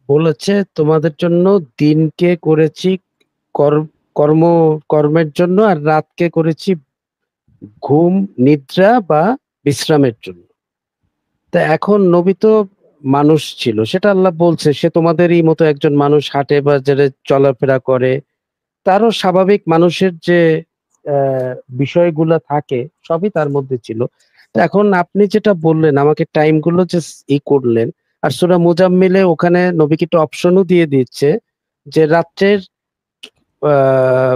বলেছে তোমাদের জন্য দিনকে করেছি কর্ম কর্মের জন্য, আর রাতকে করেছি ঘুম, নিদ্রা বা বিশ্রামের জন্য। তা এখন নবী তো মানুষ ছিল, সেটা আল্লাহ বলছে সে তোমাদেরই মতো একজন মানুষ, হাটে বাজারে চলাফেরা করে, তারও স্বাভাবিক মানুষের যে বিষয়গুলা থাকে সবই তার মধ্যে ছিল। তো এখন আপনি যেটা বললেন আমাকে টাইম গুলো যে করলেন, আর সূরা মুজাম্মিলে ওখানে নবীকে একটা অপশনও দিয়ে দিচ্ছে যে রাত্রের আহ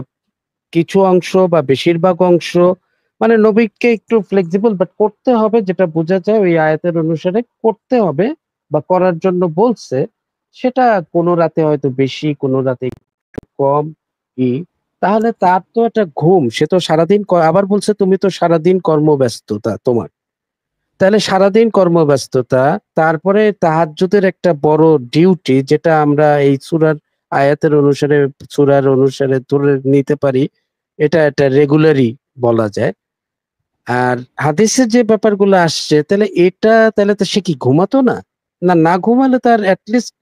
কিছু অংশ বা বেশিরভাগ অংশ, মানে নবীকে একটু ফ্লেক্সিবল বাট করতে হবে, যেটা বোঝা যায় ওই আয়াতের অনুসারে করতে হবে বা করার জন্য বলছে। সেটা কোনো রাতে হয়তো বেশি, কোনো রাতে কম ই। তাহলে তার তো একটা ঘুম, সে তো সারাদিন আবার বলছে তুমি তো সারাদিন কর্মব্যস্ততা তোমার, তাহলে সারাদিন কর্মব্যস্ততা, তারপরে তাহাজ্জুদের একটা বড় ডিউটি, যেটা আমরা এই সূরার আয়াতের অনুসারে, সূরার অনুসারে ধরে নিতে পারি এটা একটা রেগুলারই বলা যায়। আর হাদিসে যে ব্যাপারগুলো আসছে, তাহলে এটা তাহলে তো সে কি ঘুমাতো না? না, না ঘুমালে তার অ্যাটলিস্ট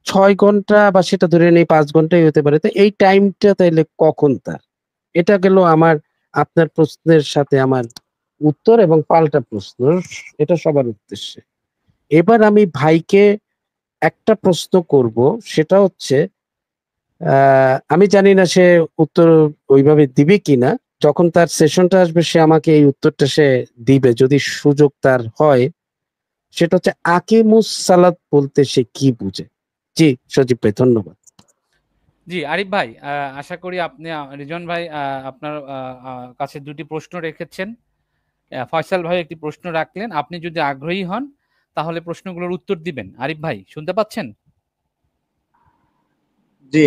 6 ঘন্টা বা সেটা ধরে নেই 5 ঘন্টাই হতে পারে। তো এই টাইমটা তাইলে কখন তার? এটা গেল আমার আপনার প্রশ্নের সাথে আমার উত্তর এবং পাল্টা প্রশ্ন, এটা সবার উদ্দেশ্যে। এবার আমি ভাইকে একটা প্রশ্ন করব, সেটা হচ্ছে আমি জানি না সে উত্তর ওইভাবে দিবে কিনা। যখন তার সেশনটা আসবে সে আমাকে এই উত্তরটা সে দিবে যদি সুযোগ তার হয়। সেটা হচ্ছে আকিমুস সালাত বলতে সে কি বুঝে। জি সজীব ভাই, ধন্যবাদ। জি আরিফ ভাই, আশা করি আপনি রিজন ভাই আপনার কাছে দুটি প্রশ্ন রেখেছেন। ফয়সাল ভাই একটি প্রশ্ন রাখলেন, আপনি যদি আগ্রহী হন তাহলে প্রশ্নগুলোর উত্তর দিবেন। আরিফ ভাই শুনতে পাচ্ছেন? জি,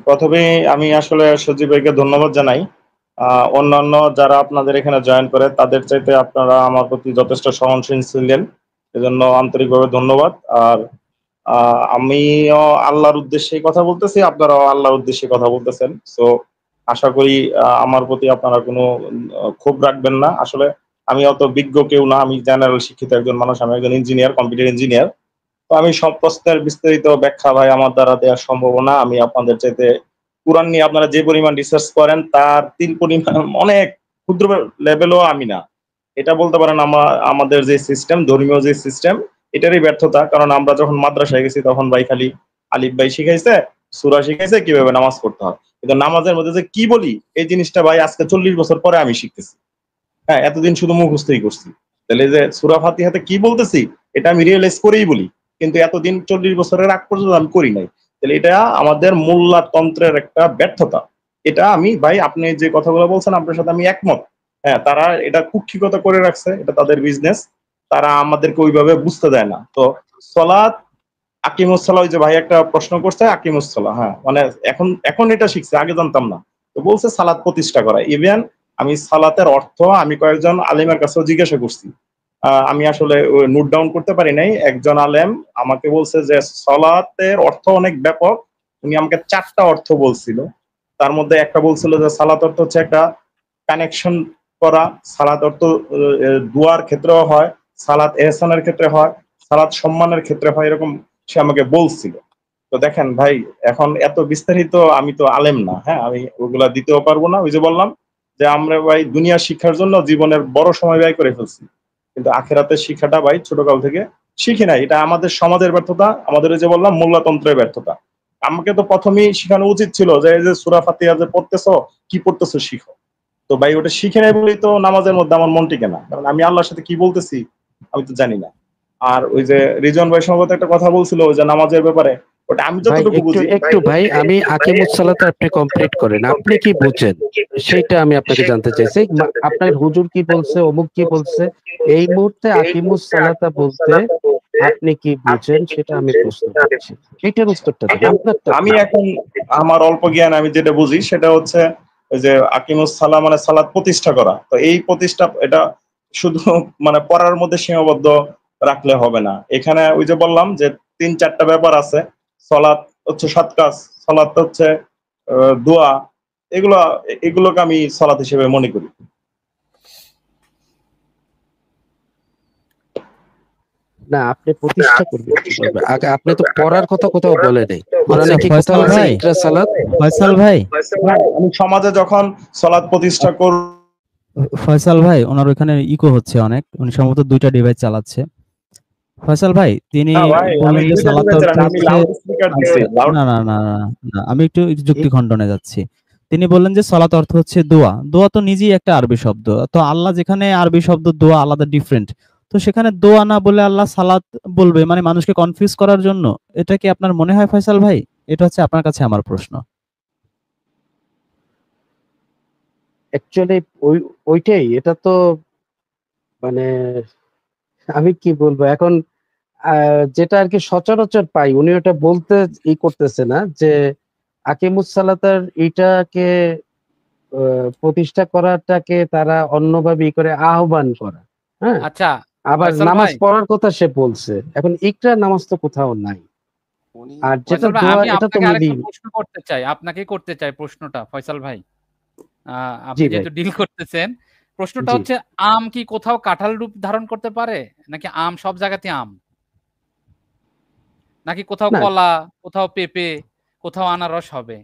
প্রথমে আমি আসলে সজীব ভাইকে ধন্যবাদ জানাই। অন্যান্য যারা আপনাদের এখানে জয়েন করে তাদের চাইতে আপনারা আমার প্রতি যথেষ্ট সহনশীল ছিলেন, এজন্য আন্তরিকভাবে ধন্যবাদ। আর আমিও আল্লাহর উদ্দেশ্যে কথা বলতেছি, আপনারাও আল্লাহর উদ্দেশ্যে কথা বলতেছেন। সো আশা করি আমার প্রতি আপনারা কোনো ক্ষোভ রাখবেন না। আসলে আমি অত বিজ্ঞ কেউ না, আমি জেনারেল শিক্ষিত একজন মানুষ, আমি একজন ইঞ্জিনিয়ার, কম্পিউটার ইঞ্জিনিয়ার। তো আমি সব প্রশ্নের বিস্তারিত ব্যাখ্যা ভাই আমার দ্বারা দেওয়া সম্ভব না। আমি আপনাদের চাইতে কোরআন নিয়ে আপনারা যে পরিমাণ রিসার্চ করেন তার 3 পরিমাণ অনেক ক্ষুদ্র লেভেলও আমি না। এটা বলতে পারেন আমাদের যে সিস্টেম, ধর্মীয় যে সিস্টেম, এটারই ব্যর্থতা। কারণ আমরা যখন মাদ্রাসায় গেছি তখন ভাই খালি আলিফ ভাই শিখাইছে, সূরা শিখাইছে, কিভাবে নামাজ পড়তে হয়। কিন্তু নামাজের মধ্যে যে কি বলি এই জিনিসটা ভাই আজকে 40 বছর পরে আমি শিখতেছি। হ্যাঁ, এতদিন শুধু মুখস্থই করছি। তাহলে যে সূরা ফাতিহাতে কি বলতেছি এটা আমি রিয়েলাইজ করেই বলি, কিন্তু এতদিন 40 বছরের আগ পর্যন্ত আমি করি নাই। তাহলে এটা আমাদের মোল্লাতন্ত্রের একটা ব্যর্থতা। এটা আমি ভাই আপনি যে কথাগুলো বলছেন আপনার সাথে আমি একমত। হ্যাঁ, তারা এটা কুক্ষিগত করে রাখছে, এটা তাদের বিজনেস, তারা আমাদেরকে ওইভাবে বুঝতে দেয় না। তো সলাৎ, আকিমুসসালাহ, ওই যে ভাই একটা প্রশ্ন করছে আকিমুসসালাহ, হ্যাঁ মানে এখন এখন এটা শিখছে, আগে জানতাম না। তো বলছে সালাত প্রতিষ্ঠা করা। ইভেন আমি সালাতের অর্থ আমি কয়েকজন আলেমের কাছেও জিজ্ঞাসা করছি, আমি আসলে নোট ডাউন করতে পারি নাই। একজন আলেম আমাকে বলছে যে সালাতের অর্থ অনেক ব্যাপক, উনি আমাকে 4টা অর্থ বলছিল। তার মধ্যে একটা বলছিল যে সালাত অর্থ হচ্ছে একটা কানেকশন করা, সালাত অর্থ দুয়ার ক্ষেত্রেও হয়, সালাত এহসানের ক্ষেত্রে হয়, সালাত সম্মানের ক্ষেত্রে হয়, এরকম সে আমাকে বলছিল। তো দেখেন ভাই, এখন এত বিস্তারিত আমি তো আলেম না, হ্যাঁ আমি ওগুলা দিতেও পারবো না। ওই যে বললাম যে আমরা ভাই দুনিয়া শিক্ষার জন্য জীবনের বড় সময় ব্যয় করে ফেলছি, কিন্তু আখেরাতের শিক্ষাটা ভাই ছোটকাল থেকে শিখি নাই। এটা আমাদের সমাজের ব্যর্থতা, আমাদের ওই যে বললাম মোল্লাতন্ত্রের ব্যর্থতা। আমাকে তো প্রথমেই শিখানো উচিত ছিল যে এই যে সূরা ফাতিহা যে পড়তেছো, কি পড়তেছো শিখো। তো ভাই ওটা শিখে নাই বলেই তো নামাজের মধ্যে আমার মন টিকে না, কারণ আমি আল্লাহর সাথে কি বলতেছি আমি তো জানি না। আর ওই যে রিজন ভাই সম্ভবত একটা কথা বলছিল ওই যে নামাজের ব্যাপারে, ওটা আমি ভাই যতটুকু একটু বুঝি। একটু ভাই, আমি আকিমুস সালাত আপনি কমপ্লিট করেন, আপনি কি বুঝেন সেইটা আমি আপনাকে জানতে চাইছি। আপনার হুজুর কি বলছে, অমুক কি বলছে, এই মুহূর্তে আকিমুস সালাতা বলতে আপনি কি বুঝেন সেটা আমি প্রশ্ন করছি, এটার উত্তরটা দেন, আপনারটা আমি দিন। এখন আমার অল্প জ্ঞান আমি যেটা বুঝি সেটা হচ্ছে ওই যে আকিমুস সালাম মানে সালাত প্রতিষ্ঠা করা। তো এই প্রতিষ্ঠা এটা শুধু মানে পড়ার মধ্যে সীমাবদ্ধ রাখলে হবে না। এখানে ওই যে বললাম যে 3-4টা ব্যাপার আছে। সালাত হচ্ছে 7 কাজ, সালাত হচ্ছে দোয়া, এগুলো এগুলোকে আমি সালাত হিসেবে মনে করি। না, আপনি প্রতিষ্ঠা করবেন কিভাবে? আগে আপনি তো পড়ার কথা কোথাও বলে নাই। কোরআনে আচ্ছা কি ফয়সাল কোথাও আছে ভাই, ইকরা সালাত? ফয়সাল ভাই, আমি সমাজে যখন সলাৎ প্রতিষ্ঠা করব, ফয়সাল ভাই, ওনার ওখানে ইকো হচ্ছে অনেক, উনি সম্ভবত দুইটা ডিভাইস চালাচ্ছে। ফয়সাল ভাই, তিনি না ভাই আমি বললেন যে দুইটা সালাত ডিভাইস অর্থ আমি হচ্ছে, লাউড স্পিকার দিছি, লাউড না না না না না, আমি একটু যুক্তি খণ্ডনে যাচ্ছি। তিনি বললেন যে সালাত অর্থ হচ্ছে দোয়া। দোয়া তো নিজেই একটা আরবি শব্দ। তো আল্লাহ যেখানে আরবি শব্দ দোয়া আলাদা ডিফারেন্ট, তো সেখানে দোয়া না বলে আল্লাহ সালাত বলবে মানে মানুষকে কনফিউজ করার জন্য, এটা কি আপনার মনে হয় ফয়সাল ভাই? এটা হচ্ছে আপনার কাছে আমার প্রশ্ন। অ্যাকচুয়ালি ওইটাই, এটা তো মানে আমি কি বলবো এখন, যেটা আর কি সচরাচর পাই, উনি ওটা বলতে করতেছে না যে আকিমুস সালাতার এটাকে প্রতিষ্ঠা করাটাকে তারা অন্যভাবে করে আহ্বান করা, হ্যাঁ, আচ্ছা আবার ফয়সাল নামাজ ভাই, পড়ার কথা সে বলছে। এখন ইকরা নামাজ তো কোথাও নাই, উনি আর যেটা ফয়সাল ভাই দোয়া আমি এটা তো আপনাকে আরেকটা মিলি। প্রশ্ন করতে চাই, আপনাকে করতে চাই প্রশ্নটা ফয়সাল ভাই। আপনি জি ভাই, যেহেতু ডিল করতেছেন, প্রশ্নটা জি হচ্ছে আম কি কোথাও কাঁঠাল রূপ ধারণ করতে পারে, নাকি আম সব জায়গাতে আম, নাকি কোথাও না কলা, কোথাও পেঁপে, কোথাও আনারস হবে?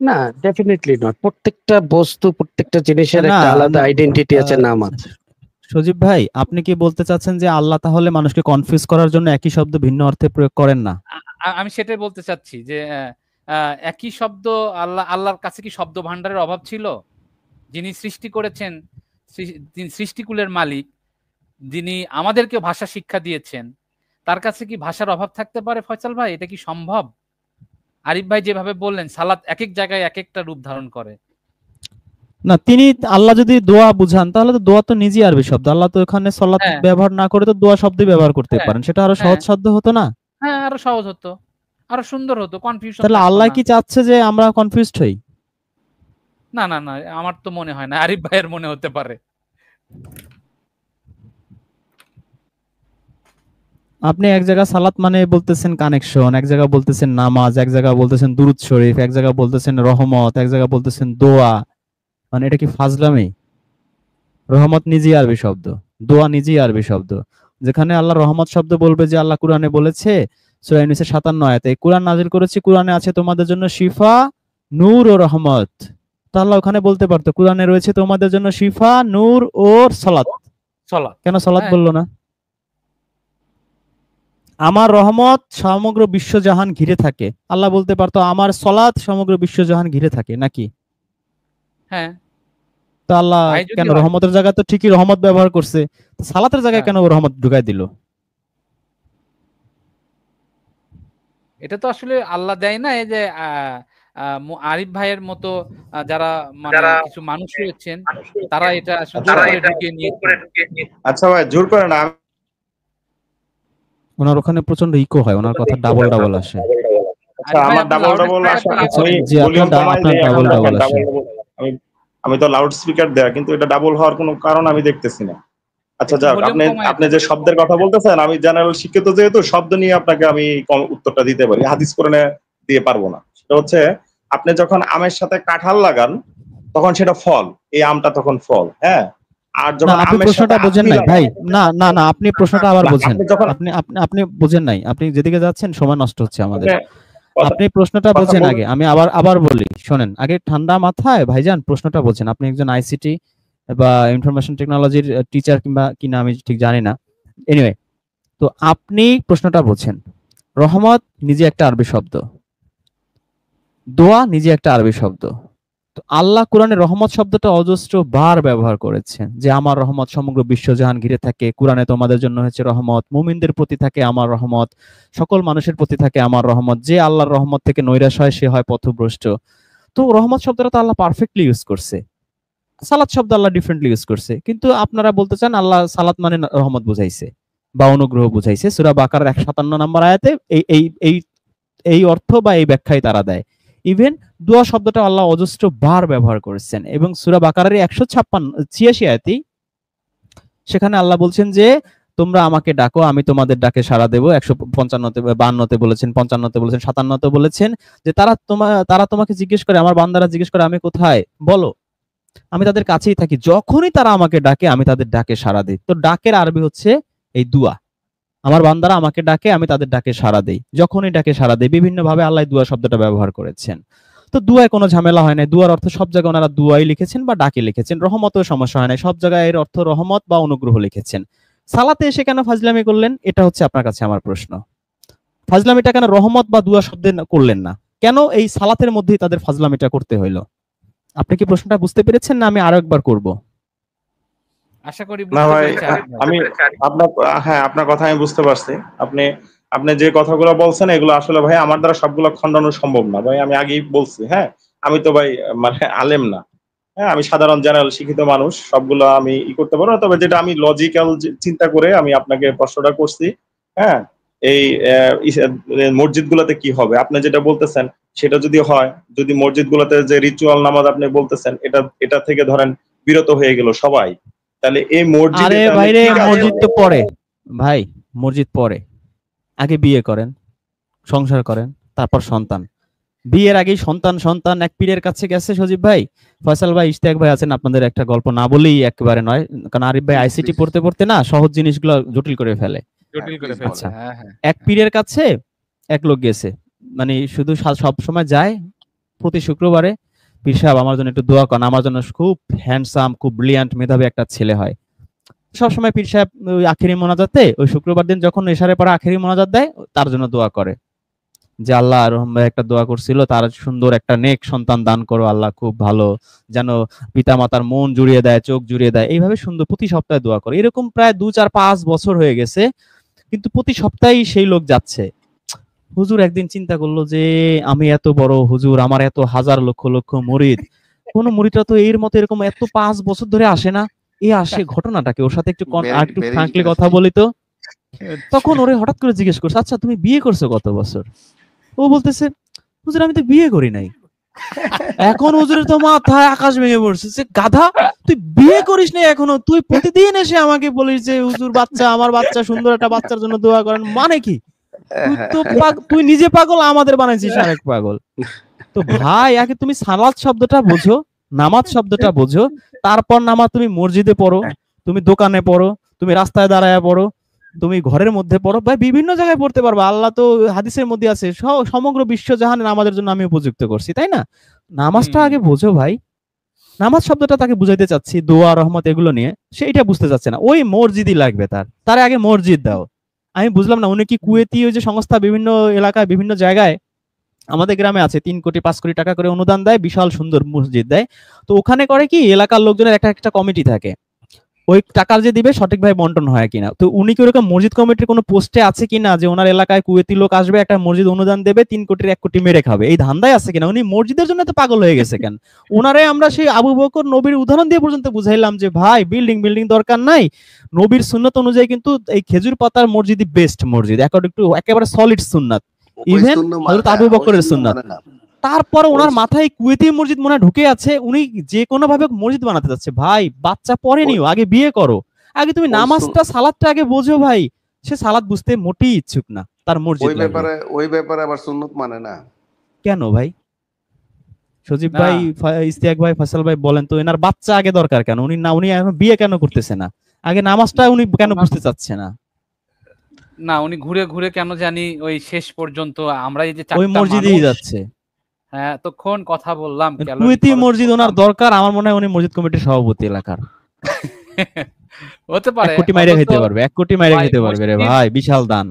না, ডেফিনেটলি নট। প্রত্যেকটা বস্তু, প্রত্যেকটা জিনিসের না একটা আলাদা না, আইডেন্টিটি আছে, আহ, নাম আছে। সজীব ভাই, আপনি কি বলতে চাচ্ছেন যে আল্লাহ তাহলে মানুষকে কনফিউজ করার জন্য একই শব্দ ভিন্ন অর্থে প্রয়োগ করেন না? আমি সেটাই বলতে চাচ্ছি যে একই শব্দ, আল্লাহর কাছে কি শব্দ ভান্ডারের অভাব ছিল? যিনি সৃষ্টি করেছেন, তিনি সৃষ্টিকুলের মালিক, যিনি আমাদেরকে ভাষা শিক্ষা দিয়েছেন, তার কাছে কি ভাষার অভাব থাকতে পারে ফয়সাল ভাই? এটা কি সম্ভব? আরিফ ভাই যেভাবে বললেন সালাত এক এক জায়গায় এক একটা রূপ ধারণ করে। না, তিনি আল্লাহ যদি দোয়া বুঝান তাহলে তো দোয়া তো নিজেই আরবি শব্দ। আল্লাহ তো এখানে সলাৎ হ্যাঁ ব্যবহার না করে তো দোয়া শব্দই ব্যবহার করতে হ্যাঁ পারেন, সেটা আরো হ্যাঁ সহজসাধ্য হতো না? হ্যাঁ, আরো সহজ হতো, আরো সুন্দর হতো, কনফিউশন তাহলে থাকতো আল্লাহ না। কি চাচ্ছে যে আমরা কনফিউজড হই? না না না, আমার তো মনে হয় না, আরিফ ভাইয়ের মনে হতে পারে। আপনি এক জায়গা সালাত মানে বলতেছেন কানেকশন, এক জায়গা বলতেছেন নামাজ, এক জায়গা বলতেছেন দুরুদ শরীফ, এক জায়গা বলতেছেন রহমত, এক জায়গা বলতেছেন দোয়া। মানে এটা কি ফাজলামি? রহমত নিজেই আরবি শব্দ, দোয়া নিজেই আরবি শব্দ। যেখানে আল্লাহ রহমত শব্দ বলবে, যে আল্লাহ কোরআনে বলেছে সূরা ইউনূসের 57 আয়াতে, কোরআন নাজিল করেছি, কোরআনে আছে তোমাদের জন্য শিফা, নূর ও রহমত। তো আল্লাহ ওখানে বলতে পারতো কোরআনে রয়েছে তোমাদের জন্য শিফা, নূর ও সালাত, সালাত, কেন সালাত হ্যাঁ বললো না? আমার রহমত সমগ্র বিশ্বজাহান ঘিরে থাকে, আল্লাহ বলতে পারতো আমার সলাৎ সমগ্র বিশ্বজাহান ঘিরে থাকে, নাকি? হ্যাঁ, তো আল্লাহ তাই যদি কেন হয়, রহমতের জায়গায় তো ঠিকই রহমত ব্যবহার করছে, তো সালাতের জায়গায় হ্যাঁ কেন রহমত ঢুকাই দিল? এটা তো আসলে আল্লাহ দেয় না। এই যে আরিফ ভাইয়ের মতো যারা মানে কিছু মানুষ রয়েছেন, তারা এটা আসলে জোর করে ঢুকিয়ে নিয়েছেন। আচ্ছা ভাই জোর করে না, ওনার ওখানে প্রচন্ড ইকো হয়, ওনার কথা ডাবল ডাবল আসে। আচ্ছা আরিফ ভাই আমার আপনি ডাবল লাউড ডাবল স্পিকার দিয়ে আচ্ছা, আমি করেন। জি, ভলিউম আপনার কমাই আপনার দিয়ে ডাবল এখন ডাবল দেখেন আসে। Double double. আমি আমি তো লাউড স্পিকার দেয়া, কিন্তু এটা ডাবল হওয়ার কোনো কারণ আমি দেখতেছি না। আচ্ছা একটু যাক, ভলিউম আপনি কমায় আপনি দেন। যে শব্দের কথা বলতেছেন, আমি জেনারেল শিক্ষিত যেহেতু শব্দ নিয়ে আপনাকে আমি উত্তরটা দিতে পারি, হাদিস কোরআনে দিয়ে পারবো না। সেটা হচ্ছে আপনি যখন আমের সাথে কাঁঠাল লাগান তখন সেটা ফল, এই আমটা তখন ফল, হ্যাঁ। আর না, যখন আপনি আমের সাথে প্রশ্নটা বোঝেন আপনি নাই লাগান, ভাই। না না না, আপনি প্রশ্নটা আবার না, বোঝেন। আপনি যখন আপনি আপনি আপনি বোঝেন নাই, আপনি যেদিকে যাচ্ছেন সময় নষ্ট হচ্ছে আমাদের। আপনি কথা আপনি প্রশ্নটা কথা বোঝেন বল, আগে, আমি আবার আবার বলি, শোনেন আগে ঠান্ডা মাথায় ভাইজান, প্রশ্নটা বোঝেন। আপনি একজন আইসিটি বা ইনফরমেশন টেকনোলজির টিচার কিংবা কিনা আমি ঠিক জানি না, এনিওয়ে, তো আপনি প্রশ্নটা বোঝেন। রহমত নিজে একটা আরবি শব্দ, দোয়া নিজে একটা আরবি শব্দ। তো আল্লাহ কোরআনে রহমত শব্দটা অজস্র বার ব্যবহার করেছেন, যে আমার রহমত সমগ্র বিশ্বজাহান ঘিরে থাকে, কোরআনে তোমাদের জন্য হয়েছে রহমত, মুমিনদের প্রতি থাকে আমার রহমত, সকল মানুষের প্রতি থাকে আমার রহমত, যে আল্লাহর রহমত থেকে নৈরাশ হয় সে হয় পথভ্রষ্ট। তো রহমত শব্দটা তো আল্লাহ পারফেক্টলি ইউজ করছে। সালাত শব্দ আল্লাহ ডিফারেন্টলি ইউজ করছে, কিন্তু আপনারা বলতে চান আল্লাহ সালাত মানে রহমত বুঝাইছে বা অনুগ্রহ বুঝাইছে। সূরা বাকারার 157 নম্বর আয়াতে এই এই এই এই অর্থ বা এই ব্যাখ্যাই তারা দেয়। ইভেন দোয়া শব্দটা আল্লাহ অজস্র বার ব্যবহার করেছেন, এবং সূরা বাকারার 186 আয়াতেই সেখানে আল্লাহ বলছেন যে তোমরা আমাকে ডাকো, আমি তোমাদের ডাকে সাড়া দেবো। 155-তে 52-তে বলেছেন, 55-তে বলেছেন, 57-তে বলেছেন যে তারা তোমাকে জিজ্ঞেস করে, আমার বান্দারা জিজ্ঞেস করে আমি কোথায়, বলো আমি তাদের কাছেই থাকি, যখনই তারা আমাকে ডাকে আমি তাদের ডাকে সাড়া দিই। তো ডাকের আরবি হচ্ছে এই দুয়া। আমার বান্দারা আমাকে ডাকে, আমি তাদের ডাকে সাড়া দেই। যখনই ডাকে সাড়া দেই, বিভিন্নভাবে আল্লাহ দুয়া শব্দটা ব্যবহার করেছেন। তো দুয়ায় কোনো ঝামেলা হয় না। দুয়ার অর্থ সব জায়গায় ওনারা দুয়াই লিখেছেন বা ডাকে লিখেছেন। রহমতেও সমস্যা হয় না, সব জায়গায় এর অর্থ রহমত বা অনুগ্রহ লিখেছেন। সালাতে এসে কেন ফাজলামি করলেন, এটা হচ্ছে আপনার কাছে আমার প্রশ্ন। ফাজলামিটা কেন রহমত বা দুয়া শব্দে করলেন না? কেন এই সালাতের মধ্যেই তাদের ফাজলামিটা করতে হইলো? আপনি কি প্রশ্নটা বুঝতে পেরেছেন, না আমি আরো একবার করব? আশা করি না বুঝতে ভাই, পেরেছেন ভাই। আমি আপনার, হ্যাঁ আপনার কথা আমি বুঝতে পারছি। আপনি আপনি যে কথাগুলো বলছেন এগুলো আসলে ভাই আমার দ্বারা সবগুলো খণ্ডানো সম্ভব না ভাই, আমি আগেই বলছি। হ্যাঁ, আমি তো ভাই মানে আলেম না। হ্যাঁ, আমি সাধারণ জেনারেল শিক্ষিত মানুষ, সবগুলো আমি করতে পারবো না। তবে যেটা আমি লজিক্যাল চিন্তা করে আমি আপনাকে প্রশ্নটা করছি। হ্যাঁ, এই মসজিদ গুলাতে কি হবে আপনি যেটা বলতেছেন, সেটা যদি হয়, যদি মসজিদ গুলাতে যে রিচুয়াল নামাজ আপনি বলতেছেন, এটা থেকে ধরেন বিরত হয়ে গেল সবাই, তাহলে এই মসজিদে আরে তাহলে ভাইরে, কি কাজ মসজিদ হবে? তো পরে ভাই, মসজিদ পরে। আগে বিয়ে করেন, সংসার করেন, তারপর সন্তান। বিয়ের আগেই সন্তান সন্তান এক পীরের কাছে গেছে সজীব ভাই, ফয়সাল ভাই, ইশতিয়াক ভাই আছেন, আপনাদের একটা গল্প না বলেই একেবারে নয়, কারণ আরিফ ভাই প্লিজ আইসিটি প্লিজ পড়তে পড়তে না সহজ জিনিসগুলো জটিল করে ফেলে। জটিল করে প্লিজ ফেলছে। আচ্ছা, বলেন। হ্যাঁ হ্যাঁ এক পীরের কাছে এক লোক গেছে, মানে শুধু সব সময় যায় প্রতি শুক্রবারে, পীর সাহেব আমার জন্য একটু দোয়া করেন, আমার জন্য খুব হ্যান্ডসাম, খুব ব্রিলিয়ান্ট, মেধাবী একটা ছেলে হয়। সবসময় পীর সাহেব ওই আখেরি মোনাজাতে, ওই শুক্রবার দিন যখন এশারে পরে আখেরি মোনাজাত দেয়, তার জন্য দোয়া করে যে আল্লাহ, রহম ভাই একটা দোয়া করছিল, তার সুন্দর একটা নেক সন্তান দান করো আল্লাহ, খুব ভালো, যেন পিতা মাতার মন জুড়িয়ে দেয়, চোখ জুড়িয়ে দেয়, এইভাবে সুন্দর প্রতি সপ্তাহে দোয়া করে। এরকম প্রায় 2 4 5 বছর হয়ে গেছে, কিন্তু প্রতি সপ্তাহেই সেই লোক যাচ্ছে। হুজুর একদিন চিন্তা করলো যে আমি এত বড় হুজুর, আমার এত হাজার লক্ষ লক্ষ মুরিদ, কোন মুরিদরা তো এর মতো এরকম এত 5 বছর ধরে আসে না, এ আসে, ঘটনাটাকে ওর সাথে একটু ভেরি একটু ভেরি ফ্রাঙ্কলি কথা ইন্টারেস্টিং। বলি তো। তখন ওরে হঠাৎ করে জিজ্ঞেস করছে, আচ্ছা তুমি বিয়ে করছো কত বছর? ও বলতেছে, হুজুর আমি তো বিয়ে করি নাই। এখন হুজুরের তো মাথায় আকাশ ভেঙে পড়ছে, যে গাধা, তুই বিয়ে করিস নাই এখনো, তুই প্রতিদিন এসে আমাকে বলিস যে হুজুর বাচ্চা, আমার বাচ্চা, সুন্দর একটা বাচ্চার জন্য দোয়া করেন, মানে কি? তুই তো তুই নিজে পাগল, আমাদের বানাইছিস আরেক পাগল। তো ভাই, আগে তুমি সালাত শব্দটা বোঝো, নামাজ শব্দটা বোঝো, তারপর নামাজ তুমি মসজিদে পড়ো, তুমি দোকানে পড়ো, তুমি রাস্তায় দাঁড়ায় পড়ো, তুমি ঘরের মধ্যে পড়ো, ভাই বিভিন্ন জায়গায় পড়তে পারবা। আল্লাহ তো হাদিসের মধ্যে আছে, সমগ্র বিশ্ব জাহানে নামাজের জন্য আমি উপযুক্ত করছি, তাই না? নামাজটা আগে বোঝো ভাই। নামাজ শব্দটা তাকে বুঝাইতে চাচ্ছি, দোয়া রহমত এগুলো নিয়ে, সে এটা বুঝতে চাচ্ছে না। ওই মসজিদই লাগবে তার আগে মসজিদ দাও। আমি বুঝলাম না, উনি কি কুয়েতি ওই যে সংস্থা বিভিন্ন এলাকায় বিভিন্ন জায়গায়, আমাদের গ্রামে আছে 3 কোটি 5 কোটি টাকা করে অনুদান দেয়, বিশাল সুন্দর মসজিদ দেয়। তো ওখানে করে কি, এলাকার লোকজনের একটা একটা কমিটি থাকে, ওই টাকা যে দিবে সঠিকভাবে বন্টন হয় কিনা। তো উনি কি ওরকম মসজিদ কমিটির কোনো পোস্টে আছে কিনা, যে ওনার এলাকায় কুয়েতি লোক আসবে, একটা মসজিদ অনুদান দেবে, 3 কোটির 1 কোটি মেরে খাবে, এই ধান্দায় আছে কিনা? উনি মসজিদের জন্য তো পাগল হয়ে গেছে কেন? ওনারে আমরা সেই আবু বকর নবীর উদাহরণ দিয়ে পর্যন্ত বুঝাইলাম যে ভাই, বিল্ডিং দরকার নাই, নবীর সুন্নত অনুযায়ী কিন্তু এই খেজুর পাতার মসজিদই বেস্ট মসজিদ, অ্যাকর্ডিং টু একেবারে সলিড সুন্নাত, ওই ইভেন শূন্য হযরত মানে আবু ওই বকরের শূন্য সুন্নাত। মানে না। তারপরে ওই ওনার মাথায় কুয়েতি মসজিদ মনে হয় ঢুকে আছে, উনি যে কোনো ভাবে মসজিদ বানাতে যাচ্ছে। ভাই, বাচ্চা পরে নিও, আগে বিয়ে করো, আগে তুমি ওই নামাজটা সালাদটা আগে বোঝো ভাই। সে সালাদ বুঝতে মোটেই ইচ্ছুক না, তার মসজিদ লাগবে। ওই ব্যাপারে আবার সুন্নত মানে না। কেন ভাই? সজীব না ভাই, ইশতিয়াক ভাই, ফয়সাল ভাই, বলেন তো, এনার বাচ্চা আগে দরকার কেন? উনি এখন বিয়ে কেন করতেছে না? আগে নামাজটা উনি কেন বুঝতে চাচ্ছে না? না, উনি ঘুরে ঘুরে কেন জানি ওই শেষ পর্যন্ত আমরা এই যে ওই 4টা মসজিদেই মানুষ, যাচ্ছে। হ্যাঁ এতক্ষণ কথা বললাম, ক্যালোরি কুয়েতি খরচ মসজিদ ওনার করলাম। দরকার, আমার মনে হয় উনি মসজিদ কমিটির সভাপতি এলাকার। হতে 1 পারে, কোটি মাইরে অথচ খেতে পারবে, 1 কোটি মাইরে ভাই খেতে পারবে রে মসজিদ ভাই, বিশাল দান।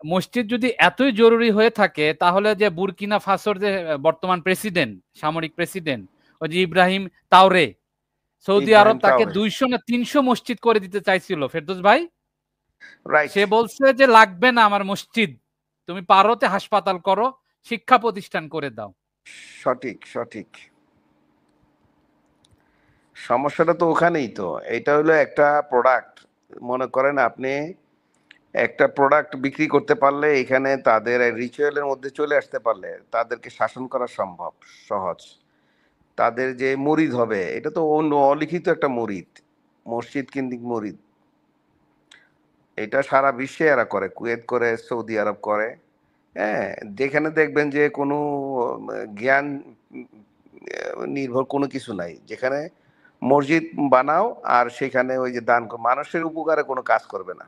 মসজিদ যদি এতই জরুরি হয়ে থাকে, তাহলে যে বুরকিনা ফাসোর যে বর্তমান প্রেসিডেন্ট, সামরিক প্রেসিডেন্ট, ওই যে ইব্রাহিম তাওরে, সৌদি আরব ইব্রাহিম তাকে তাওরে, 200 না 300 মসজিদ করে দিতে চাইছিল ফেরদৌস ভাই। রাইট। সে বলছে যে লাগবে না আমার মসজিদ, তুমি পারোতে হাসপাতাল করো, শিক্ষা প্রতিষ্ঠান করে দাও। সঠিক সঠিক। সমস্যাটা তো ওখানেই তো। এটা হলো একটা প্রোডাক্ট, মনে করেন আপনি একটা প্রোডাক্ট বিক্রি করতে পারলে, এখানে তাদের রিচুয়ালের মধ্যে চলে আসতে পারলে তাদেরকে শাসন করা সম্ভব, সহজ। তাদের যে মুরিদ হবে, এটা তো অলিখিত একটা মুরিদ, মসজিদ কেন্দ্রিক মুরিদ। এটা সারা বিশ্বে এরা করে, কুয়েত করে, সৌদি আরব করে। হ্যাঁ, যেখানে দেখবেন যে কোনো জ্ঞান নির্ভর কোনো কিছু নাই, যেখানে মসজিদ বানাও আর সেখানে ওই যে দান মানুষের উপকারে কোনো কাজ করবে না।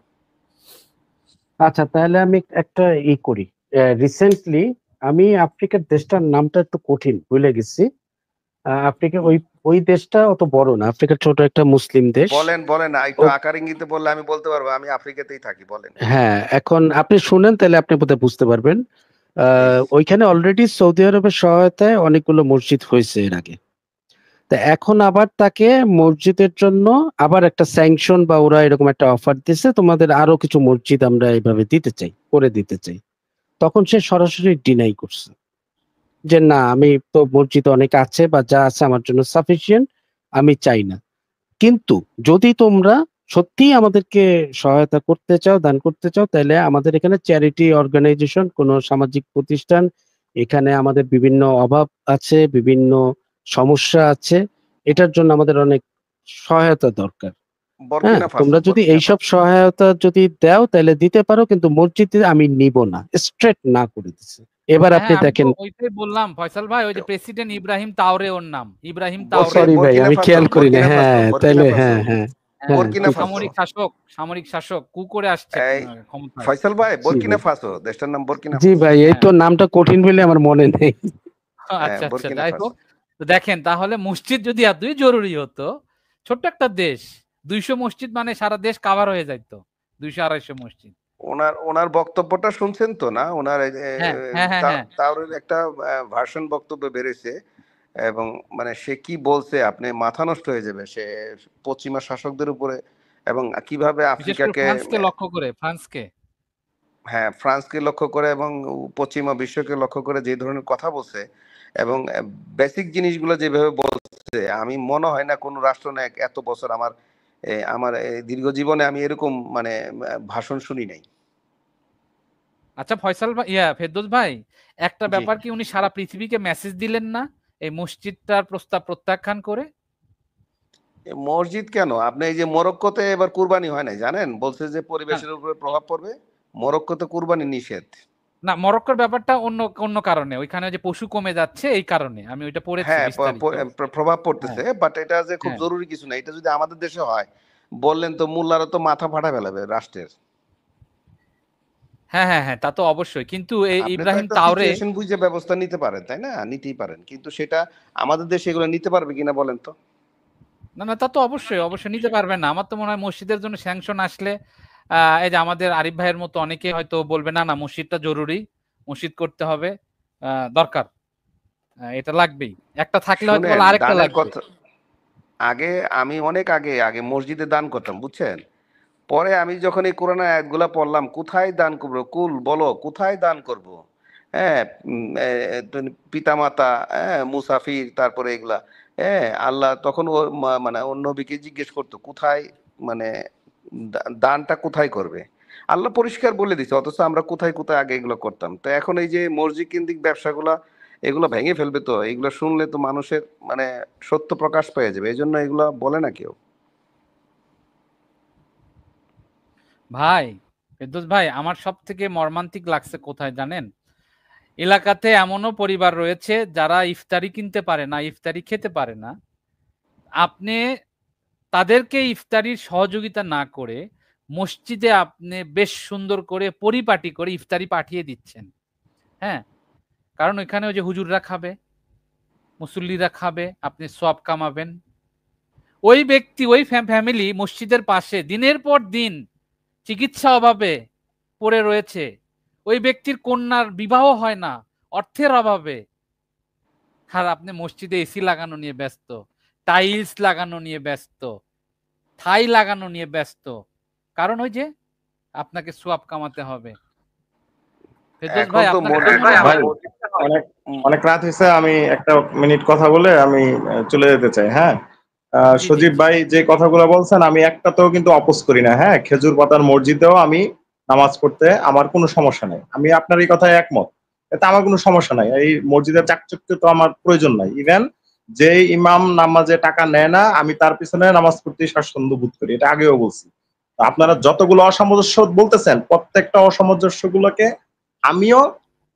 আচ্ছা, তাহলে আমি একটা করি। রিসেন্টলি আমি আফ্রিকার দেশটার নামটা একটু কঠিন, ভুলে গেছি। আফ্রিকা ওই ওই দেশটা অত বড় না, আফ্রিকার ছোট একটা মুসলিম দেশ। বলেন বলেন, একটু ও আকার ইঙ্গিতে বললে আমি বলতে পারবো, আমি আফ্রিকাতেই থাকি, বলেন হ্যাঁ, এখন আপনি শুনেন তাহলে আপনি বোধহয় বুঝতে পারবেন। প্লিজ। ওইখানে অলরেডি সৌদি আরবের সহায়তায় অনেকগুলো মসজিদ হয়েছে এর আগে। তা এখন আবার তাকে মসজিদের জন্য আবার একটা স্যাংশন বা ওরা এরকম একটা অফার দিছে, তোমাদের আরো কিছু মসজিদ আমরা এইভাবে দিতে চাই, করে দিতে চাই। তখন সে সরাসরি ডিনাই করছে যে না, আমি তো মসজিদ অনেক আছে বা যা আছে আমার জন্য সাফিসিয়েন্ট, আমি চাই না। কিন্তু যদি তোমরা সত্যিই আমাদেরকে সহায়তা করতে চাও, দান করতে চাও, তাহলে আমাদের এখানে চ্যারিটি অর্গানাইজেশন, কোনো সামাজিক প্রতিষ্ঠান, এখানে আমাদের বিভিন্ন অভাব আছে, বিভিন্ন সমস্যা আছে, এটার জন্য আমাদের অনেক সহায়তা দরকার। হ্যাঁ, বরকিনা ফাসো, তোমরা যদি বরকিনা এইসব ফাসো। সহায়তা যদি দাও তাহলে দিতে পারো, কিন্তু মসজিদে আমি নিব না, স্ট্রেট না করে দিছে। এবার আপনি হ্যাঁ, আমি তো দেখেন। ওইটাই বললাম ফয়সাল ভাই, ওই যে প্রেসিডেন্ট ইব্রাহিম তাওরে ওর নাম, ইব্রাহিম ও তাওরে। সরি ভাই, বরকিনা আমি ফাসো, খেয়াল করি না। বরকিনা ফাসো, হ্যাঁ, বরকিনা তাইলে ফাসো, হ্যাঁ হ্যাঁ হ্যাঁ, হ্যাঁ, বরকিনা ঠিক ফাসো। সামরিক শাসক কু করে আসছে এই ক্ষমতায়। ফয়সাল ভাই, জি বরকিনা ভাই, ফাসো, দেশটার নাম বরকিনা জি ফাসো। ভাই, এই হ্যাঁ, তো নামটা কঠিন বলে আমার মনে নেই। আচ্ছা আচ্ছা, বরকিনা যাই ফাসো। হোক। তো দেখেন, তাহলে মসজিদ যদি এতই জরুরি হতো, ছোট্ট একটা দেশ, 200 মসজিদ মানে সারা দেশ কাভার হয়ে যাইতো, 200-250 মসজিদ। ওনার ওনার বক্তব্যটা শুনছেন তো না? ওনার হ্যাঁ হ্যাঁ হ্যাঁ হ্যাঁ। তার একটা ভার্সন বক্তব্য বেরোইছে, এবং মানে সে কি বলছে আপনি মাথা নষ্ট হয়ে যাবে। সে পশ্চিমা শাসকদের উপরে এবং কিভাবে বিশেষ করে আফ্রিকাকে, ফ্রান্সকে লক্ষ্য করে, ফ্রান্সকে। হ্যাঁ ফ্রান্সকে লক্ষ্য করে এবং পশ্চিমা বিশ্বকে লক্ষ্য করে যে ধরনের কথা বলছে, এবং বেসিক জিনিসগুলো যেভাবে বলছে, আমি মনে হয় না কোনো রাষ্ট্রনায়ক এত বছর আমার দীর্ঘ জীবনে আমি এরকম মানে ভাষণ শুনি নাই। আচ্ছা ফয়সাল ভাই, ফেরদৌস ভাই, একটা জি। ব্যাপার কি উনি সারা পৃথিবীকে মেসেজ দিলেন না এই মসজিদটার প্রস্তাব প্রত্যাখ্যান করে? মসজিদ কেন, আপনি এই যে মরক্কোতে এবার কুরবানি হয় নাই জানেন, বলছে যে না পরিবেশের উপরে প্রভাব পড়বে। মরক্কোতে কুরবানি নিষেধ। না, মরক্কোর ব্যাপারটা অন্য অন্য কারণে, ওইখানে যে পশু কমে যাচ্ছে এই কারণে, আমি ওইটা পড়েছি হ্যাঁ, বিস্তারিত। প্রভাব হ্যাঁ পড়তেছে, বাট এটা যে খুব হ্যাঁ জরুরি কিছু না। এটা যদি আমাদের দেশে হয়, বললেন তো মোল্লারা তো মাথা ফাটা ফেলাবে রাষ্ট্রের। হ্যাঁ হ্যাঁ হ্যাঁ, তা তো অবশ্যই, কিন্তু এই আপনি তো ইব্রাহিম একটা তাওরে। সিচুয়েশন বুঝে ব্যবস্থা নিতে পারেন, তাই না? নিতেই পারেন, কিন্তু সেটা আমাদের দেশে এগুলো নিতে পারবে কিনা বলেন তো। না না, তা তো অবশ্যই অবশ্যই নিতে পারবেন না। আমার তো মনে হয় মসজিদের জন্য স্যাংশন আসলে এই যে আমাদের আরিফ ভাইয়ের মতো অনেকে হয়তো বলবে না না, মসজিদটা জরুরি, মসজিদ করতে হবে, দরকার, এটা লাগবেই, একটা থাকলে হয়তো শুনেন বলে আরেকটা দানের লাগবে। কথা, আগে আমি অনেক আগে আগে মসজিদে দান করতাম, বুঝছেন? পরে আমি যখন এই কোরআন আয়াতগুলা পড়লাম, কোথায় দান করবো, কুল বলো কোথায় দান করব? হ্যাঁ, পিতামাতা, হ্যাঁ, মুসাফির, তারপরে এগুলা, হ্যাঁ, আল্লাহ তখন মানে অন্য নবীকে জিজ্ঞেস করতো কোথায়, মানে দানটা কোথায় করবে। আল্লাহ পরিষ্কার বলে দিছে, অথচ আমরা কোথায় কোথায় আগে এগুলো করতাম। তো এখন এই যে মসজিদ কেন্দ্রিক ব্যবসাগুলা, এগুলো ভেঙে ফেলবে। তো এগুলো শুনলে তো মানুষের মানে সত্য প্রকাশ পেয়ে যাবে, এই জন্য এগুলা বলে না কেউ। ভাই ফেরদৌস ভাই, আমার সব থেকে মর্মান্তিক লাগছে কোথায় জানেন? এলাকাতে এমনও পরিবার রয়েছে যারা ইফতারি কিনতে পারে না, ইফতারি খেতে পারে না। আপনি তাদেরকে ইফতারির সহযোগিতা না করে মসজিদে আপনি বেশ সুন্দর করে পরিপাটি করে ইফতারি পাঠিয়ে দিচ্ছেন। হ্যাঁ, কারণ ওইখানে ওই যে হুজুররা খাবে, মুসল্লিরা খাবে, আপনি সওয়াব কামাবেন। ওই ব্যক্তি, ওই ফ্যামিলি মসজিদের পাশে দিনের পর দিন চিকিৎসা অভাবে পড়ে রয়েছে। ওই ব্যক্তির কন্যার বিবাহ হয় না অর্থের অভাবে, আর আপনি মসজিদে এসি লাগানো নিয়ে ব্যস্ত, টাইলস লাগানো নিয়ে ব্যস্ত, থাই লাগানো নিয়ে ব্যস্ত। কারণ ওই যে আপনাকে সোয়াব কামাতে হবে। ফেরদৌস এখন ভাই, তো আপনার কি মসজিদ, মনে ভাই হয়? অনেক অনেক রাত হয়েছে, আমি একটা মিনিট কথা বলে আমি চলে যেতে চাই। হ্যাঁ, জি জি সজীব জি। ভাই যে কথাগুলো বলছেন আমি একটাতেও কিন্তু অপোজ করি না। হ্যাঁ, খেজুর পাতার মসজিদেও আমি নামাজ পড়তে আমার কোনো সমস্যা নাই, আমি আপনার এই কথায় একমত। এতে আমার কোনো সমস্যা নাই, এই মসজিদের চাকচক্য তো আমার প্রয়োজন নাই। ইভেন যে ইমাম নামাজে টাকা নেয় না, আমি তার পিছনে নামাজ পড়তে স্বাচ্ছন্দ্য বোধ করি, এটা আগেও বলছি। তো আপনারা যতগুলো অসামঞ্জস্য বলতেছেন, প্রত্যেকটা অসামঞ্জস্য গুলোকে আমিও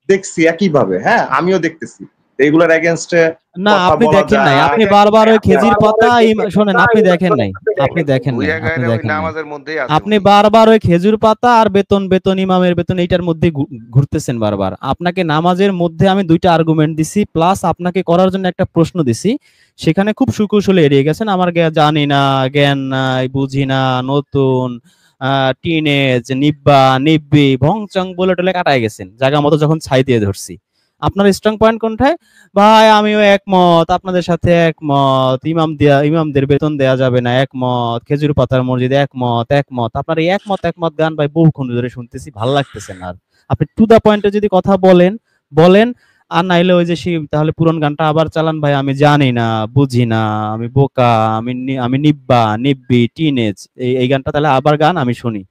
দেখছি একইভাবে। হ্যাঁ, আমিও দেখতেছি। এগুলোর এগেনস্টে না কথা আপনি বলা দেখেন নাই, যায়। আপনি বারবার ওই খেজুর পাতা শোনেন, আপনি দেখেন নাই, আপনি দেখেন ওই নাই, জায়গায় আপনি ওই দেখেন নাই। নামাজের মধ্যেই আছে আপনি উনি। বারবার ওই খেজুর পাতা আর বেতন বেতন ইমামের বেতন এইটার মধ্যে ঘুরতেছেন বারবার। আপনাকে নামাজের মধ্যে আমি দুইটা আর্গুমেন্ট দিছি, প্লাস আপনাকে করার জন্য একটা প্রশ্ন দিছি, সেখানে খুব সুকৌশলে এড়িয়ে গেছেন। আমার জানি না, জ্ঞান নাই, বুঝি না, নতুন, টিনেজ, নিব্বা, নিব্বি, ভংচং বলে টলে কাটায় গেছেন জায়গা মতো যখন ছাই দিয়ে ধরছি। আপনার স্ট্রং পয়েন্ট কোনটায়? ভাই আমিও একমত, আপনাদের সাথে একমত, ইমামদের বেতন দেয়া যাবে না, একমত, খেজুর পাতার মসজিদে একমত, একমত। আপনার এই একমত একমত গান ভাই বহুক্ষণ ধরে শুনতেছি, ভালো লাগতেছে না আর। আপনি টু দা পয়েন্টে যদি কথা বলেন বলেন, আর নাইলে ওই যে তাহলে পুরন গানটা আবার চালান, ভাই আমি জানি না, বুঝি না, আমি বোকা, আমি নিব্বা, নিব্বি, টিনেজ, এই গানটা তাহলে আবার গান আমি শুনি,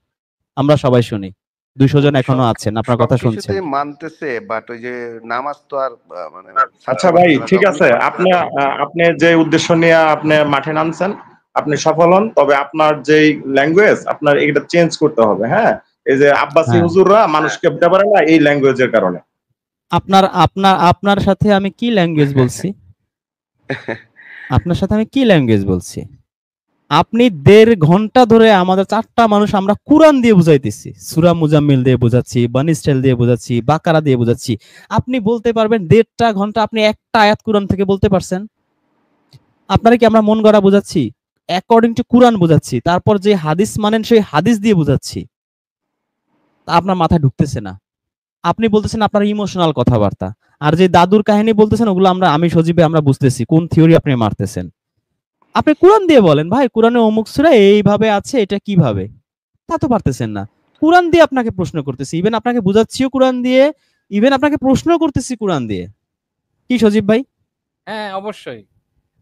আমরা সবাই শুনি। 200 জন এখনো আছেন, আপনার কথা শুনছেন। সবকিছুতেই মানতেছে, বাট ওই যে নামাজ তো আর মানে আচ্ছা ভাই ঠিক আছে, আপনি যে উদ্দেশ্য নিয়ে আপনি মাঠে নামছেন আপনি সফল হন, তবে আপনার যেই ল্যাঙ্গুয়েজ আপনার এটা চেঞ্জ করতে হবে। হ্যাঁ, এই যে আব্বাসি হ্যাঁ। হুজুররা মানুষকে বুঝতে পারে না এই ল্যাঙ্গুয়েজের কারণে। আপনার আপনার আপনার সাথে আমি কি ল্যাঙ্গুয়েজ বলছি? আপনার সাথে আমি কি ল্যাঙ্গুয়েজ বলছি? আপনি 1.5 ঘন্টা ধরে আমাদের 4টা মানুষ আমরা কুরআন দিয়ে বুঝাইতেছি, সূরা মুজাম্মিল দিয়ে বুঝাচ্ছি, বানি ইসরাইল দিয়ে বুঝাচ্ছি, বাকারা দিয়ে বুঝাচ্ছি। আপনি বলতে পারবেন 1.5টা ঘন্টা আপনি একটা আয়াত কুরআন থেকে বলতে পারছেন? আপনারা কি আমরা মন গড়া বুঝাচ্ছি? অ্যাকর্ডিং টু কুরআন বুঝাচ্ছি, তারপর যে হাদিস মানেন সেই হাদিস দিয়ে বুঝাচ্ছি। তা আপনার মাথায় ঢুকতেছে না। আপনি বলতেছেন আপনার ইমোশনাল কথাবার্তা, আর যে দাদুর কাহিনী বলতেছেন ওগুলো আমি সজীবে আমরা বুঝতেছি কোন থিওরি আপনি মারতেছেন। আপনি কোরআন দিয়ে বলেন, ভাই কোরআনে অমুক সূরা এইভাবে আছে, এটা কিভাবে, তা তো পারতেছেন না। কোরআন দিয়ে আপনাকে প্রশ্ন করতেছি, ইভেন আপনাকে বুঝাচ্ছিও কোরআন দিয়ে, ইভেন আপনাকে প্রশ্ন করতেছি কোরআন দিয়ে। কি সজীব ভাই? হ্যাঁ অবশ্যই,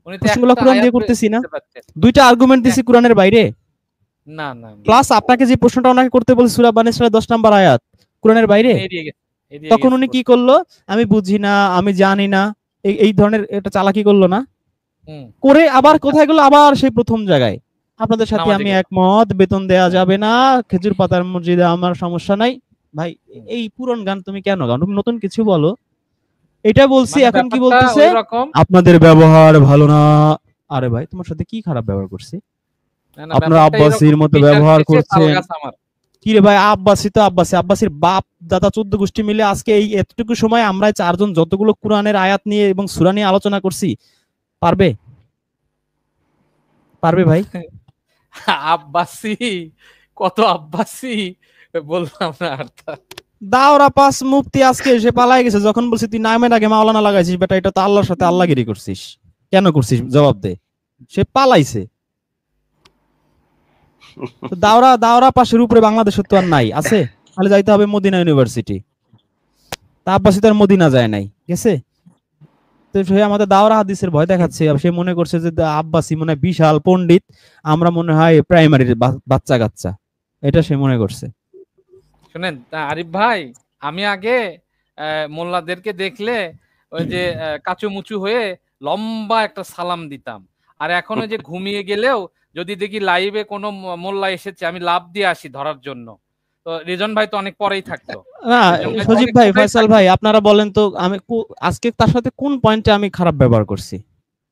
উনি তো প্রশ্নগুলো একটা কোরআন আয়াত দিয়ে করতেছি না? বুঝতে পারছেন। দুইটা আর্গুমেন্ট দিছি কোরআনের বাইরে, না না প্লাস আপনাকে যে প্রশ্নটা ওনাকে করতে বলছি সূরা বানি ইসরাইল 10 নম্বর আয়াত, কোরআনের বাইরে। এড়িয়ে গেছে, এড়িয়ে তখন গেছে উনি কি করলো? আমি বুঝি না, আমি জানি না, এই ধরনের একটা চালাকি করলো না? হুম, করে আবার কোথায় গেল? আবার সেই প্রথম জায়গায়, আপনাদের সাথে নামাজে আমি গেল। একমত, বেতন দেয়া যাবে না, খেজুর পাতার মসজিদে আমার সমস্যা নাই। ভাই এই পুরন গান তুমি কেন গাও? তুমি নতুন কিছু বলো। এটা বলছি, মানে এখন কি ব্যাপারটা বলতেছে? ওইরকম। আপনাদের ব্যবহার ভালো না। আরে ভাই তোমার সাথে কি খারাপ ব্যবহার করছি? না, না, আপনারা ব্যাপারটা আব্বাসির এরকম, মতো বিচার ব্যবহার শেষে করছেন। তালগাছ আমার। কি রে ভাই, আব্বাসি তো আব্বাসি, আব্বাসির বাপ দাদা 14 গোষ্ঠী মিলে আজকে এই এতটুকু সময় আমরা 4 জন যতগুলো কোরআনের আয়াত নিয়ে এবং সূরা নিয়ে আলোচনা করছি, পারবে? পারবে ভাই? আব্বাসি, কত আব্বাসি বললাম না আর তা। দাওরা পাস মুফতি আজকে এসে পালাই গেছে, যখন বলছি তুই নামের আগে মাওলানা লাগাইছিস, বেটা এটা তো আল্লাহর সাথে আল্লাহগিরি করছিস, কেন করছিস জবাব দে। সে পালাইছে। তো দাওরা পাশের উপরে বাংলাদেশের তো আর নাই, আছে? তাহলে যাইতে হবে মদিনা ইউনিভার্সিটি। তা আব্বাসি তো আর মদিনা যায় নাই, গেছে? তো সে আমাদের দাওরা হাদিসের ভয় দেখাচ্ছে, আর সে মনে করছে যে আব্বাসি মনে হয় বিশাল পণ্ডিত, আমরা মনে হয় প্রাইমারির বাচ্চা কাচ্চা, এটা সে মনে করছে। শুনেন আরিফ ভাই, আমি আগে মোল্লাদেরকে দেখলে ওই যে কাচুমুচু হয়ে লম্বা একটা সালাম দিতাম, আর এখন ওই যে ঘুমিয়ে গেলেও যদি দেখি লাইভে কোনো মোল্লা এসেছে আমি লাভ দিয়ে আসি ধরার জন্য। তো রিজন ভাই তো অনেক পরেই থাকতো। না রিজন ভাই তো সজীব অনেক ভাই, পরেই ফয়সাল থাকতো। ভাই, আপনারা বলেন তো আমি আজকে তার সাথে কোন পয়েন্টে আমি খারাপ ব্যবহার করছি?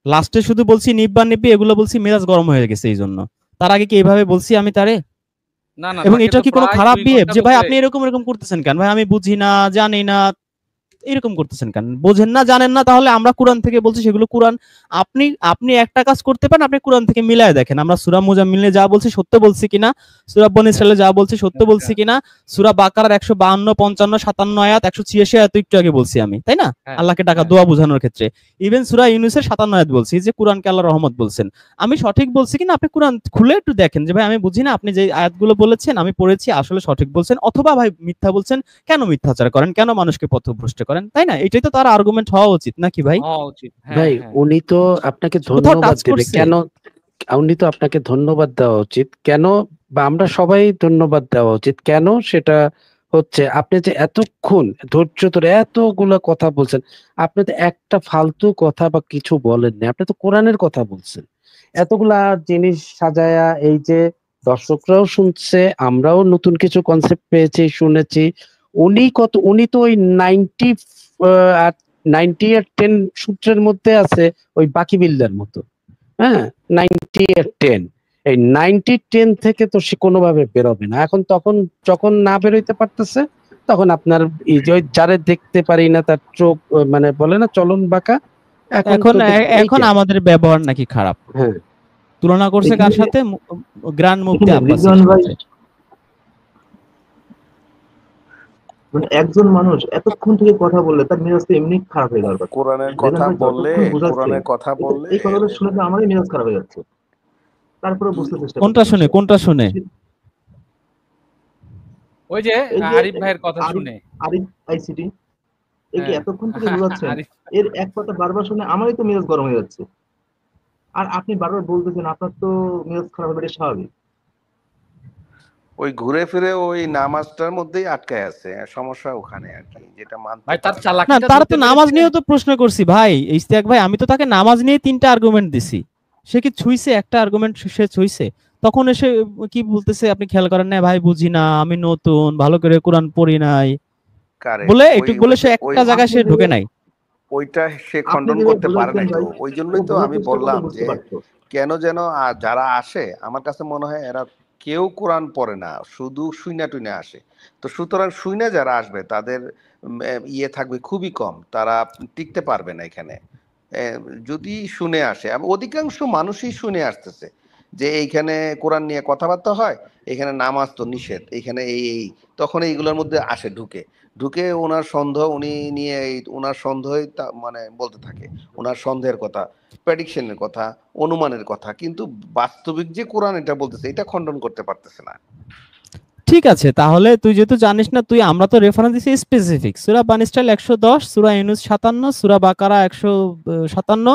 লাস্টে শুধু বলছি নিব্বা নিব্বি, এগুলো বলছি মেজাজ গরম হয়ে গেছে এই জন্য। তার আগে কি এইভাবে বলছি আমি তারে? না না, এবং তাকে এটা তো কি কোনো প্রায় খারাপ 2 বিহেভ ঘন্টার যে ভাই উপরে। আপনি এরকম এরকম করতেছেন কেন? ভাই আমি বুঝি না, জানি না, এরকম করতেছেন কেন? বোঝেন না, জানেন না, তাহলে আমরা কোরআন থেকে বলছি সেগুলো কোরআন। আপনি আপনি একটা কাজ করতে পারেন, আপনি কোরআন থেকে মিলায় দেখেন আমরা সূরা মুজাম্মিলে যা বলছি সত্য বলছি কিনা, সূরা বনী ইসরাইলে যা বলছি সত্য বলছি কিনা, সূরা বাকারার 152, 55, 57 আয়াত, 186 আয়াত একটু আগে বলছি আমি, তাই না? হ্যাঁ, আল্লাহকে ডাকা হ্যাঁ। দোয়া বোঝানোর ক্ষেত্রে ইভেন সূরা ইউনূসের 57 আয়াত বলছি যে কোরআনকে আল্লাহর রহমত বলছেন। আমি সঠিক বলছি কিনা আপনি কোরআন খুলে একটু দেখেন যে ভাই আমি বুঝি না, আপনি যে আয়াতগুলো বলেছেন আমি পড়েছি আসলে সঠিক বলছেন, অথবা ভাই মিথ্যা বলছেন, কেন মিথ্যাচার করেন, কেন মানুষকে পথভ্রষ্ট করেন, তাই না? এটাই তো তার আর্গুমেন্ট হওয়া উচিত নাকি ভাই? হওয়া উচিত। হ্যাঁ, ভাই হ্যাঁ। উনি তো আপনাকে কোথাও ধন্যবাদ টাচ দেবে করছে? কেন? উনি তো আপনাকে ধন্যবাদ দেওয়া উচিত কেন, বা আমরা সবাই ধন্যবাদ দেওয়া উচিত কেন, সেটা হচ্ছে আপনি যে এতক্ষণ ধৈর্য ধরে এতগুলা কথা বলছেন, আপনি তো একটা ফালতু কথা বা কিছু বলেননি, আপনি তো কোরআনের কথা বলছেন। এতগুলা জিনিস সাজায়া, এই যে দর্শকরাও শুনছে, আমরাও নতুন কিছু কনসেপ্ট পেয়েছি, শুনেছি। উনি তো ওই 90 90/10 সূত্রের মধ্যে আছে ওই বাকি বিল্লার মতো। হ্যাঁ, 90/10, এই 90/10 থেকে তো সে কোনোভাবে বেরোবে না। এখন তখন যখন না বেরোইতে পারতেছে তখন আপনার এই যে যারে দেখতে পারি না তার চোখ মানে বলে না চলন বাঁকা, এখন এখন তো এখন এইটা। আমাদের ব্যবহার নাকি খারাপ, হ্যাঁ, তুলনা করছে কার এখানে সাথে? গ্রান্ড মুফতি এখানে আব্বাসের রিজওয়ান ভাই, সাথে। মানে একজন মানুষ এতক্ষণ থেকে কথা বললে তার মেজাজ তো এমনি খারাপ হয়ে যাওয়ার কথা। কোরআনের রিজওয়ান কথা ভাই বললে যতক্ষণ বোঝাচ্ছে, কোরআনের কথা বললে এই কথাটা শুনে তো আমারই মেজাজ খারাপ হয়ে যাচ্ছে, তারপরে বুঝতে চেষ্টা কোনটা করছেন শুনে? সে। কোনটা শুনে? ওই যে এই যে আরিফ ভাইয়ের কথা শুনে। আরিফ আইসিটি একে হ্যাঁ। এতক্ষণ থেকে বোঝাচ্ছেন, আরিফ এর এক কথা বারবার শুনে আমারই তো মেজাজ গরম হয়ে যাচ্ছে। আর আপনি বারবার বলতেছেন আপনার তো মেজাজ খারাপ হবে, এটা স্বাভাবিক। ওই ঘুরে ফিরে ওই নামাজটার মধ্যেই আটকায় আছে, সমস্যা ওখানে আর কি, যেটা মানতে ভাই তার পারে না। না, চালাকিটা তার ধরতে তো নামাজ পেরেছেন? নিয়েও তো প্রশ্ন করছি ভাই, ইশতিয়াক ভাই। আমি তো তাকে নামাজ নিয়ে 3টা আর্গুমেন্ট দিছি, সে কি ছুঁইছে? একটা আর্গুমেন্ট সে ছুঁইছে? তখন এসে কি বলতেছে আপনি খেয়াল করেন না? ভাই বুঝি না, আমি নতুন, ভালো করে কোরআন পড়ি নাই কারেক্ট, বলে ওই এটুক বলে সে একটা জায়গায় সে ঢুকে নাই। ওইটা সে আপনি খণ্ডন যেভাবে করতে পারে বোঝাচ্ছেন নাই তো, ভাই, ওই ও জন্যই তো বোঝার আমি চেষ্টা করলে বললাম বুঝতে যে পারতো। কেন যেন যারা আসে আমার কাছে মনে হয় এরা কেউ কোরআন পড়ে না, শুধু শুইনা টুইনা আসে। তো সুতরাং শুইনা যারা আসবে তাদের ইয়ে থাকবে খুবই কম, তারা টিকতে পারবে না এখানে। যদি শুনে আসে, অধিকাংশ মানুষই শুনে আসতেছে যে এইখানে কোরআন নিয়ে কথাবার্তা হয়, এখানে নামাজ তো নিষেধ, এখানে এই তখন এইগুলোর মধ্যে আসে, ঢুকে ওনার সন্দেহ উনি নিয়ে ওনার সন্দেহই মানে বলতে থাকে, ওনার সন্দেহের কথা, প্রেডিকশনের কথা, অনুমানের কথা, কিন্তু বাস্তবিক যে কোরআন এটা বলতেছে এটা খণ্ডন করতে পারতেছে না। ঠিক আছে, তাহলে তুই যেহেতু জানিস না, তুই আমরা তো রেফারেন্স দিছি স্পেসিফিক, সূরা বানী ইসরাঈল 110, সূরা ইউনূস 57, সূরা বাকারা 157,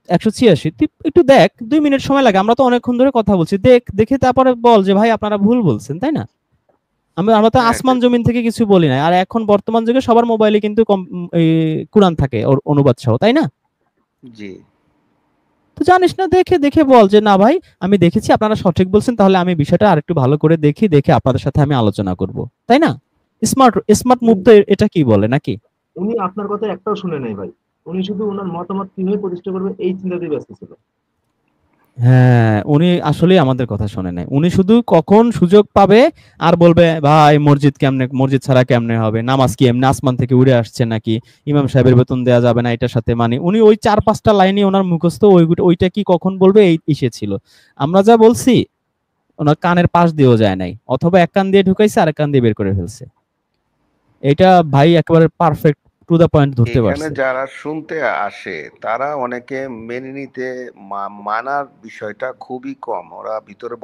186। তুই একটু দেখ, 2 মিনিট সময় লাগে, আমরা তো অনেকক্ষণ ধরে কথা বলছি। দেখে তারপরে বল যে ভাই আপনারা ভুল বলছেন, তাই না? আমরা তো হ্যাঁ, আসমান জমিন থেকে কিছু বলি নাই। আর এখন বর্তমান যুগে সবার মোবাইলে কিন্তু কোরআন থাকে, ওর অনুবাদ সহ, তাই না? জি। তো জানিস না, দেখে বল যে না ভাই আমি দেখেছি, আপনারা সঠিক বলছেন, তাহলে আমি বিষয়টা আরেকটু ভালো করে দেখে আপনাদের সাথে আমি আলোচনা করব, তাই না? স্মার্ট মুভ তো এটা কি বলে নাকি? উনি আপনার কথা একটাও শুনে নাই ভাই, উনি শুধু ওনার মতামত কিভাবে প্রতিষ্ঠা করবে এই চিন্তাতেই ব্যস্ত ছিল। হ্যাঁ, উনি আসলেই আমাদের কথা শোনে নাই। উনি শুধু কখন সুযোগ পাবে আর বলবে ভাই মসজিদ ছাড়া কেমনে হবে, নামাজ কি এমনি আসমান থেকে উড়ে আসছে নাকি, ইমাম সাহেবের বেতন দেওয়া যাবে না, এটার সাথে মানে উনি ওই 4-5টা লাইনই ওনার মুখস্থ, ওইটা কি কখন বলবে এই ইসে ছিল। আমরা যা বলছি ওনার কানের পাশ দিয়েও যায় নাই, অথবা এক কান দিয়ে ঢুকাইছে আর এক কান দিয়ে বের করে ফেলছে। এটা ভাই একেবারে পারফেক্ট টু দা পয়েন্ট ধরতে এখানে পারছে। যারা শুনতে আসে তারা অনেকে মেনে নিতে মানার বিষয়টা খুবই কম, ওরা ভিতরে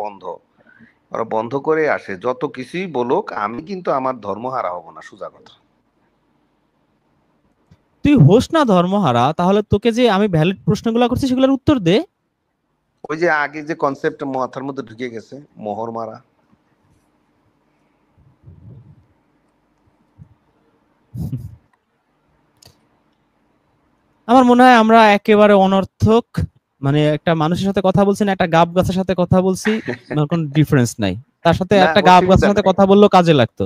ওরা বন্ধ করে আসে। যত কিছুই বলুক আমি কিন্তু আমার ধর্ম হারা হব না, সোজা কথা। তুই হোস না ধর্মহারা, তাহলে তোকে যে আমি ভ্যালিড প্রশ্নগুলো করছি সেগুলোর উত্তর দে। ওই যে আগে যে কনসেপ্ট মাথার মধ্যে ঢুকে গেছে, মোহর মারা। আমার মনে হয় আমরা একেবারে অনর্থক, মানে একটা মানুষের সাথে কথা বলছি না একটা গাব গাছের সাথে কথা বলছি, কোনো ডিফারেন্স নাই। তার সাথে না, একটা গাব অসুবিধা গাছের সাথে নাই। কথা বললেও কাজে লাগতো।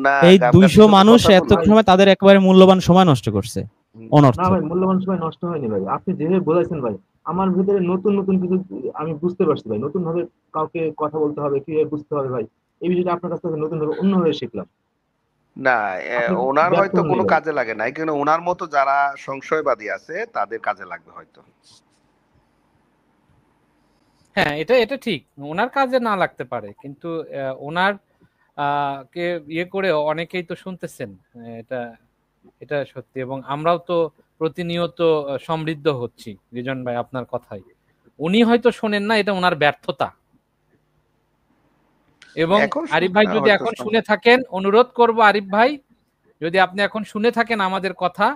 না, এই গাব 200 গাছের সাথে মানুষ কথা এত বললে- সময় তাদের একেবারে মূল্যবান সময় নষ্ট করছে না অনর্থক। ভাই, মূল্যবান সময় নষ্ট হয়নি ভাই, আপনি যেভাবে বোঝাইছেন ভাই, আমার ভিতরে নতুন নতুন কিছু আমি বুঝতে পারছি ভাই। নতুন ভাবে কাউকে কথা বলতে হবে, কিভাবে বুঝতে হবে ভাই, এই বিষয়টা আপনার কাছ থেকে নতুন ভাবে অন্যভাবে শিখলাম। না, আপনি ওনার ব্যর্থ হয়তো হননি কোনো ভাই। কাজে লাগে না, কিন্তু ওনার মতো যারা সংশয়বাদী আছে তাদের কাজে লাগবে হয়তো। হ্যাঁ, এটা ঠিক, ওনার কাজে না লাগতে পারে, কিন্তু ওনার কে ইয়ে করে অনেকেই তো শুনতেছেন। এটা এটা সত্যি, এবং আমরাও তো প্রতিনিয়ত সমৃদ্ধ হচ্ছি রিজন ভাই আপনার কথাই। উনি হয়তো শোনেন না, এটা ওনার ব্যর্থতা। এবং এখন আরিফ ভাই শুনতে যদি হয়তো এখন শুনে থাকেন, অনুরোধ করব আরিফ ভাই, যদি আপনি এখন শুনে থাকেন আমাদের কথা,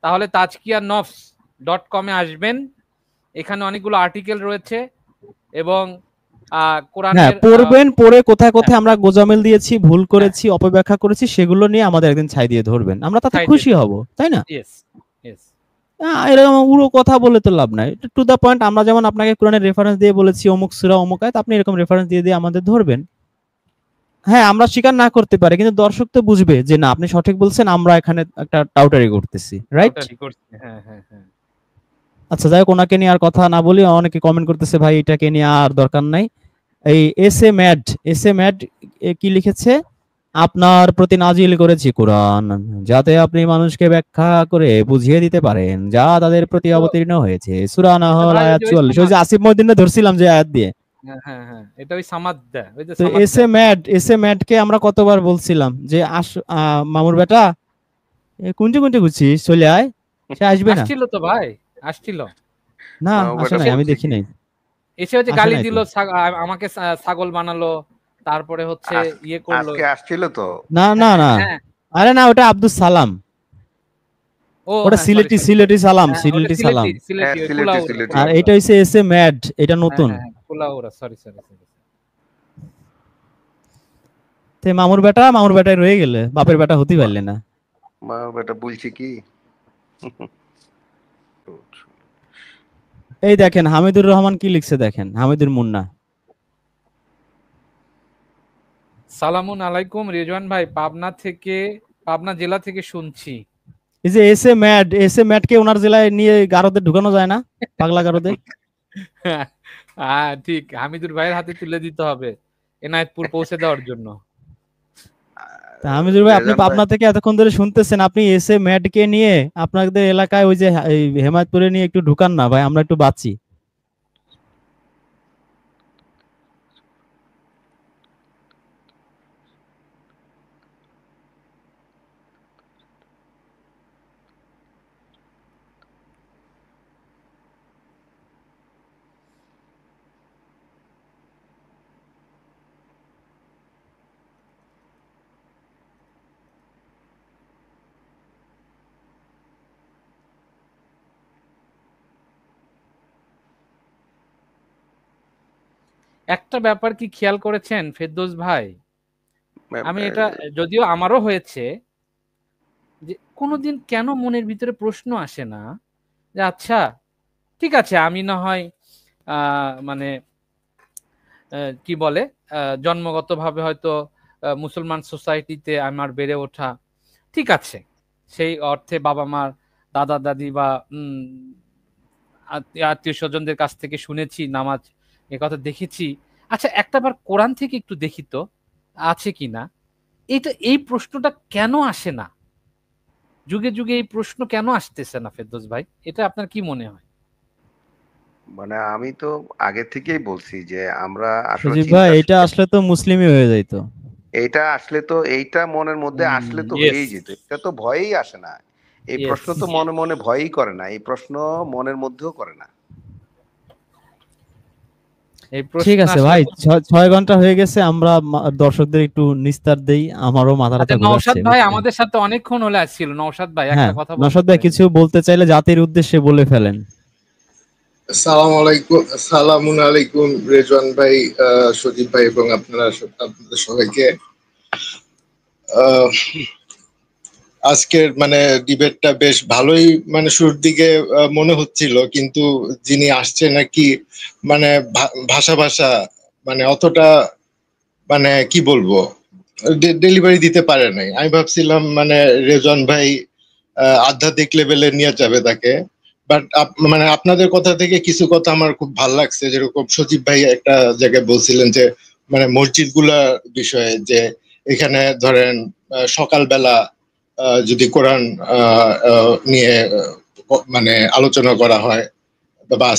তাহলে tazkiyannafs.com-এ আসবেন। এখানে অনেকগুলো আর্টিকেল রয়েছে এবং হ্যাঁ, কোরআনের পড়বেন, পড়ে কোথায় কোথায় আমরা গোজামিল দিয়েছি, ভুল করেছি, অপব্যাখ্যা করেছি, সেগুলো নিয়ে আমাদের একদিন ছাই দিয়ে ধরবেন, আমরা তাতে ছাই খুশি দিয়ে হব, তাই না? ইয়েস ইয়েস এরকম উড়ো কথা বলে তো লাভ নাই, টু দা পয়েন্ট। আমরা যেমন আপনাকে কোরআনের রেফারেন্স দিয়ে বলেছি অমুক সূরা অমুক আয়াত, আপনি এরকম রেফারেন্স দিয়ে আমাদের ধরবেন, হ্যাঁ আমরা স্বীকার না করতে পারি, কিন্তু দর্শক তো বুঝবে যে না আপনি সঠিক বলছেন, আমরা এখানে একটা টাউটারি করতেছি, রাইট? ওটাই করছি। হ্যাঁ হ্যাঁ হ্যাঁ। আচ্ছা যাই হোক, ওনাকে নিয়ে আর কথা না বলি। অনেকে কমেন্ট করতেছে ভাই এটাকে নিয়ে আর দরকার নাই। এই এস এ ম্যাড কি লিখেছে, আপনার প্রতি নাজিল করেছি কোরআন, যাতে আপনি মানুষকে ব্যাখ্যা করে বুঝিয়ে দিতে পারেন যা তাদের প্রতি তো অবতীর্ণ হয়েছে। সূরা নাহল ভাই ওই আয়াত যে ওই 44। ওই যে আসিফ মহিউদ্দিনে ধরছিলাম যে আয়াত দিয়ে। হ্যাঁ হ্যাঁ হ্যাঁ, এটা ওই সামাদ্দা, ওই যে তো সামাদ্দা। এস এ ম্যাড কে আমরা কতবার বলছিলাম যে মামুর বেটা কুঞ্জে কুঞ্জে গুছিস চলে আয়, সে আসবে না। আসছিল তো ভাই, আসছিল। না ও আসে বেটা নাই, আমি বলছে দেখি কি? নাই। এসে হচ্ছে আসে গালি নাই দিল, তো। আমাকে ছাগল বানালো, তারপরে হচ্ছে ইয়ে করলো। আজকে আসছিল তো। না না না, হ্যাঁ, আরে না ওটা আব্দুল সালাম, ও ওটা হ্যাঁ, সরি সরি, সিলেটি সালাম, হ্যাঁ ওটা সিলেটি সালাম। সিলেটি, হ্যাঁ, ওই সিলেটি কুলাউড়া সিলেটি। আর কুলাউড়া। এটা হইছে এস এ ম্যাড, এটা হ্যাঁ নতুন। হ্যাঁ হ্যাঁ, কুলাউড়া, সরি সরি সরি। তে মামুর বেটায় রয়ে গেলে বাপের বেটা হতেই পারলে না। মা বেটা বলছি কি? এই দেখেন হামিদুর রহমান কি লিখছে, দেখেন হামিদুর মুন্না। সালামুন আলাইকুম রেজওয়ান ভাই, পাবনা জেলা থেকে শুনছি। এই যে এস এ ম্যাড কে ওনার জেলায় নিয়ে গারদে ঢুকানো যায় না, পাগলা গারদে? হ্যাঁ ঠিক, হামিদুর ভাইয়ের হাতে তুলে দিতে হবে এনায়েতপুর পৌঁছে দেওয়ার জন্য। তা হামিদুর ভাই আপনি রেজান ভাই, পাবনা থেকে এতক্ষণ ধরে শুনতেছেন, আপনি এস এ ম্যাড কে নিয়ে আপনাদের এলাকায় ওই যে এই হেমায়তপুরে নিয়ে একটু ঢুকান না ভাই, আমরা একটু বাঁচি। একটা ব্যাপার কি খেয়াল করেছেন ফেরদৌস ভাই, আমি এটা যদিও আমারও হয়েছে, যে কোনোদিন কেন মনের ভিতরে প্রশ্ন আসে না যে আচ্ছা ঠিক আছে আমি না হয় মানে কি বলে জন্মগতভাবে হয়তো মুসলমান সোসাইটিতে আমার বেড়ে ওঠা, ঠিক আছে, সেই অর্থে বাবা মার দাদা দাদি বা আত্মীয় স্বজনদের কাছ থেকে শুনেছি নামাজ, এ কথা দেখেছি। আচ্ছা একটাবার কোরআন থেকে একটু দেখি তো আছে কিনা। এই প্রশ্নটা কেন আসে না, যুগে যুগে এই প্রশ্ন কেন আসতেছে না ফেরদৌস ভাই, এটা আপনার কি মনে হয়? মানে আমি তো আগে থেকেই বলছি যে আমরা আসলে সজীব ভাই চিন্তা, এটা আসলে তো মুসলিমই হয়ে যাইতো। এইটা আসলে তো, এইটা মনের মধ্যে আসলে তো ইয়েস হয়েই যেত। এটা তো ভয়েই আসে না, এই ইয়েস, প্রশ্ন তো মনে মনে ভয়ই করে না, এই প্রশ্ন মনের মধ্যেও করে না। এই ঠিক প্রশ্ন আছে আসলে ভাই, 6 ঘন্টা হয়ে গেছে, আমরা দর্শকদের একটু নিস্তার দেই, আমারও মাথা আচ্ছা ব্যথা নওশাদ ঘুরাচ্ছে ভাই বুঝছেন। আমাদের সাথে অনেকক্ষণ হলে আসছিল, নওশাদ ভাই হ্যাঁ একটা কথা বলতে নওশাদ ভাই পারেন। কিছু বলতে চাইলে জাতির উদ্দেশ্যে বলে ফেলেন। সালামুন আলাইকুম রেজওয়ান ভাই, সজীব ভাই এবং আপনাদের সবাইকে। আহ, আজকের মানে ডিবেটটা বেশ ভালোই, মানে শুরুর দিকে মনে হচ্ছিল, কিন্তু যিনি আসছে নাকি মানে ভাষা ভাষা মানে অতটা মানে কি বলবো ডেলিভারি দিতে পারে নাই। আমি ভাবছিলাম মানে রেজওয়ান ভাই আধ্যাত্মিক লেভেলে নিয়ে যাবে তাকে, বাট মানে আপনাদের কথা থেকে কিছু কথা আমার খুব ভালো লাগছে। যেরকম সজীব ভাই একটা জায়গায় বলছিলেন যে মানে মসজিদ গুলার বিষয়ে, যে এখানে ধরেন সকালবেলা যদি কোরআন নিয়ে মানে আলোচনা করা হয় বা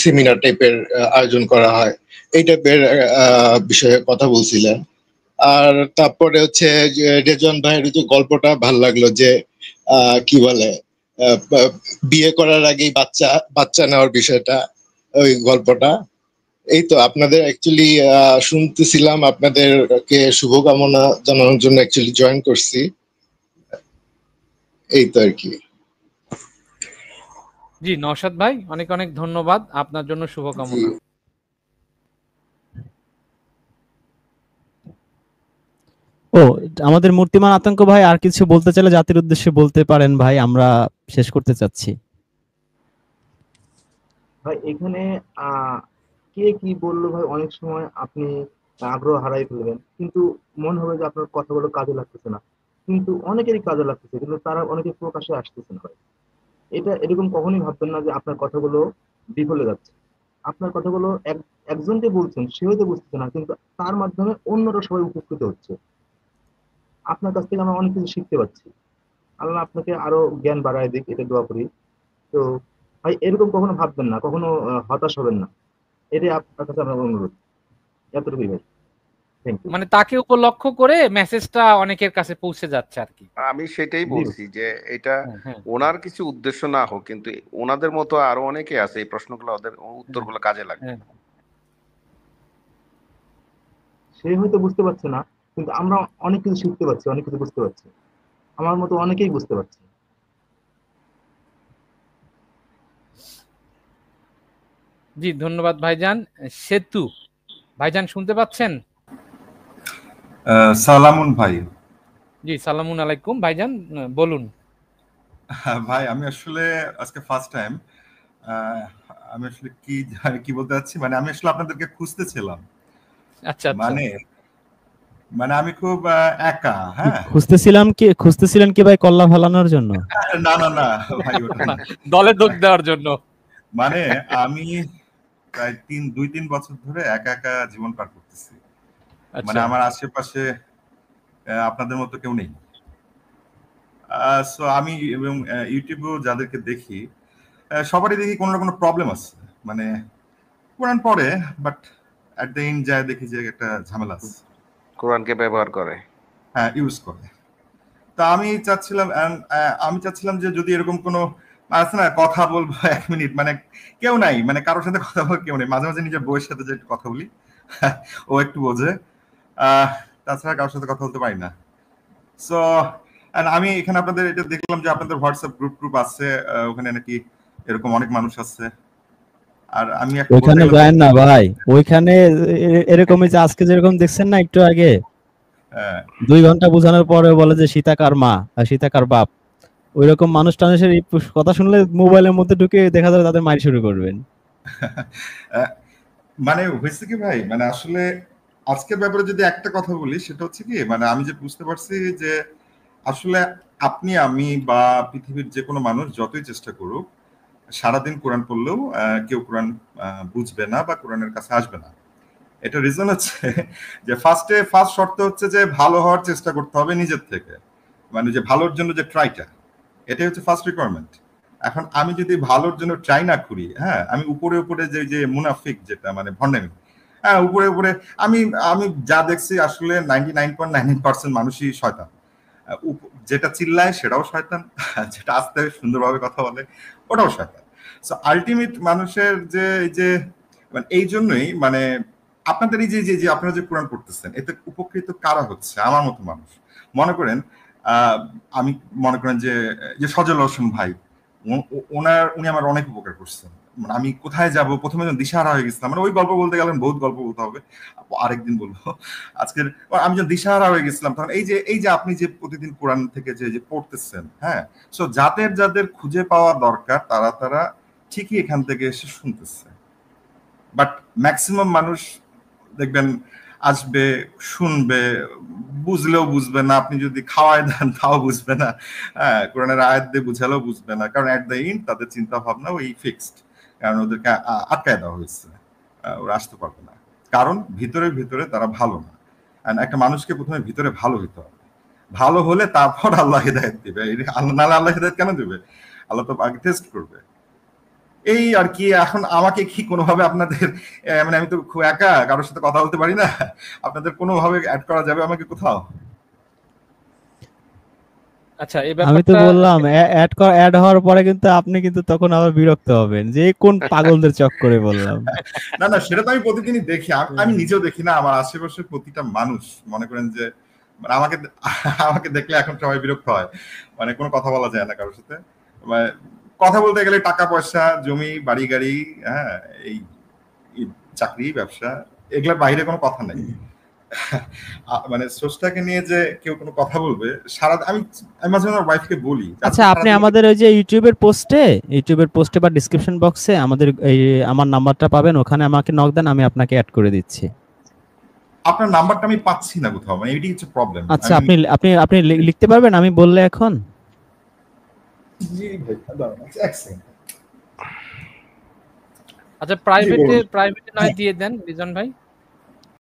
সেমিনার টাইপের আয়োজন করা হয়, এই টাইপের বিষয়ে কথা বলছিলেন। আর তারপরে হচ্ছে যে রেজন ভাইয়ের যে গল্পটা ভাল লাগলো, যে কি বলে বিয়ে করার আগেই বাচ্চা বাচ্চা নেওয়ার বিষয়টা, ওই গল্পটা। এই তো আপনাদের অ্যাকচুয়ালি শুনতেছিলাম, আপনাদেরকে শুভকামনা জানানোর জন্য অ্যাকচুয়ালি জয়েন করছি। এই তো আর কি। জি নওশাদ ভাই অনেক অনেক ধন্যবাদ, আপনার জন্য জি, শুভকামনা। ও আমাদের মূর্তিমান আতঙ্ক ভাই আর কিছু বলতে চাইলে জাতির উদ্দেশ্যে বলতে পারেন ভাই, আমরা শেষ করতে চাচ্ছি। ভাই এখানে কে কি বললো ভাই, অনেক সময় আপনি আগ্রহ হারাই ফেলবেন, কিন্তু মনে হবে যে আপনার কথাগুলো কাজে লাগতেছে না। কিন্তু অনেকেরই কাজে লাগতেছে, কিন্তু তারা অনেকে প্রকাশে আসতেছে না ভাই। এটা এরকম কখনোই ভাববেন না যে আপনার কথাগুলো বিফলে যাচ্ছে। আপনার কথাগুলো একজনকে বলছেন, সে হয়তো বুঝতেছে না, কিন্তু তার মাধ্যমে অন্যরা সবাই উপকৃত হচ্ছে। আপনার কাছ থেকে আমরা অনেক কিছু শিখতে পাচ্ছি। আল্লাহ আপনাকে আরো জ্ঞান বাড়ায় দিক, এটা দোয়া করি। তো ভাই এরকম কখনো ভাববেন না, কখনো হতাশ হবেন না। এটাই আপনার কাছে আমার অনুরোধ। এতটুকুই ভাই। Thank you. মানে তাকে উপলক্ষ্য করে মেসেজটা অনেকের কাছে পৌঁছে যাচ্ছে আর কি। আমি সেটাই জি বলছি যে এটা হ্যাঁ হ্যাঁ ওনার কিছু উদ্দেশ্য না হোক, কিন্তু ওনাদের মতো আরো অনেকে আছে, এই প্রশ্নগুলো ওদের হ্যাঁ উত্তরগুলো কাজে লাগবে। হ্যাঁ। সে হয়তো বুঝতে পারছে না, কিন্তু আমরা অনেক কিছু শিখতে পারছি, অনেক কিছু বুঝতে পারছি। আমার মতো অনেকেই বুঝতে পারছে। জি ধন্যবাদ ভাইজান। সেতু ভাইজান শুনতে পাচ্ছেন? সালামুন ভাই। জি সালামুন আলাইকুম ভাইজান, বলুন। ভাই আমি আসলে আজকে ফার্স্ট টাইম, আমি আসলে কি বলতে চাচ্ছি, মানে আমি আসলে আপনাদেরকে খুঁজতেছিলাম। আচ্ছা আচ্ছা। মানে আমি খুব একা। হ্যাঁ, খুঁজতেছিলেন কি ভাই কল্লা ফেলানোর জন্য? না না না ভাই, ওটা না। দলে যোগ দেওয়ার জন্য। মানে আমি প্রায় 2-3 বছর ধরে একা একা জীবন পার করতেছি। মানে আচ্ছা আমার আশেপাশে আপনাদের মতো কেউ নেই। সো আমি এবং ইউটিউবেও যাদেরকে দেখি, সবারই দেখি কোনো না কোনো প্রবলেম আছে। মানে কোরআন পড়ে, বাট এট দ্য এন্ড যায় দেখি যে একটা ঝামেলা আছে। কোরআনকে ব্যবহার করে, হ্যাঁ, ইউজ করে। তা আমি চাচ্ছিলাম যে যদি এরকম কোনো আছে না, কথা বলবো 1 মিনিট, মানে কেউ নাই, মানে কারোর সাথে কথা বলার কেউ নেই। মাঝে মাঝে নিজের বউয়ের সাথে যে একটু কথা বলি, ও একটু বোঝে, তাছাড়া কারোর সাথে কথা বলতে পারি না। সো আমি এখানে আপনাদের এটা দেখলাম যে আপনাদের হোয়াটসঅ্যাপ গ্রুপ আছে, ওখানে নাকি এরকম অনেক মানুষ আছে। আর আমি ওইখানে যায়েন না ভাই, ওইখানে এরকমই যে আজকে যেরকম দেখছেন না একটু আগে, 2 ঘন্টা বোঝানোর পরে বলে যে সীতা কার মা আর সীতা কার বাপ। ওইরকম মানুষ টানুষের কথা শুনলে মোবাইলের মধ্যে ঢুকে দেখা যাবে তাদের মাইর শুরু করবেন। মানে হয়েছে কি ভাই, মানে আসলে আজকের ব্যাপারে যদি একটা কথা বলি, সেটা হচ্ছে কি, মানে আমি যে বুঝতে পারছি যে আসলে আপনি, আমি বা পৃথিবীর যে কোনো মানুষ যতই চেষ্টা করুক, সারাদিন কোরআন পড়লেও কেউ কোরআন বুঝবে না বা কোরআনের কাছে আসবে না। এটা রিজন হচ্ছে যে ফার্স্ট শর্ত হচ্ছে যে ভালো হওয়ার চেষ্টা করতে হবে নিজের থেকে, মানে যে ভালোর জন্য যে ট্রাইটা, এটাই হচ্ছে ফার্স্ট রিকোয়ারমেন্ট। এখন আমি যদি ভালোর জন্য ট্রাই না করি, হ্যাঁ, আমি উপরে যে মুনাফিক, যেটা মানে ভণ্ডামি, হ্যাঁ, উপরে আমি আমি যা দেখছি আসলে 99.99% মানুষই শয়তান। যেটা চিল্লায় সেটাও শয়তান, যেটা আস্তে সুন্দরভাবে কথা বলে ওটাও শয়তান। সো আলটিমেট মানুষের যে মানে এই জন্যই মানে আপনাদের এই যে আপনারা যে কোরআন পড়তেছেন, এতে উপকৃত কারা হচ্ছে? আমার মতো মানুষ। মনে করেন আমি মনে করেন যে সজল হোসেন ভাই, উনি আমার অনেক উপকার করছেন। মানে আমি কোথায় যাব প্রথমে দিশাহারা হয়ে গেছিলাম, মানে ওই গল্প বলতে গেলেন বহুত গল্প বলতে হবে, আরেকদিন বলবো। আজকের আমি যখন দিশাহারা হয়ে গেছিলাম, তখন এই যে আপনি যে প্রতিদিন কোরআন থেকে যে পড়তেছেন, হ্যাঁ, সো যাদের খুঁজে পাওয়া দরকার তারা ঠিকই এখান থেকে এসে শুনতেছে। বাট ম্যাক্সিমাম মানুষ দেখবেন আসবে, শুনবে, বুঝলেও বুঝবে না, আপনি যদি খাওয়ায় দেন তাও বুঝবে না, হ্যাঁ, কোরআনের আয়াত দিয়ে বুঝালেও বুঝবে না, কারণ এট দ্য এন্ড তাদের চিন্তা ভাবনা ওই ফিক্সড, কারণ ওদেরকে আটকায় দেওয়া হয়েছে, ওরা আসতে পারবে না, কারণ ভিতরে তারা ভালো না। একটা মানুষকে প্রথমে ভিতরে ভালো হতে হবে, ভালো হলে তারপর আল্লাহ হিদায়াত দিবে। নাহলে আল্লাহ হিদায়াত কেন দিবে? আল্লাহ তো আগে টেস্ট করবে। এই আর কি। এখন আমাকে কি কোনোভাবে আপনাদের, মানে আমি তো খুব একা, কারোর সাথে কথা বলতে পারি না, আপনাদের কোনোভাবে অ্যাড করা যাবে আমাকে কোথাও? আচ্ছা, আমি তো বললাম অ্যাড হওয়ার পরে কিন্তু আপনি কিন্তু তখন আবার বিরক্ত হবেন যে কোন পাগলদের চক্করে বললাম। না সেটা তো আমি প্রতিদিনই দেখি, আমি নিজেও দেখি না, আমার আশেপাশের প্রতিটা মানুষ মনে করেন যে মানে আমাকে দেখলে এখন সবাই বিরক্ত হয়, মানে কোনো কথা বলা যায় না কারোর সাথে। মানে কথা বলতে গেলে টাকা পয়সা, জমি, বাড়ি গাড়ি, হ্যাঁ, এই চাকরি, ব্যবসা, এগুলোর বাইরে কোনো কথা নেই। মানে স্রষ্টাকে নিয়ে যে কেউ কোনো কথা বলবে সারা, আমি মাঝে মাঝে ওয়াইফকে বলি। আচ্ছা, আপনি আমাদের ওই যে ইউটিউবের পোস্টে বা ডেসক্রিপশন বক্সে আমার নাম্বারটা পাবেন, ওখানে আমাকে নক দেন, আমি আপনাকে অ্যাড করে দিচ্ছি। আপনার নাম্বারটা আমি পাচ্ছি না কোথাও, মানে এটাই হচ্ছে প্রবলেম। আচ্ছা, আপনি আপনি আপনি লিখতে পারবেন আমি বললে এখন? জি ভাই, দাঁড়ান এক সেকেন্ড। আচ্ছা, প্রাইভেটে নয় দিয়ে দেন রিজন ভাই।